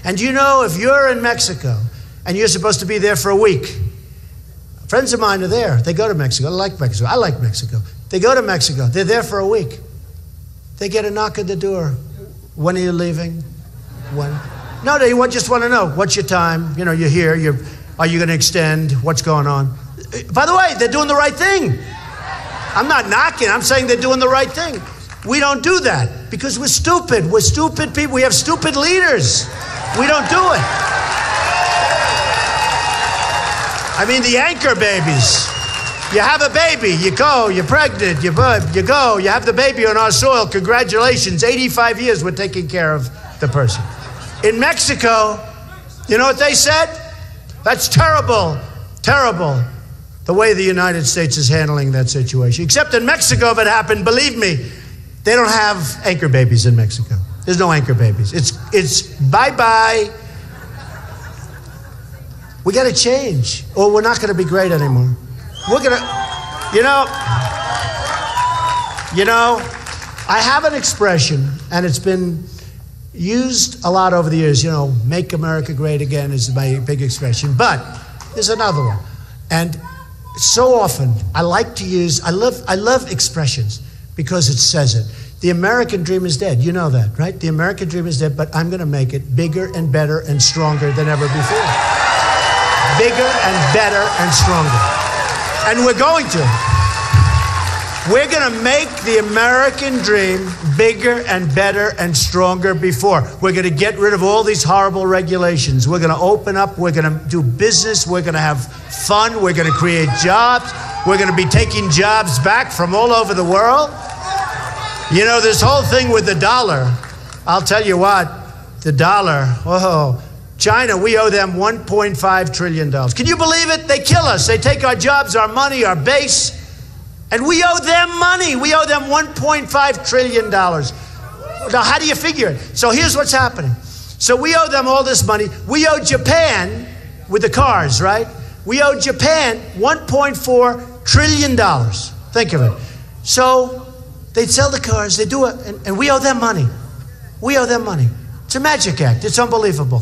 And do you know if you're in Mexico and you're supposed to be there for a week, friends of mine are there. They go to Mexico. I like Mexico. I like Mexico. They go to Mexico. They're there for a week. They get a knock at the door. When are you leaving? When? No, they just want to know, what's your time? You know, you're here. Are you going to extend? What's going on? By the way, they're doing the right thing. I'm not knocking. I'm saying they're doing the right thing. We don't do that because we're stupid. We're stupid people. We have stupid leaders. We don't do it. I mean, the anchor babies. You have a baby, you go, you're pregnant, you go, you have the baby on our soil. Congratulations, 85 years we're taking care of the person. In Mexico, you know what they said? That's terrible, terrible, the way the United States is handling that situation. Except in Mexico, if it happened, believe me, they don't have anchor babies in Mexico. There's no anchor babies. It's bye-bye. We got to change, or we're not going to be great anymore. We're going to, you know, I have an expression, and it's been used a lot over the years, you know, make America great again is my big expression, but there's another one. And so often, I love expressions because it says it. The American dream is dead. You know that, right? The American dream is dead, but I'm going to make it bigger and better and stronger than ever before. Bigger and better and stronger. And we're going to. We're going to make the American dream bigger and better and stronger before. We're going to get rid of all these horrible regulations. We're going to open up. We're going to do business. We're going to have fun. We're going to create jobs. We're going to be taking jobs back from all over the world. You know, this whole thing with the dollar, I'll tell you what, the dollar, whoa. China, we owe them $1.5 trillion. Can you believe it? They kill us. They take our jobs, our money, our base, and we owe them money. We owe them $1.5 trillion. Now, how do you figure it? So here's what's happening. So we owe them all this money. We owe Japan with the cars, right? We owe Japan $1.4 trillion. Think of it. So they'd sell the cars, they do it, and we owe them money. We owe them money. It's a magic act. It's unbelievable.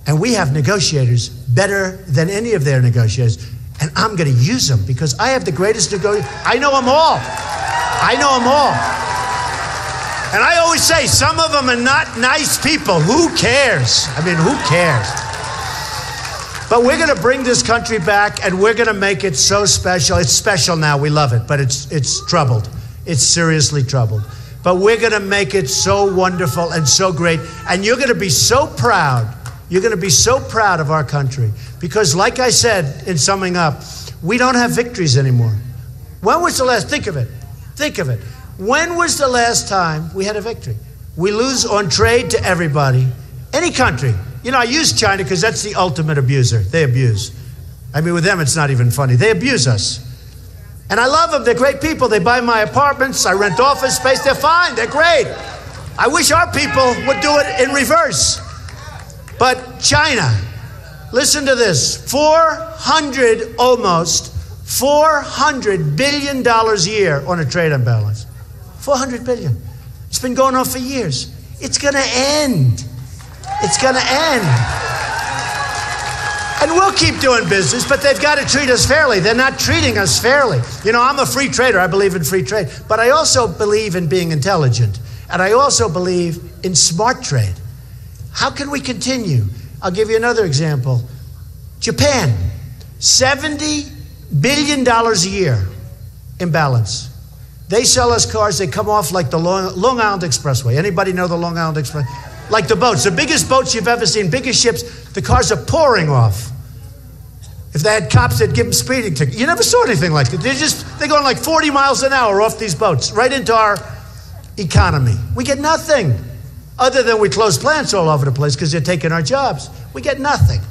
And we have negotiators better than any of their negotiators. And I'm going to use them because I have the greatest negotiators. I know them all. I know them all. And I always say, some of them are not nice people. Who cares? I mean, who cares? But we're going to bring this country back and we're going to make it so special. It's special now. We love it. But it's troubled. It's seriously troubled. But we're going to make it so wonderful and so great. And you're going to be so proud. You're going to be so proud of our country because, like I said, in summing up, we don't have victories anymore. When was the last, think of it. When was the last time we had a victory? We lose on trade to everybody, any country. You know, I use China because that's the ultimate abuser. They abuse. I mean, with them, it's not even funny. They abuse us. And I love them. They're great people. They buy my apartments. I rent office space. They're fine. They're great. I wish our people would do it in reverse. But China, listen to this, almost $400 billion a year on a trade imbalance. 400 billion. It's been going on for years. It's going to end. It's going to end. And we'll keep doing business, but they've got to treat us fairly. They're not treating us fairly. You know, I'm a free trader. I believe in free trade. But I also believe in being intelligent. And I also believe in smart trade. How can we continue? I'll give you another example. Japan. $70 billion a year imbalance. They sell us cars, they come off like the Long Island Expressway. Anybody know the Long Island Express? Like the boats, the biggest boats you've ever seen, biggest ships, the cars are pouring off. If they had cops, they'd give them speeding tickets. You never saw anything like that. They're going like 40 miles an hour off these boats, right into our economy. We get nothing, other than we close plants all over the place because they're taking our jobs. We get nothing.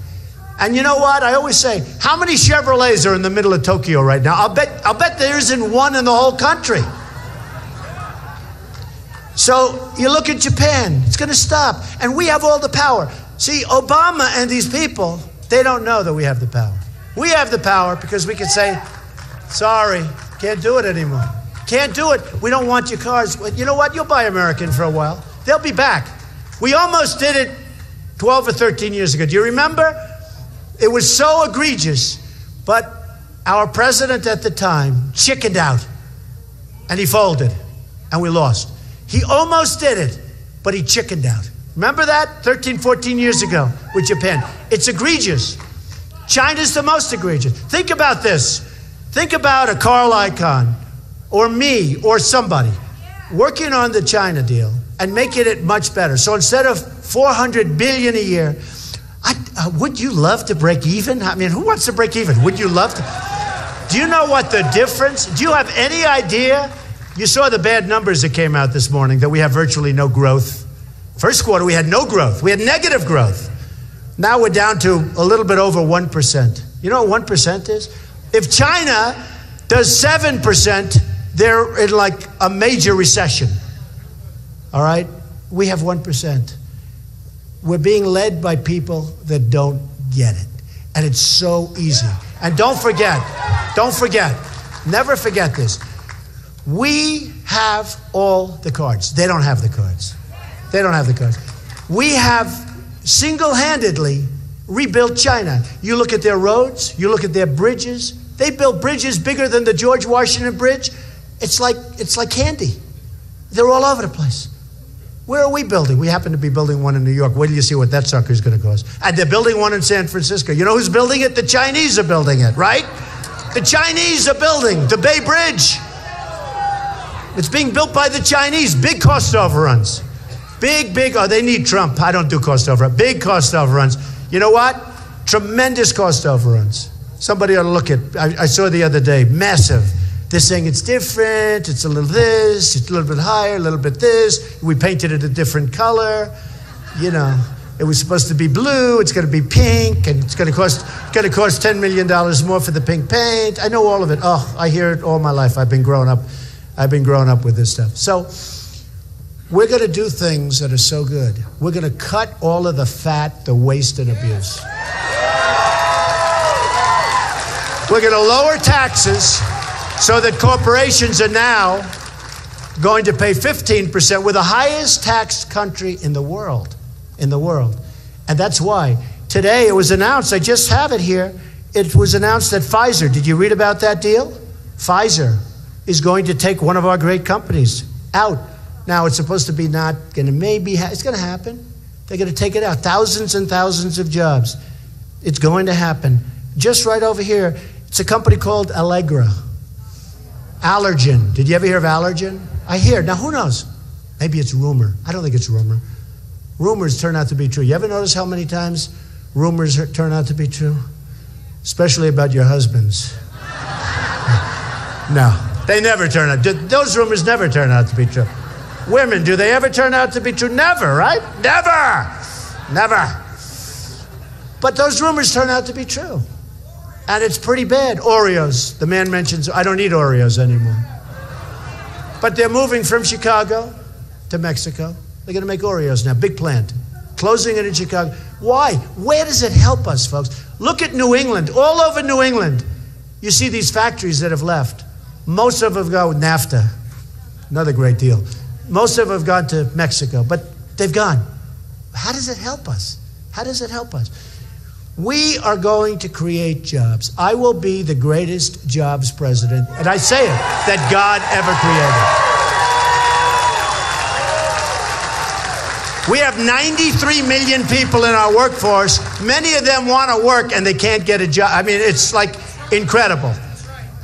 And you know what? I always say, how many Chevrolets are in the middle of Tokyo right now? I'll bet there isn't one in the whole country. So you look at Japan, it's going to stop. And we have all the power. See, Obama and these people, they don't know that we have the power. We have the power because we can say, sorry, can't do it anymore. Can't do it. We don't want your cars. You know what? You'll buy American for a while. They'll be back. We almost did it 12 or 13 years ago. Do you remember? It was so egregious, but our president at the time chickened out, and he folded, and we lost. He almost did it, but he chickened out. Remember that 13, 14 years ago with Japan? It's egregious. China's the most egregious. Think about this. Think about a Carl Icahn or me or somebody working on the China deal and making it much better. So instead of $400 billion a year, would you love to break even? I mean, who wants to break even? Would you love to? Do you know what the difference? Do you have any idea? You saw the bad numbers that came out this morning, that we have virtually no growth. First quarter, we had no growth. We had negative growth. Now we're down to a little bit over 1%. You know what 1% is? If China does 7%, they're in like a major recession. All right? We have 1%. We're being led by people that don't get it. And it's so easy. And don't forget, never forget this. We have all the cards. They don't have the cards. They don't have the cards. We have single-handedly rebuilt China. You look at their roads, you look at their bridges. They built bridges bigger than the George Washington Bridge. It's like candy. They're all over the place. Where are we building? We happen to be building one in New York. Wait till you see what that sucker is going to cost. And they're building one in San Francisco. You know who's building it? The Chinese are building it, right? The Chinese are building the Bay Bridge. It's being built by the Chinese. Big cost overruns. Big, oh, they need Trump. I don't do cost overruns. Big cost overruns. You know what? Tremendous cost overruns. Somebody ought to look at, I saw the other day, massive. They're saying it's different, it's a little this, it's a little bit higher, a little bit this. We painted it a different color. You know, it was supposed to be blue, it's going to be pink, and it's going to cost $10 million more for the pink paint. I know all of it. Oh, I hear it all my life. I've been growing up with this stuff. So we're going to do things that are so good. We're going to cut all of the fat, the waste, and abuse. We're going to lower taxes so that corporations are now going to pay 15%. We're the highest taxed country in the world. And that's why today it was announced, I just have it here, it was announced that Pfizer, did you read about that deal? Pfizer is going to take one of our great companies out. Now, it's supposed to be not going to maybe, it's going to happen. They're going to take it out. Thousands and thousands of jobs. It's going to happen. Just right over here, it's a company called Allegra. Allergen. Did you ever hear of Allergen? I hear. Now, who knows? Maybe it's rumor. I don't think it's rumor. Rumors turn out to be true. You ever notice how many times rumors turn out to be true? Especially about your husbands. No, they never turn out. Those rumors never turn out to be true. Women, do they ever turn out to be true? Never, right? Never. But those rumors turn out to be true. And it's pretty bad. Oreos. The man mentions, I don't eat Oreos anymore. But they're moving from Chicago to Mexico. They're going to make Oreos now. Big plant. Closing it in Chicago. Why? Where does it help us, folks? Look at New England. All over New England, you see these factories that have left. Most of them have gone with NAFTA. Another great deal. Most of them have gone to Mexico, but they've gone. How does it help us? How does it help us? We are going to create jobs. I will be the greatest jobs president, and I say it, that God ever We have 93 million people in our workforce. Many of them want to work and they can't get a job. I mean, it's like incredible.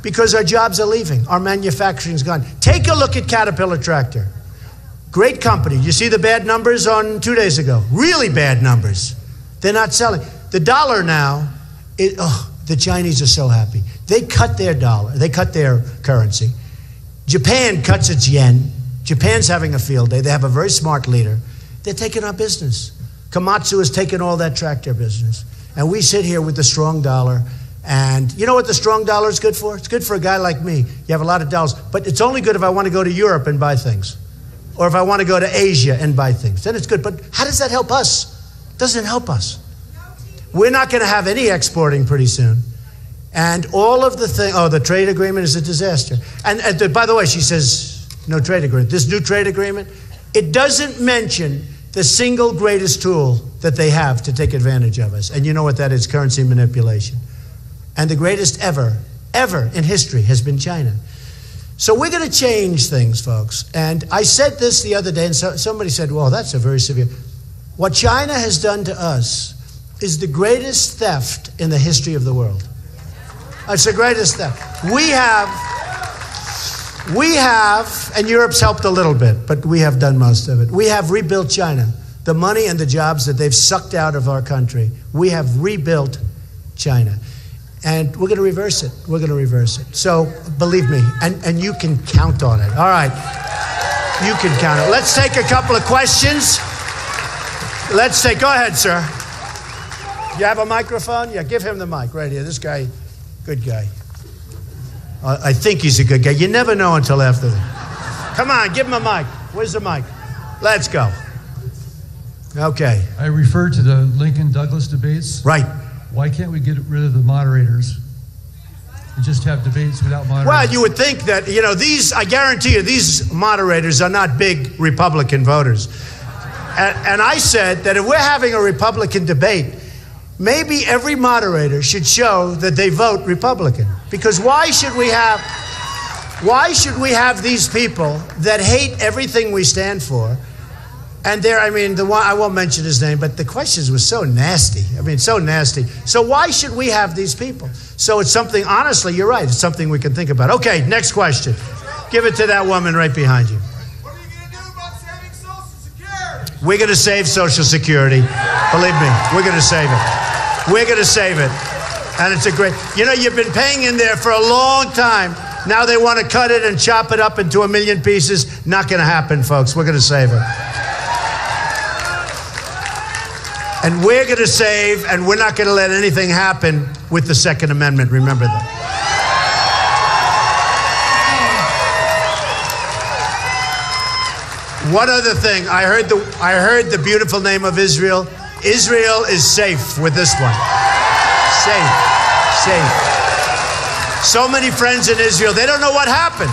Because our jobs are leaving. Our manufacturing's gone. Take a look at Caterpillar Tractor. Great company. You see the bad numbers on 2 days ago? Really bad numbers. They're not selling. The dollar now, the Chinese are so happy. They cut their dollar. They cut their currency. Japan cuts its yen. Japan's having a field day. They have a very smart leader. They're taking our business. Komatsu has taken all that tractor business. And we sit here with the strong dollar. And you know what the strong dollar is good for? It's good for a guy like me. You have a lot of dollars. But it's only good if I want to go to Europe and buy things. Or if I want to go to Asia and buy things. Then it's good. But how does that help us? It doesn't help us. We're not going to have any exporting pretty soon. And all of the things, the trade agreement is a disaster. And by the way, she says, no trade agreement. This new trade agreement, it doesn't mention the single greatest tool that they have to take advantage of us. And you know what that is? Currency manipulation. And the greatest ever in history has been China. So we're going to change things, folks. And I said this the other day, and somebody said, well, that's a very severe. What China has done to us is the greatest theft in the history of the world. It's the greatest theft. We have, and Europe's helped a little bit, but we have done most of it. We have rebuilt China. The money and the jobs that they've sucked out of our country, we have rebuilt China. And we're going to reverse it. We're going to reverse it. So believe me, and you can count on it. All right. You can count it. Let's take a couple of questions. Go ahead, sir. You have a microphone? Yeah, give him the mic right here. This guy, good guy. I think he's a good guy. You never know until after that. Come on, give him a mic. Where's the mic? Let's go. Okay. I referred to the Lincoln-Douglas debates. Right. Why can't we get rid of the moderators and just have debates without moderators? Well, you would think that, I guarantee you, these moderators are not big Republican voters. And I said that if we're having a Republican debate, maybe every moderator should show that they vote Republican. Because why should we have these people that hate everything we stand for? And I won't mention his name, but the questions were so nasty. So nasty. So why should we have these people? So it's something, honestly, you're right. It's something we can think about. Okay, next question. Give it to that woman right behind you. What are you going to do about saving Social Security? We're going to save Social Security. Believe me, we're going to save it. We're going to save it. And it's a great, you've been paying in there for a long time. Now they want to cut it and chop it up into 1 million pieces. Not going to happen, folks. We're going to save it. And we're going to save, and we're not going to let anything happen with the Second Amendment. Remember that. One other thing. I heard the beautiful name of Israel. Israel is safe with this one. Safe. So many friends in Israel, they don't know what happened.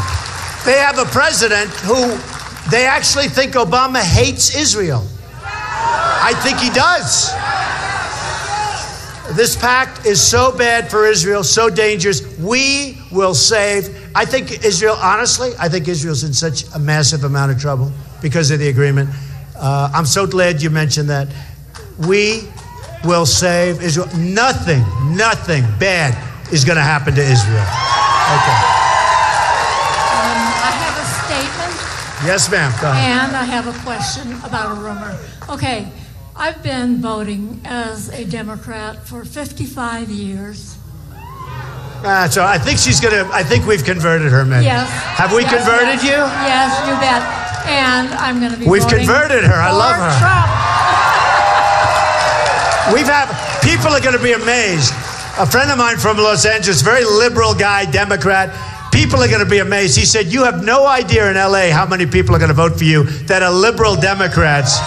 They have a president who they actually think Obama hates Israel. I think he does. This pact is so bad for Israel, so dangerous. We will save. I think Israel's in such a massive amount of trouble because of the agreement. I'm so glad you mentioned that. We will save Israel. Nothing bad is going to happen to Israel. Okay. I have a statement. Yes, ma'am. Go ahead. And I have a question about a rumor. Okay. I've been voting as a Democrat for 55 years. So I think we've converted her, man. Yes. Have we converted you? Yes, you bet. And I'm going to be We've voting converted her. I love her. Trump. People are going to be amazed. A friend of mine from Los Angeles, very liberal guy, Democrat. People are going to be amazed. He said, you have no idea in LA how many people are going to vote for you that are liberal Democrats.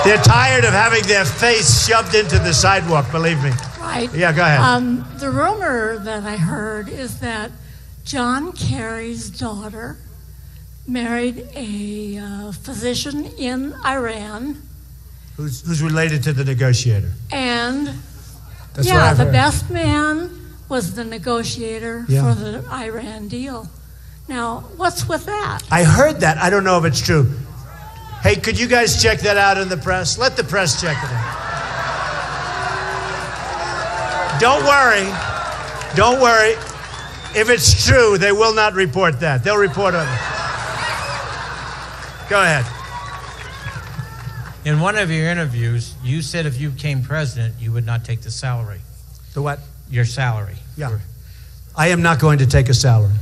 They're tired of having their face shoved into the sidewalk, believe me. Right. Yeah, go ahead. The rumor that I heard is that John Kerry's daughter married a physician in Iran. Who's related to the negotiator. And, That's what I've the heard. best man was the negotiator for the Iran deal. Now, what's with that? I heard that. I don't know if it's true. Hey, could you guys check that out in the press? Let the press check it out. Don't worry. Don't worry. If it's true, they will not report that. They'll report on it. Go ahead. In one of your interviews, you said if you became president, you would not take the salary. The what? Your salary. Yeah. I am not going to take a salary.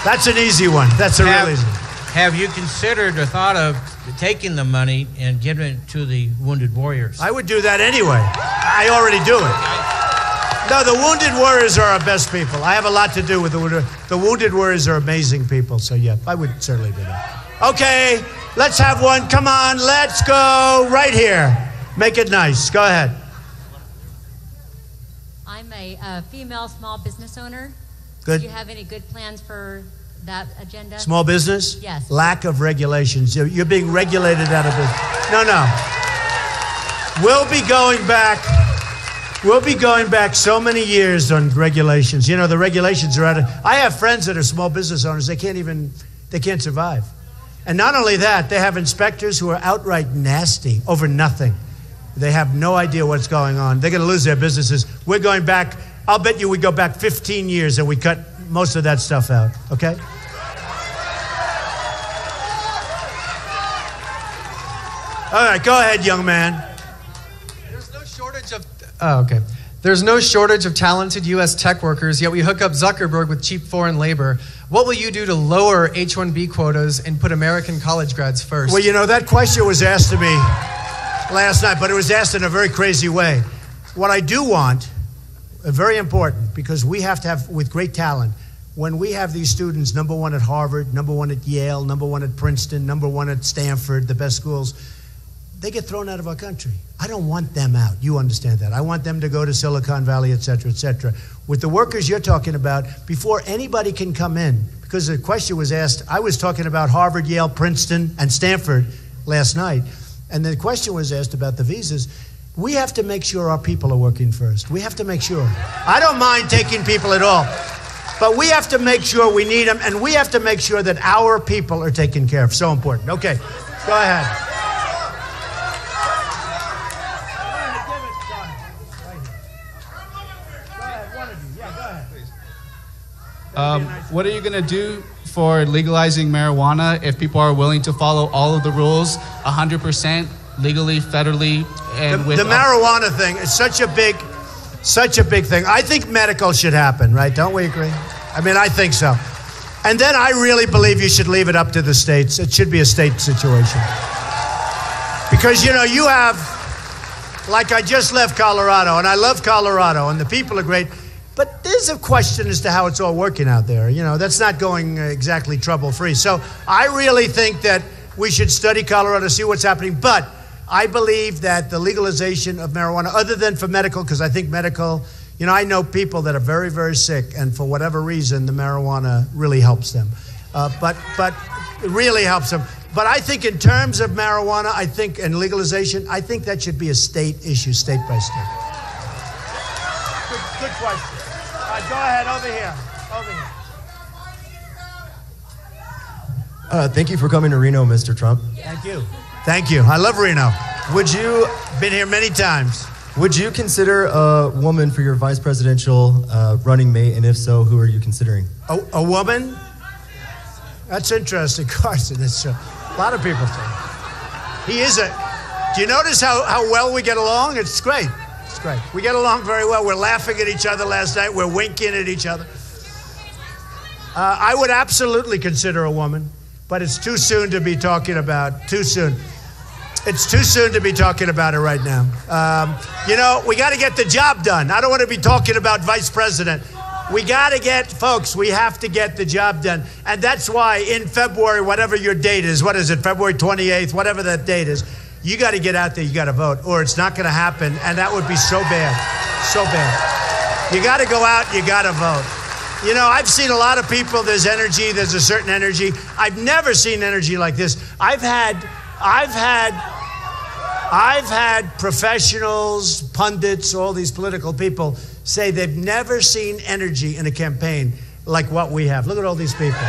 That's an easy one. That's a real easy one. Have you considered or thought of taking the money and giving it to the wounded warriors? I would do that anyway. I already do it. No, the wounded warriors are our best people. I have a lot to do with the wounded. The wounded warriors are amazing people, so yeah, I would certainly do that. Okay, let's have one. Come on, let's go right here. Make it nice. Go ahead. I'm a female small business owner. Good. Do you have any good plans for that agenda? Small business? Yes. Lack of regulations. You're being regulated out of business. No. We'll be going back so many years on regulations. You know, the regulations are out of... I have friends that are small business owners. They can't survive. And not only that, they have inspectors who are outright nasty over nothing. They have no idea what's going on. They're going to lose their businesses. We're going back, I'll bet you we go back 15 years and we cut most of that stuff out, okay? All right, go ahead, young man. There's no shortage of... Oh, okay. There's no shortage of talented U.S. tech workers, yet we hook up Zuckerberg with cheap foreign labor. What will you do to lower H-1B quotas and put American college grads first? Well, you know, that question was asked to me last night, but it was asked in a very crazy way. What I do want, very important, because we have to have, with great talent, when we have these students, number one at Harvard, number one at Yale, number one at Princeton, number one at Stanford, the best schools, they get thrown out of our country. I don't want them out. You understand that. I want them to go to Silicon Valley, et cetera, et cetera. With the workers you're talking about, before anybody can come in, because the question was asked, I was talking about Harvard, Yale, Princeton, and Stanford last night, and the question was asked about the visas. We have to make sure our people are working first. We have to make sure. I don't mind taking people at all, but we have to make sure we need them, and we have to make sure that our people are taken care of. So important. Okay, go ahead. What are you going to do for legalizing marijuana if people are willing to follow all of the rules 100% legally, federally, and with... The marijuana thing is such a big thing. I think medical should happen, right? Don't we agree? I mean, I think so. And then I really believe you should leave it up to the states. It should be a state situation. Because, you know, you have... Like, I just left Colorado, and I love Colorado, and the people are great. But there's a question as to how it's all working out there. You know, that's not going exactly trouble-free. So I really think that we should study Colorado, see what's happening. But I believe that the legalization of marijuana, other than for medical, because I think medical, you know, I know people that are very, very sick, and for whatever reason, the marijuana really helps them. But it really helps them. But I think in terms of marijuana, I think, and legalization, I think that should be a state issue, state by state. Good question. Go ahead, over here. Thank you for coming to Reno, Mr. Trump. Thank you. Thank you. I love Reno. Been here many times. Would you consider a woman for your vice presidential running mate, and if so, who are you considering? A woman? That's interesting, Carson. It's a lot of people say. He is a... Do you notice how well we get along? It's great. It's great. We get along very well. We're laughing at each other last night. We're winking at each other. I would absolutely consider a woman, but it's too soon to be talking about. Too soon. It's too soon to be talking about it right now. You know, we got to get the job done. I don't want to be talking about vice president. We got to get, folks, we have to get the job done. And that's why in February, whatever your date is, what is it, February 28th, whatever that date is, you got to get out there, you got to vote, or it's not going to happen, and that would be so bad, so bad. You got to go out, you got to vote. You know, I've seen a lot of people, there's energy, there's a certain energy. I've never seen energy like this. I've had professionals, pundits, all these political people say they've never seen energy in a campaign like what we have. Look at all these people.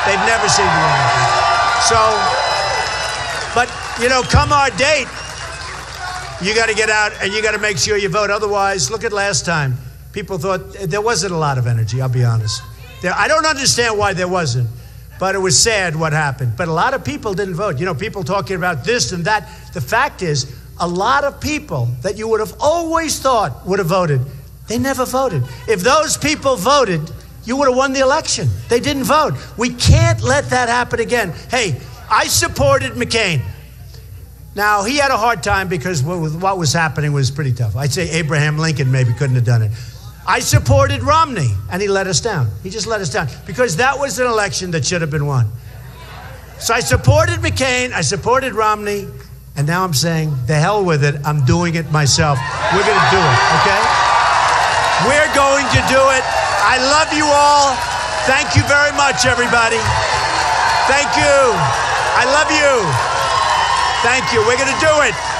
They've never seen the energy. So, but, you know, come our date, you got to get out and you got to make sure you vote. Otherwise, look at last time. People thought there wasn't a lot of energy, I'll be honest. I don't understand why there wasn't, but it was sad what happened. But a lot of people didn't vote. You know, people talking about this and that. The fact is, a lot of people that you would have always thought would have voted, they never voted. If those people voted, you would have won the election. They didn't vote. We can't let that happen again. Hey, I supported McCain. Now, he had a hard time because what was happening was pretty tough. I'd say Abraham Lincoln maybe couldn't have done it. I supported Romney, and he let us down. He just let us down because that was an election that should have been won. So I supported McCain, I supported Romney, and now I'm saying, the hell with it, I'm doing it myself. We're going to do it, okay? We're going to do it. I love you all. Thank you very much, everybody. Thank you. I love you. Thank you. We're going to do it.